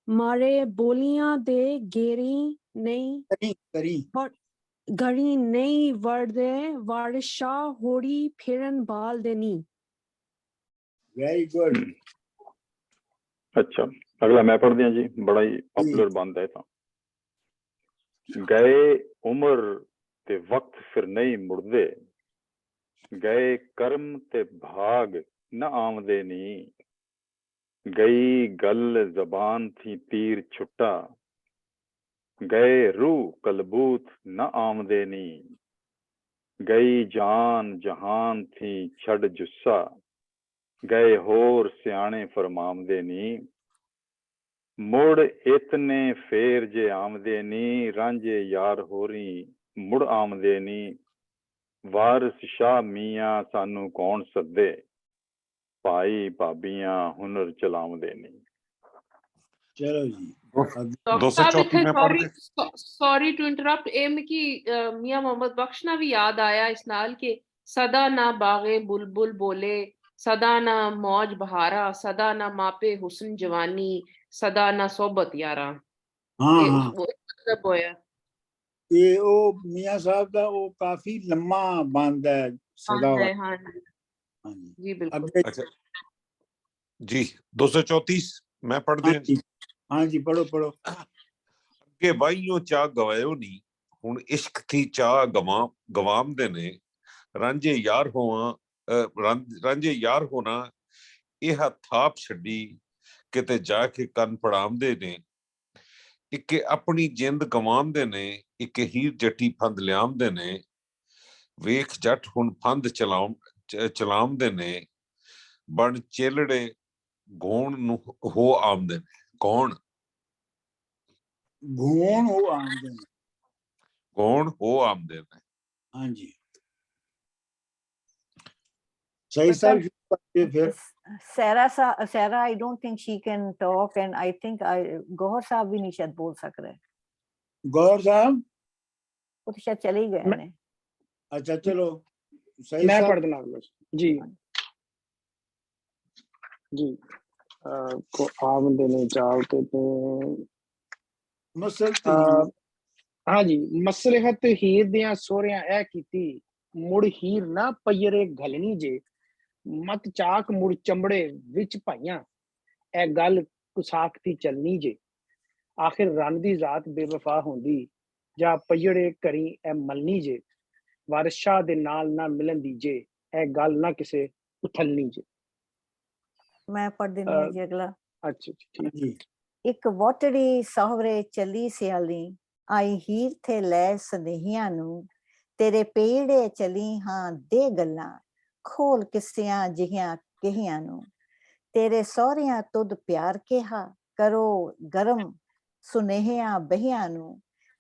मारे बोलियां दे गेरी नहीं करी घड़ी नहीं वरदे, वारिशा होड़ी फिरन बाल देनी। Very good. ਅੱਛਾ, ਅਗਲਾ ਮੈਂ ਪੜ੍ਹਦੀ ਹਾਂ ਜੀ। ਬੜਾ ਹੀ ਪਪੂਲਰ ਬੰਦ ਹੈ ਤਾਂ। ਗਏ ਉਮਰ ਤੇ ਵਕਤ ਫਿਰ ਨਹੀਂ ਮੁੜਦੇ, ਗਏ ਕਰਮ ਤੇ ਭਾਗ ਨਾ ਆਮਦੇ ਨੀ। ਗਈ ਗੱਲ ਜ਼ਬਾਨ ਥੀ ਤੀਰ ਛੁੱਟਾ, ਗਏ ਰੂਹ ਕਲਬੂਤ ਨਾ ਆਮਦੇ ਨੀ। ਗਈ ਜਾਨ ਜਹਾਨ ਥੀ ਛੱਡ ਜੁੱਸਾ, ਗਏ ਹੋਰ ਸਿਆਣੇ ਫਰਮਾਮਦੇ ਨੀ। ਮੁੜ ਇਤਨੇ ਫੇਰ ਜੇ ਆਮਦੇ ਨੀ, ਰਾਂਝੇ ਯਾਰ ਹੋਰੀ ਮੁੜ ਆਮਦੇ ਨੀ। ਵਾਰਿਸ ਸ਼ਾਹ ਮੀਆਂ ਸਾਨੂੰ ਕੌਣ ਸੱਦੇ, ਭਾਈ ਭਾਬੀਆਂ ਹੁਨਰ ਚਲਾਉਂਦੇ ਨੀ। ਚਲੋ ਜੀ ਡਾਕਟਰ ਸਾਹਿਬ ਇੱਥੇ ਸੌਰੀ ਟੂ ਇੰਟਰਪਟ, ਇਹ ਮਿਕੀ ਮੀਆਂ ਮੁਹੰਮਦ ਬਖਸ਼ ਨਾ ਵੀ ਯਾਦ ਆਇਆ ਇਸ ਨਾਲ ਕਿ ਸਦਾ ਨਾ ਬਾਗੇ ਬੁਲਬੁਲ ਬੋਲੇ, ਸਦਾ ਨਾ ਮੌਜ ਬਹਾਰਾ, ਸਦਾ ਨਾ ਮਾਪੇ ਹੁਸਨ ਜਵਾਨੀ, ਸਦਾ ਨਾ ਸੋਬਤ ਯਾਰਾ। ਹਾਂ ਹਾਂ ਮਤਲਬ ਹੋਇਆ ਇਹ ਉਹ ਮੀਆਂ ਸਾਹਿਬ ਦਾ ਉਹ ਕਾਫੀ ਲੰਮਾ ਬੰਦ ਹੈ ਸਦਾ। ਹਾਂਜੀ ਹਾਂਜੀ ਜੀ ਬਿਲਕੁਲ। ਅੱਛਾ ਜੀ 234 ਮੈਂ ਪੜ੍ਹਦੇ ਹਾਂ। ਹਾਂਜੀ ਪੜੋ ਪੜੋ। ਅੱਗੇ ਵਾਹੀਓ ਚਾਹ ਗਵਾਇਓ ਨੀ, ਹੁਣ ਇਸ਼ਕ ਥੀ ਚਾਹ ਗਵਾਮਦੇ ਨੇ। ਰਾਂਝੇ ਯਾਰ ਹੋਵਾਂ ਰਾਂਝੇ ਯਾਰ ਹੋਣਾ, ਇਹ ਥਾਪ ਛੱਡੀ ਕਿਤੇ ਜਾ ਕੇ ਕੰਨ ਪੜਾਮਦੇ ਨੇ। ਇੱਕ ਆਪਣੀ ਜਿੰਦ ਗਵਾਮਦੇ ਨੇ, ਇੱਕ ਹੀਰ ਜੱਟੀ ਫੰਦ ਲਿਆਮਦੇ ਨੇ। ਵੇਖ ਜੱਟ ਹੁਣ ਫੰਦ ਚਲਾਮਦੇ ਨੇ, ਬਣ ਚੇਲੜੇ ਗੌਣ ਨੂੰ ਹੋ ਆਮਦੇ ਨੇ। ਕੌਣ? ਗੌਣ ਹੋ ਆਮਦੇ ਨੇ। ਗੌਣ ਹੋ ਆਮਦੇ ਨੇ। ਹਾਂਜੀ ਸਹੀ ਸਾਹਿਬ ਫਿਰ। Sarah, I don't think she can talk, and I think Gohar साहब भी नहीं शायद बोल सक रहे। गौर साहब वो तो शायद चले ही गए ने। अच्छा चलो सही मैं साहब पढ़ देना जी जी। को आमदे ने चालते थे मसल हाँ जी। मसलहत हीर दियां सोहरियां ऐ कीती, मुड़ हीर ना पयरे घलनी जे। मत चाक मुड़ चमड़े विच पाइयां, ए गल कुसाखती चलनी जे। आखिर रन दी जात बेवफा होंदी, जा पयड़े करी ए मलनी जे। वारिस शाह दे नाल ना मिलन दी जे, ए गल ना किसे उथलनी जे। मैं पढ़ देनी है जी अगला। अच्छा ठीक जी। एक वोटड़ी सहवरे चली सियाली, आई हीर थे लै सनेहियां नू। तेरे पेड़े चली हाँ दे गल्लां, खोल किसियां जिहियां कहियां नू। तेरे सौहरियां तुद प्यार केहा, करो गरम सुनेहियां बहियां नू।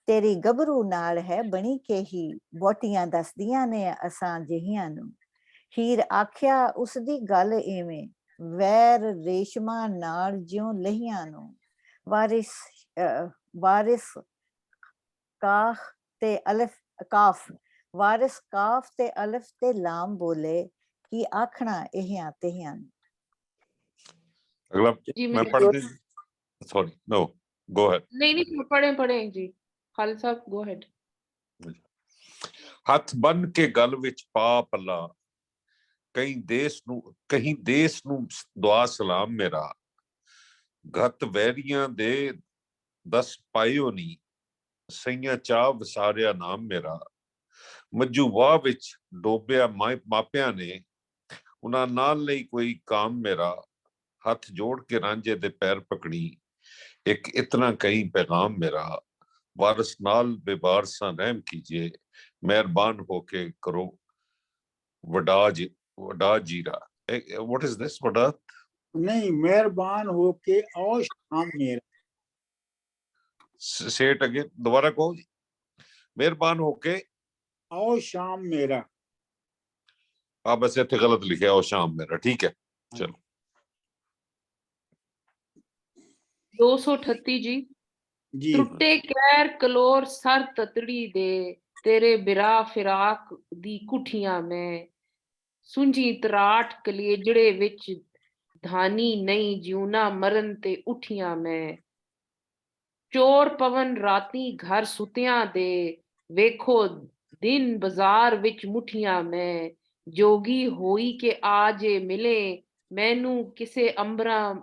तेरी गबरू नाल है बनी केही, वोटियां दसदियां ने असां जिहियां नू। हीर आख्या उसदी गल इवें, वैर रेशमा नाल ज्यों लहियां नू। वारिस काफ ते अलिफ काफ ਵਾਰਿਸ ਕਾਫ ਤੇ ਅਲਫ ਤੇ ਲਾਮ ਬੋਲੇ ਕੀ ਆਖਣਾ ਇਹ ਆਤੇ ਹਨ। ਅਗਲਾ ਜੀ ਮੈਂ मैं ਪੜ੍ਹਦੇ ਸੌਰੀ ਨੋ ਗੋ ਹੈਡ। नहीं पढ़े जी खालिद साहब गो अहेड। ਹੱਥ ਬੰਨ ਕੇ ਗਲ ਵਿੱਚ ਪਾ ਪੱਲਾ ਕਹੀਂ ਦੇਸ ਨੂੰ ਦੁਆ ਸਲਾਮ ਮੇਰਾ ਗਤ ਵੈਰੀਆਂ ਦੇ 10 ਪਾਇਓ ਨੀ ਸਈਆਂ ਚਾਹ ਵਸਾਰਿਆ ਨਾਮ ਮੇਰਾ ਮੱਜੂ ਵਾਹ ਵਿੱਚ ਡੋਬਿਆ ਮਾਪਿਆਂ ਨੇ ਉਹਨਾਂ ਨਾਲ ਲਈ ਕੋਈ ਕਾਮ ਮੇਰਾ ਹੱਥ ਜੋੜ ਕੇ ਰਾਂਝੇ ਦੇ ਪੈਰ ਪਕੜੀ ਇੱਕ ਇਤਨਾ ਕहीं पैगाम मेरा वारिस नाल बेवारसा रहम कीजिए मेहरबान होके करो वडा जीरा। What is this vada? नहीं, मेहरबान हो के आओ शाम मेरा। से इट अगेन, दोबारा कहो जी। मेहरबान होके आओ शाम मेरा। आप बस इतने गलत लिखे आओ शाम मेरा, ठीक है चलो। 238 जी। जी ਟੁੱਟੇ ਕਹਿਰ ਕਲੋਰ ਸਰ ਤਤੜੀ ਦੇ ਤੇਰੇ ਬਿਰਾ ਫਿਰਾਕ ਦੀ ਕੁਠੀਆਂ ਮੈਂ ਸੁੰਝੀ ਤਰਾਟ ਕਲੇਜੜੇ ਵਿੱਚ ਧਾਨੀ ਨਹੀਂ ਜਿਉਣਾ ਮਰਨ ਤੇ ਉਠੀਆਂ ਮੈਂ ਚੋਰ ਪਵਨ ਰਾਤੀ ਘਰ ਸੁਤਿਆਂ ਦੇ ਵੇਖੋ ਦਿਨ ਬਾਜ਼ਾਰ ਵਿੱਚ ਮੁਠੀਆਂ ਮੈਂ ਜੋਗੀ ਹੋਈ ਕਿ ਆਜੇ ਮਿਲੇ ਮੈਨੂੰ ਕਿਸੇ ਅੰਬਰਾਂ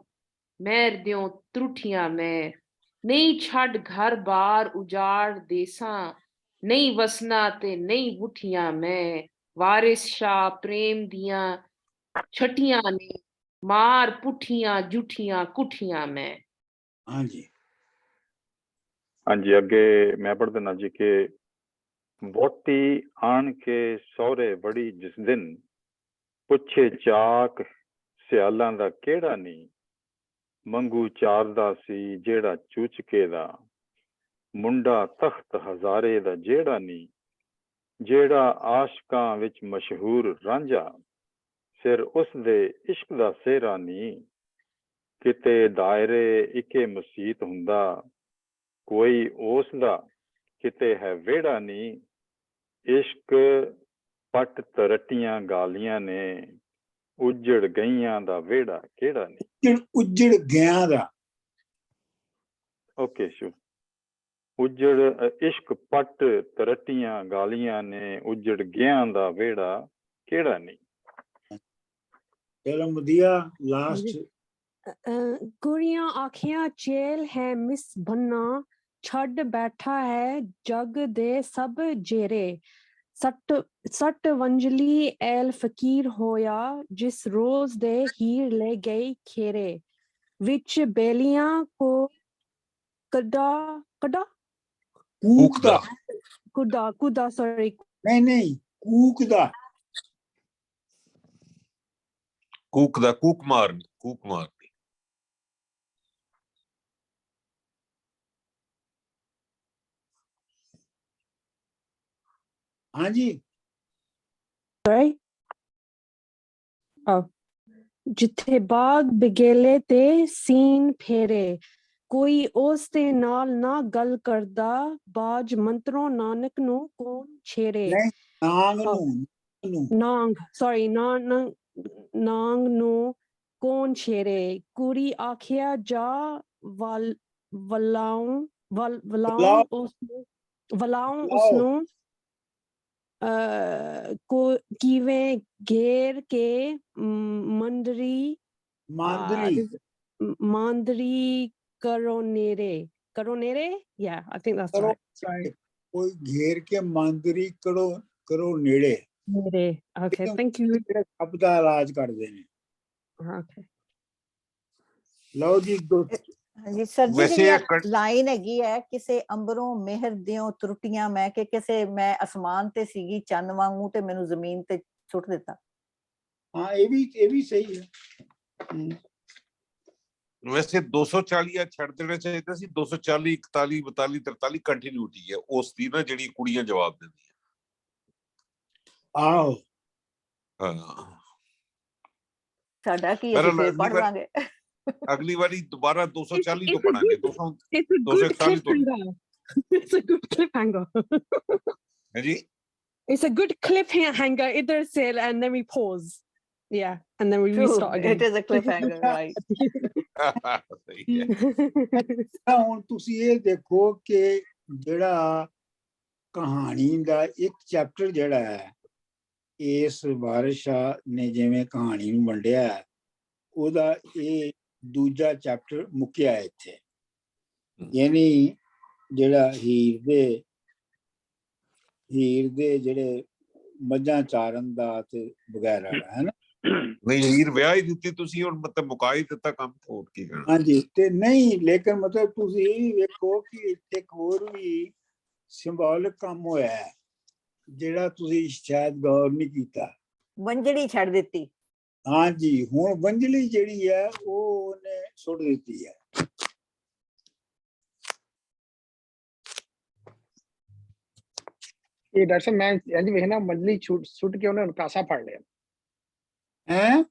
ਮਹਿਰ ਦਿਓ ਤਰੁੱਠੀਆਂ ਮੈਂ ਨਹੀਂ ਛੱਡ ਘਰ ਬਾਰ ਉਜਾੜ ਦੇਸਾਂ ਨਹੀਂ ਵਸਣਾ ਤੇ ਨਹੀਂ ਉਠੀਆਂ ਮੈਂ ਵਾਰਿਸ ਸ਼ਾਹ ਪ੍ਰੇਮ ਦੀਆਂ ਛਟੀਆਂ ਨੇ ਮਾਰ ਪੁੱਠੀਆਂ ਜੁਠੀਆਂ ਕੁਠੀਆਂ ਮੈਂ। हाँ जी ਹਾਂਜੀ ਅੱਗੇ ਮੈਂ ਪੜ੍ਹ ਦਿੰਦਾ ਜੀ ਕਿ ਵੋਟੀ ਆਣ ਕੇ ਸਹੁਰੇ ਵੜੀ ਜਿਸ ਦਿਨ ਪੁੱਛੇ ਚਾਕ ਸਿਆਲਾਂ ਦਾ ਕਿਹੜਾ ਨਹੀਂ ਮੰਗੂ ਚਾਰਦਾ ਸੀ ਜਿਹੜਾ ਚੂਚਕੇ ਦਾ ਮੁੰਡਾ ਤਖਤ ਹਜ਼ਾਰੇ ਦਾ ਜਿਹੜਾ ਨਹੀਂ ਜਿਹੜਾ ਆਸ਼ਕਾਂ ਵਿੱਚ ਮਸ਼ਹੂਰ ਰਾਂਝਾ ਸਿਰ ਉਸ ਦੇ ਇਸ਼ਕ ਦਾ ਸਿਹਰਾ ਨਹੀਂ ਕਿਤੇ ਦਾਇਰੇ ਇੱਕੇ ਮਸੀਤ ਹੁੰਦਾ ਕੋਈ ਉਸ ਦਾ ਕਿਤੇ ਹੈ ਵਿਹੜਾ ਨਹੀਂ ਇਸ਼ਕ ਪੱਟ ਤਰਟੀਆਂ ਗਾਲੀਆਂ ਨੇ ਉਜੜ ਗਈਆਂ ਦਾ ਵਿਹੜਾ ਕਿਹੜਾ ਨਹੀਂ। उजड़ गया दा ਓਕੇ ਸ਼ੂ ਉਜੜ ਇਸ਼ਕ ਪੱਟ ਤਰਟੀਆਂ ਗਾਲੀਆਂ ਨੇ ਉਜੜ ਗਿਆਂ ਦਾ ਵਿਹੜਾ ਕਿਹੜਾ ਨਹੀਂ। चलो मुदिया लास्ट कुड़ियां आखियां चेल है मिस भन्ना छड़ बैठा है जग दे सब जेरे सट वंजली एल फकीर होया जिस रोज दे हीर ले गई खेरे विच बेलियां को कदा कदा कूकदा कुदा कुदा सॉरी नहीं कूकदा कूक दा कूक मारनी हाँ जी sorry oh जिथे बाग बगेले ते सीन फेरे कोई उस दे नाल ना गल करदा बाज मंत्रों नानक नु कौन छेरे नहीं नांग नू नांग sorry नांग नु कौन छेरे कुड़ी आखिया जा वलाऊं उसनु को किवें घेर के मंदरी मांदरी करो नेरे yeah I think that's right sorry कोई घेर के मांदरी करो नेड़े नेरे okay thank you शब्द का इलाज कर देने okay लो जी जी सर जी वैसे ਜਿਹੜੀ ਲਾਈਨ ਹੈਗੀ ਹੈ ਕਿਸੇ ਅੰਬਰੋਂ ਮਿਹਰ ਦਿਓ ਤਰੁੱਟੀਆਂ ਮੈਂ ਕਿ ਕਿਸੇ ਮੈਂ ਅਸਮਾਨ ਤੇ ਸੀਗੀ ਚੰਨ ਵਾਂਗੂ ਤੇ ਮੈਨੂੰ ਜ਼ਮੀਨ ਤੇ ਸੁੱਟ ਦਿੱਤਾ। हाँ ये भी सही है। वैसे 240 ਛੱਡ ਦੇਣਾ ਚਾਹੀਦਾ ਸੀ 240 41 42 43 ਕੰਟੀਨਿਊਟੀ ਹੈ ਉਸ ਦੀ ਨਾ ਜਿਹੜੀ ਕੁੜੀਆਂ ਜਵਾਬ ਦਿੰਦੀਆਂ। आओ ਹਾਂ ਸਾਡਾ ਕੀ ਅਸੀਂ ਫੇਰ ਪੜ ਲਾਂਗੇ ਅਗਲੀ ਵਾਰੀ ਦੁਬਾਰਾ 240 ਤੋਂ ਪੜਾਂਗੇ 200 it's a good cliffhanger it's a good cliffhanger ਹੈ ਜੀ It's a good cliffhanger. Either say and then we pause. Yeah, and then we True, restart again. it is a cliffhanger, right? ਸਹੀ ਹੈ। ਤਾਂ ਹੁਣ ਤੁਸੀਂ ਇਹ ਦੇਖੋ ਕਿ ਜਿਹੜਾ ਕਹਾਣੀ ਦਾ ਇੱਕ ਚੈਪਟਰ ਜਿਹੜਾ ਹੈ ਇਸ ਵਾਰਿਸ ਸ਼ਾਹ ਨੇ ਜਿਵੇਂ ਕਹਾਣੀ ਨੂੰ ਵੰਡਿਆ ਹੈ, ਉਹਦਾ ਇਹ ਦੂਜਾ ਚੈਪਟਰ ਮੁੱਕਿਆ ਇੱਥੇ। ਯਾਨੀ ਜਿਹੜਾ ਹੀਰ ਦੇ ਜਿਹੜੇ ਮੱਝਾਂ ਚਾਰਨ ਦਾ ਤੇ ਵਗੈਰਾ ਹੈ ਨਾ। ਨਹੀਂ ਹੀਰ ਵਿਆਹ ਹੀ ਦਿੱਤੀ ਤੁਸੀਂ, ਹੁਣ ਮਤਲਬ ਮੁਕਾ ਹੀ ਦਿੱਤਾ ਕੰਮ, ਹੋਰ ਕੀ ਕਹਿਣਾ। ਹਾਂਜੀ, ਤੇ ਨਹੀਂ ਲੇਕਿਨ ਮਤਲਬ ਤੁਸੀਂ ਇਹ ਵੀ ਵੇਖੋ ਕਿ ਇੱਕ ਹੋਰ ਵੀ ਸਿੰਬੋਲਿਕ ਕੰਮ ਹੋਇਆ ਹੈ ਜਿਹੜਾ ਤੁਸੀਂ ਸ਼ਾਇਦ ਗੌਰ ਨਹੀਂ ਕੀਤਾ। ਵੰਜੜੀ ਛੱਡ ਦਿੱਤੀ। ਹਾਂਜੀ, ਹੁਣ ਵੰਜਲੀ ਜਿਹੜੀ ਹੈ ਉਹ ਉਹਨੇ ਸੁੱਟ ਦਿੱਤੀ ਹੈ। ਇਹ ਡਾਕਟਰ ਸਾਹਿਬ ਮੈਂ ਇੰਜ ਵੇਖਣਾ ਵੰਜਲੀ ਸੁੱਟ ਕੇ ਉਹਨੇ ਕਾਸਾ ਫੜ ਲਿਆ। ਹੈਂ?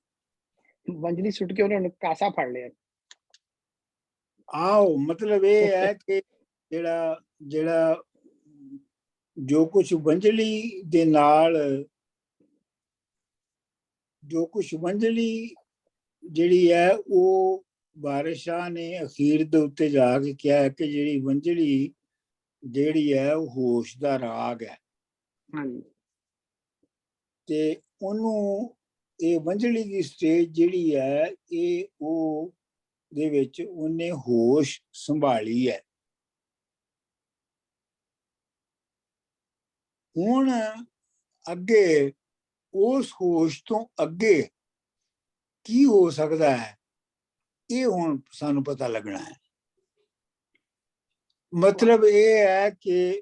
ਵੰਜਲੀ ਸੁੱਟ ਕੇ ਉਹਨੇ ਕਾਸਾ ਫੜ ਲਿਆ। ਆਓ ਮਤਲਬ ਇਹ ਹੈ ਕਿ ਜਿਹੜਾ ਜੋ ਕੁਛ ਵੰਜਲੀ ਦੇ ਨਾਲ ਜਿਹੜੀ ਹੈ ਉਹ ਵਾਰਿਸ ਸ਼ਾਹ ਨੇ ਅਖੀਰ ਦੇ ਉੱਤੇ ਜਾ ਕੇ ਕਿਹਾ ਕਿ ਜਿਹੜੀ ਵੰਜਲੀ ਜਿਹੜੀ ਹੈ ਉਹ ਹੋਸ਼ ਦਾ ਰਾਗ ਹੈ। ਹਾਂਜੀ, ਤੇ ਉਹਨੂੰ ਇਹ ਵੰਜਲੀ ਦੀ ਸਟੇਜ ਜਿਹੜੀ ਹੈ ਇਹ ਉਹ ਦੇ ਵਿੱਚ ਉਹਨੇ ਹੋਸ਼ ਸੰਭਾਲੀ ਹੈ। ਹੁਣ ਅੱਗੇ ਉਸ ਹੋਸ਼ ਤੋਂ ਅੱਗੇ ਕੀ ਹੋ ਸਕਦਾ ਹੈ ਇਹ ਹੁਣ ਸਾਨੂੰ ਪਤਾ ਲੱਗਣਾ ਹੈ। ਮਤਲਬ ਇਹ ਹੈ ਕਿ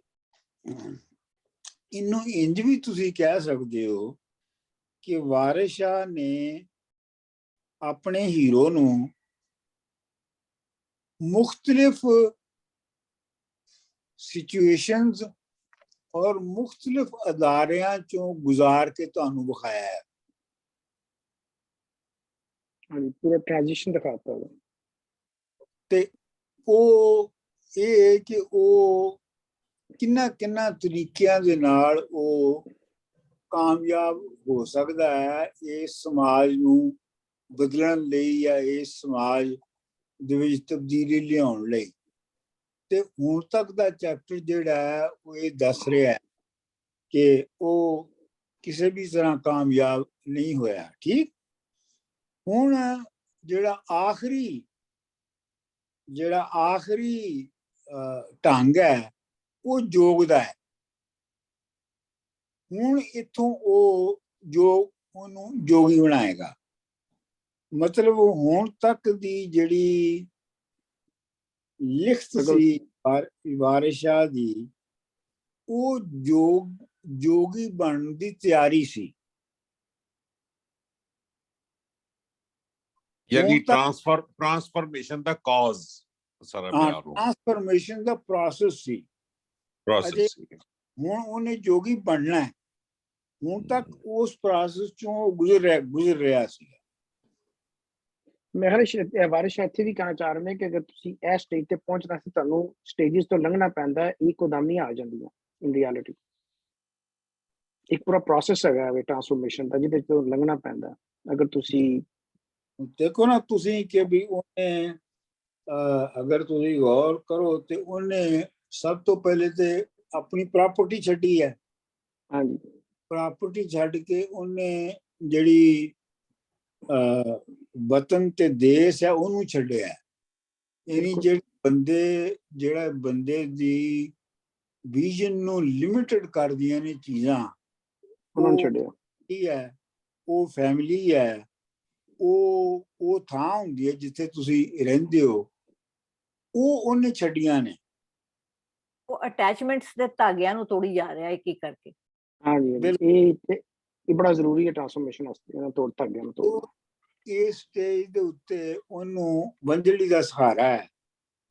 ਇਹਨੂੰ ਇੰਜ ਵੀ ਤੁਸੀਂ ਕਹਿ ਸਕਦੇ ਹੋ ਕਿ ਵਾਰਿਸ ਸ਼ਾਹ ਨੇ ਆਪਣੇ ਹੀਰੋ ਨੂੰ ਮੁਖਤਲਿਫ ਸਿਚੁਏਸ਼ਨਸ ਔਰ ਮੁਖਤਲਿਫ ਅਦਾਰਿਆਂ ਚੋਂ ਗੁਜ਼ਾਰ ਕੇ ਤੁਹਾਨੂੰ ਵਿਖਾਇਆ ਹੈ। ਹਾਂਜੀ, ਪੂਰਾ ਟ੍ਰਾਂਜੀਸ਼ਨ ਦਿਖਾਤਾ ਉਹਦਾ। ਤੇ ਉਹ ਇਹ ਕਿ ਉਹ ਕਿੰਨਾ ਤਰੀਕਿਆਂ ਦੇ ਨਾਲ ਉਹ ਕਾਮਯਾਬ ਹੋ ਸਕਦਾ ਹੈ ਇਸ ਸਮਾਜ ਨੂੰ ਬਦਲਣ ਲਈ ਜਾਂ ਇਸ ਸਮਾਜ ਦੇ ਵਿੱਚ ਤਬਦੀਲੀ ਲਿਆਉਣ ਲਈ। ਤੇ ਹੁਣ ਤੱਕ ਦਾ ਚੈਪਟਰ ਜਿਹੜਾ ਹੈ ਉਹ ਇਹ ਦੱਸ ਰਿਹਾ ਹੈ ਕਿ ਉਹ ਕਿਸੇ ਵੀ ਤਰ੍ਹਾਂ ਕਾਮਯਾਬ ਨਹੀਂ ਹੋਇਆ। ਠੀਕ, ਹੁਣ ਜਿਹੜਾ ਆਖਰੀ ਢੰਗ ਹੈ ਉਹ ਜੋਗ ਦਾ ਹੈ। ਹੁਣ ਇੱਥੋਂ ਉਹ ਉਹਨੂੰ ਜੋਗੀ ਬਣਾਏਗਾ। ਮਤਲਬ ਹੁਣ ਤੱਕ ਦੀ ਜਿਹੜੀ ਲਿਖਤ ਸੀ ਵਾਰਿਸ ਸ਼ਾਹ ਦੀ ਉਹ ਜੋਗੀ ਬਣਨ ਦੀ ਤਿਆਰੀ ਸੀ। ਯਾਨੀ ਟ੍ਰਾਂਸਫਰਮੇਸ਼ਨ ਦਾ ਕਾਜ਼ ਸਾਰਾ ਪਿਆਰ ਹੋ, ਟ੍ਰਾਂਸਫਰਮੇਸ਼ਨ ਦਾ ਪ੍ਰੋਸੈਸ ਸੀ। ਹੁਣ ਉਹਨੇ ਜੋਗੀ ਬਣਨਾ ਹੈ। ਹੁਣ ਤੱਕ ਉਸ ਪ੍ਰੋਸੈਸ ਚੋਂ ਗੁਜ਼ਰ ਰਿਹਾ ਸੀ। ਮੈਂ ਵਾਰਿਸ ਸ਼ਾਹ ਇੱਥੇ ਵੀ ਕਹਿਣਾ ਚਾਹ ਰਹੇ ਨੇ ਕਿ ਅਗਰ ਤੁਸੀਂ ਇਹ ਸਟੇਜ ਤੇ ਪਹੁੰਚਣਾ ਸੀ ਤੁਹਾਨੂੰ ਸਟੇਜਿਸ ਤੋਂ ਲੰਘਣਾ ਪੈਂਦਾ, ਇੱਕੋਦਮ ਆ ਜਾਂਦੀਆਂ ਇਨ ਰਿਐਲਿਟੀ। ਇੱਕ ਪੂਰਾ ਪ੍ਰੋਸੈਸ ਹੈਗਾ ਵੇ ਟ੍ਰਾਂਸਫਰਮੇਸ਼ਨ ਦਾ ਜਿਹਦੇ ਤੋਂ ਲੰਘਣਾ ਪੈਂਦਾ। ਅਗਰ ਤੁਸੀਂ ਦੇਖੋ ਨਾ ਤੁਸੀਂ ਕਿ ਵੀ ਉਹਨੇ ਅਗਰ ਤੁਸੀਂ ਗੌਰ ਕਰੋ ਤੇ ਉਹਨੇ ਸਭ ਤੋਂ ਪਹਿਲੇ ਤੇ ਆਪਣੀ ਪ੍ਰਾਪਰਟੀ ਛੱਡੀ ਹੈ। ਹਾਂਜੀ, ਪ੍ਰਾਪਰਟੀ ਛੱਡ ਕੇ ਉਹਨੇ ਜਿਹੜੀ ਵਤਨ ਤੇ ਦੇਸ਼ ਹੈ ਉਹਨੂੰ ਛੱਡਿਆ। ਯਾਨੀ ਜਿਹੜਾ ਬੰਦੇ ਦੀ ਵਿਜ਼ਨ ਨੂੰ ਲਿਮਿਟਡ ਕਰਦੀਆਂ ਨੇ ਚੀਜ਼ਾਂ, ਉਹਨਾਂ ਨੂੰ ਛੱਡਿਆ। ਕੀ ਹੈ ਉਹ ਫੈਮਿਲੀ ਹੈ, ਉਹ ਥਾਂ ਹੁੰਦੀ ਹੈ ਜਿੱਥੇ ਤੁਸੀਂ ਰਹਿੰਦੇ ਹੋ, ਉਹ ਉਹਨੇ ਛੱਡੀਆਂ ਨੇ। ਉਹ ਅਟੈਚਮੈਂਟਸ ਦੇ ਧਾਗਿਆਂ ਨੂੰ ਤੋੜੀ ਜਾ ਰਿਹਾ ਇੱਕ ਇੱਕ ਕਰਕੇ। ਹਾਂਜੀ, ਇਹ ਬੜਾ ਜ਼ਰੂਰੀ ਹੈ ਟ੍ਰਾਂਸਫਰਮੇਸ਼ਨ ਵਾਸਤੇ, ਇਹਨਾਂ ਤੋੜ ਧਾਗਿਆਂ ਨੂੰ ਤੋੜਨਾ। ਇਸ ਸਟੇਜ ਦੇ ਉੱਤੇ ਉਹਨੂੰ ਵੰਜਲੀ ਦਾ ਸਹਾਰਾ ਹੈ,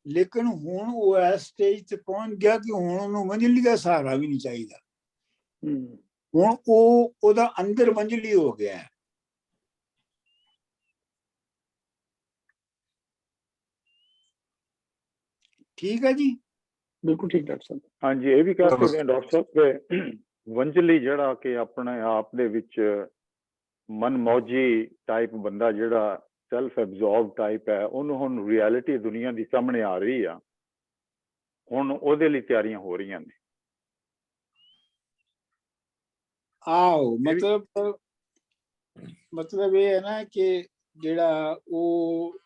ਲੇਕਿਨ ਹੁਣ ਉਹ ਇਸ ਸਟੇਜ ਤੇ ਪਹੁੰਚ ਗਿਆ ਕਿ ਹੁਣ ਉਹਨੂੰ ਵੰਜਲੀ ਦਾ ਸਹਾਰਾ ਵੀ ਨਹੀਂ ਚਾਹੀਦਾ। ਹੁਣ ਉਹਦਾ ਅੰਦਰ ਵੰਜਲੀ ਹੋ ਗਿਆ ਹੈ। ਠੀਕ ਹੈ ਜੀ, ਬਿਲਕੁਲ ਠੀਕ ਡਾਕਟਰ ਸਾਹਿਬ। ਹਾਂਜੀ, ਇਹ ਵੀ ਕਹਿ ਸਕਦੇ ਹਾਂ ਡਾਕਟਰ ਸਾਹਿਬ ਵੰਜਲੀ ਜਿਹੜਾ ਕਿ ਆਪਣੇ ਆਪ ਦੇ ਵਿੱਚ ਮਨਮੌਜੀ ਟਾਈਪ ਬੰਦਾ ਜਿਹੜਾ ਸੈਲਫ ਐਬਜ਼ੌਰਬ ਟਾਈਪ ਹੈ, ਉਹਨੂੰ ਹੁਣ ਰਿਐਲਿਟੀ ਦੁਨੀਆ ਦੀ ਸਾਹਮਣੇ ਆ ਰਹੀ ਆ। ਹੁਣ ਉਹਦੇ ਲਈ ਤਿਆਰੀਆਂ ਹੋ ਰਹੀਆਂ ਨੇ। ਆਓ ਮਤਲਬ ਇਹ ਹੈ ਨਾ ਕਿ ਜਿਹੜਾ ਉਹ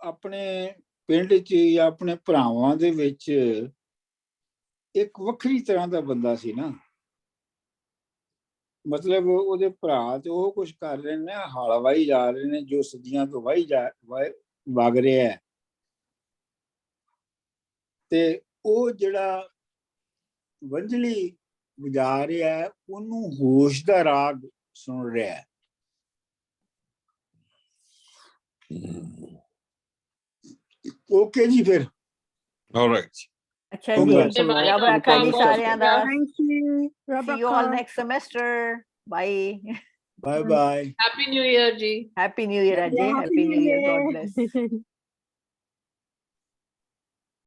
ਆਪਣੇ ਪਿੰਡ 'ਚ ਜਾਂ ਆਪਣੇ ਭਰਾਵਾਂ ਦੇ ਵਿੱਚ ਇੱਕ ਵੱਖਰੀ ਤਰ੍ਹਾਂ ਦਾ ਬੰਦਾ ਸੀ ਨਾ। ਮਤਲਬ ਉਹਦੇ ਭਰਾ ਤੇ ਉਹ ਕੁਝ ਕਰ ਰਹੇ ਨੇ, ਹਲ ਵਾਹੀ ਜਾ ਰਹੇ ਨੇ, ਜੋ ਸਦੀਆਂ ਤੋਂ ਵਗ ਰਿਹਾ ਹੈ, ਤੇ ਉਹ ਜਿਹੜਾ ਵੰਜਲੀ ਵਜਾ ਰਿਹਾ ਹੈ ਉਹਨੂੰ ਹੋਸ਼ ਦਾ ਰਾਗ ਸੁਣ ਰਿਹਾ ਹੈ। ਓਕੇ ਜੀ, ਫਿਰ ਆਲਰਾਈਟ। ਅੱਛਾ ਜੀ, Congratulations. ਰੱਬ ਰੱਖਾ ਜੀ Thank ਸਾਰਿਆਂ ਦਾ। Thank you. See you all next semester. Bye. Bye bye. Happy New Year ji. Happy New Year, Ajay. Happy New Year. God bless.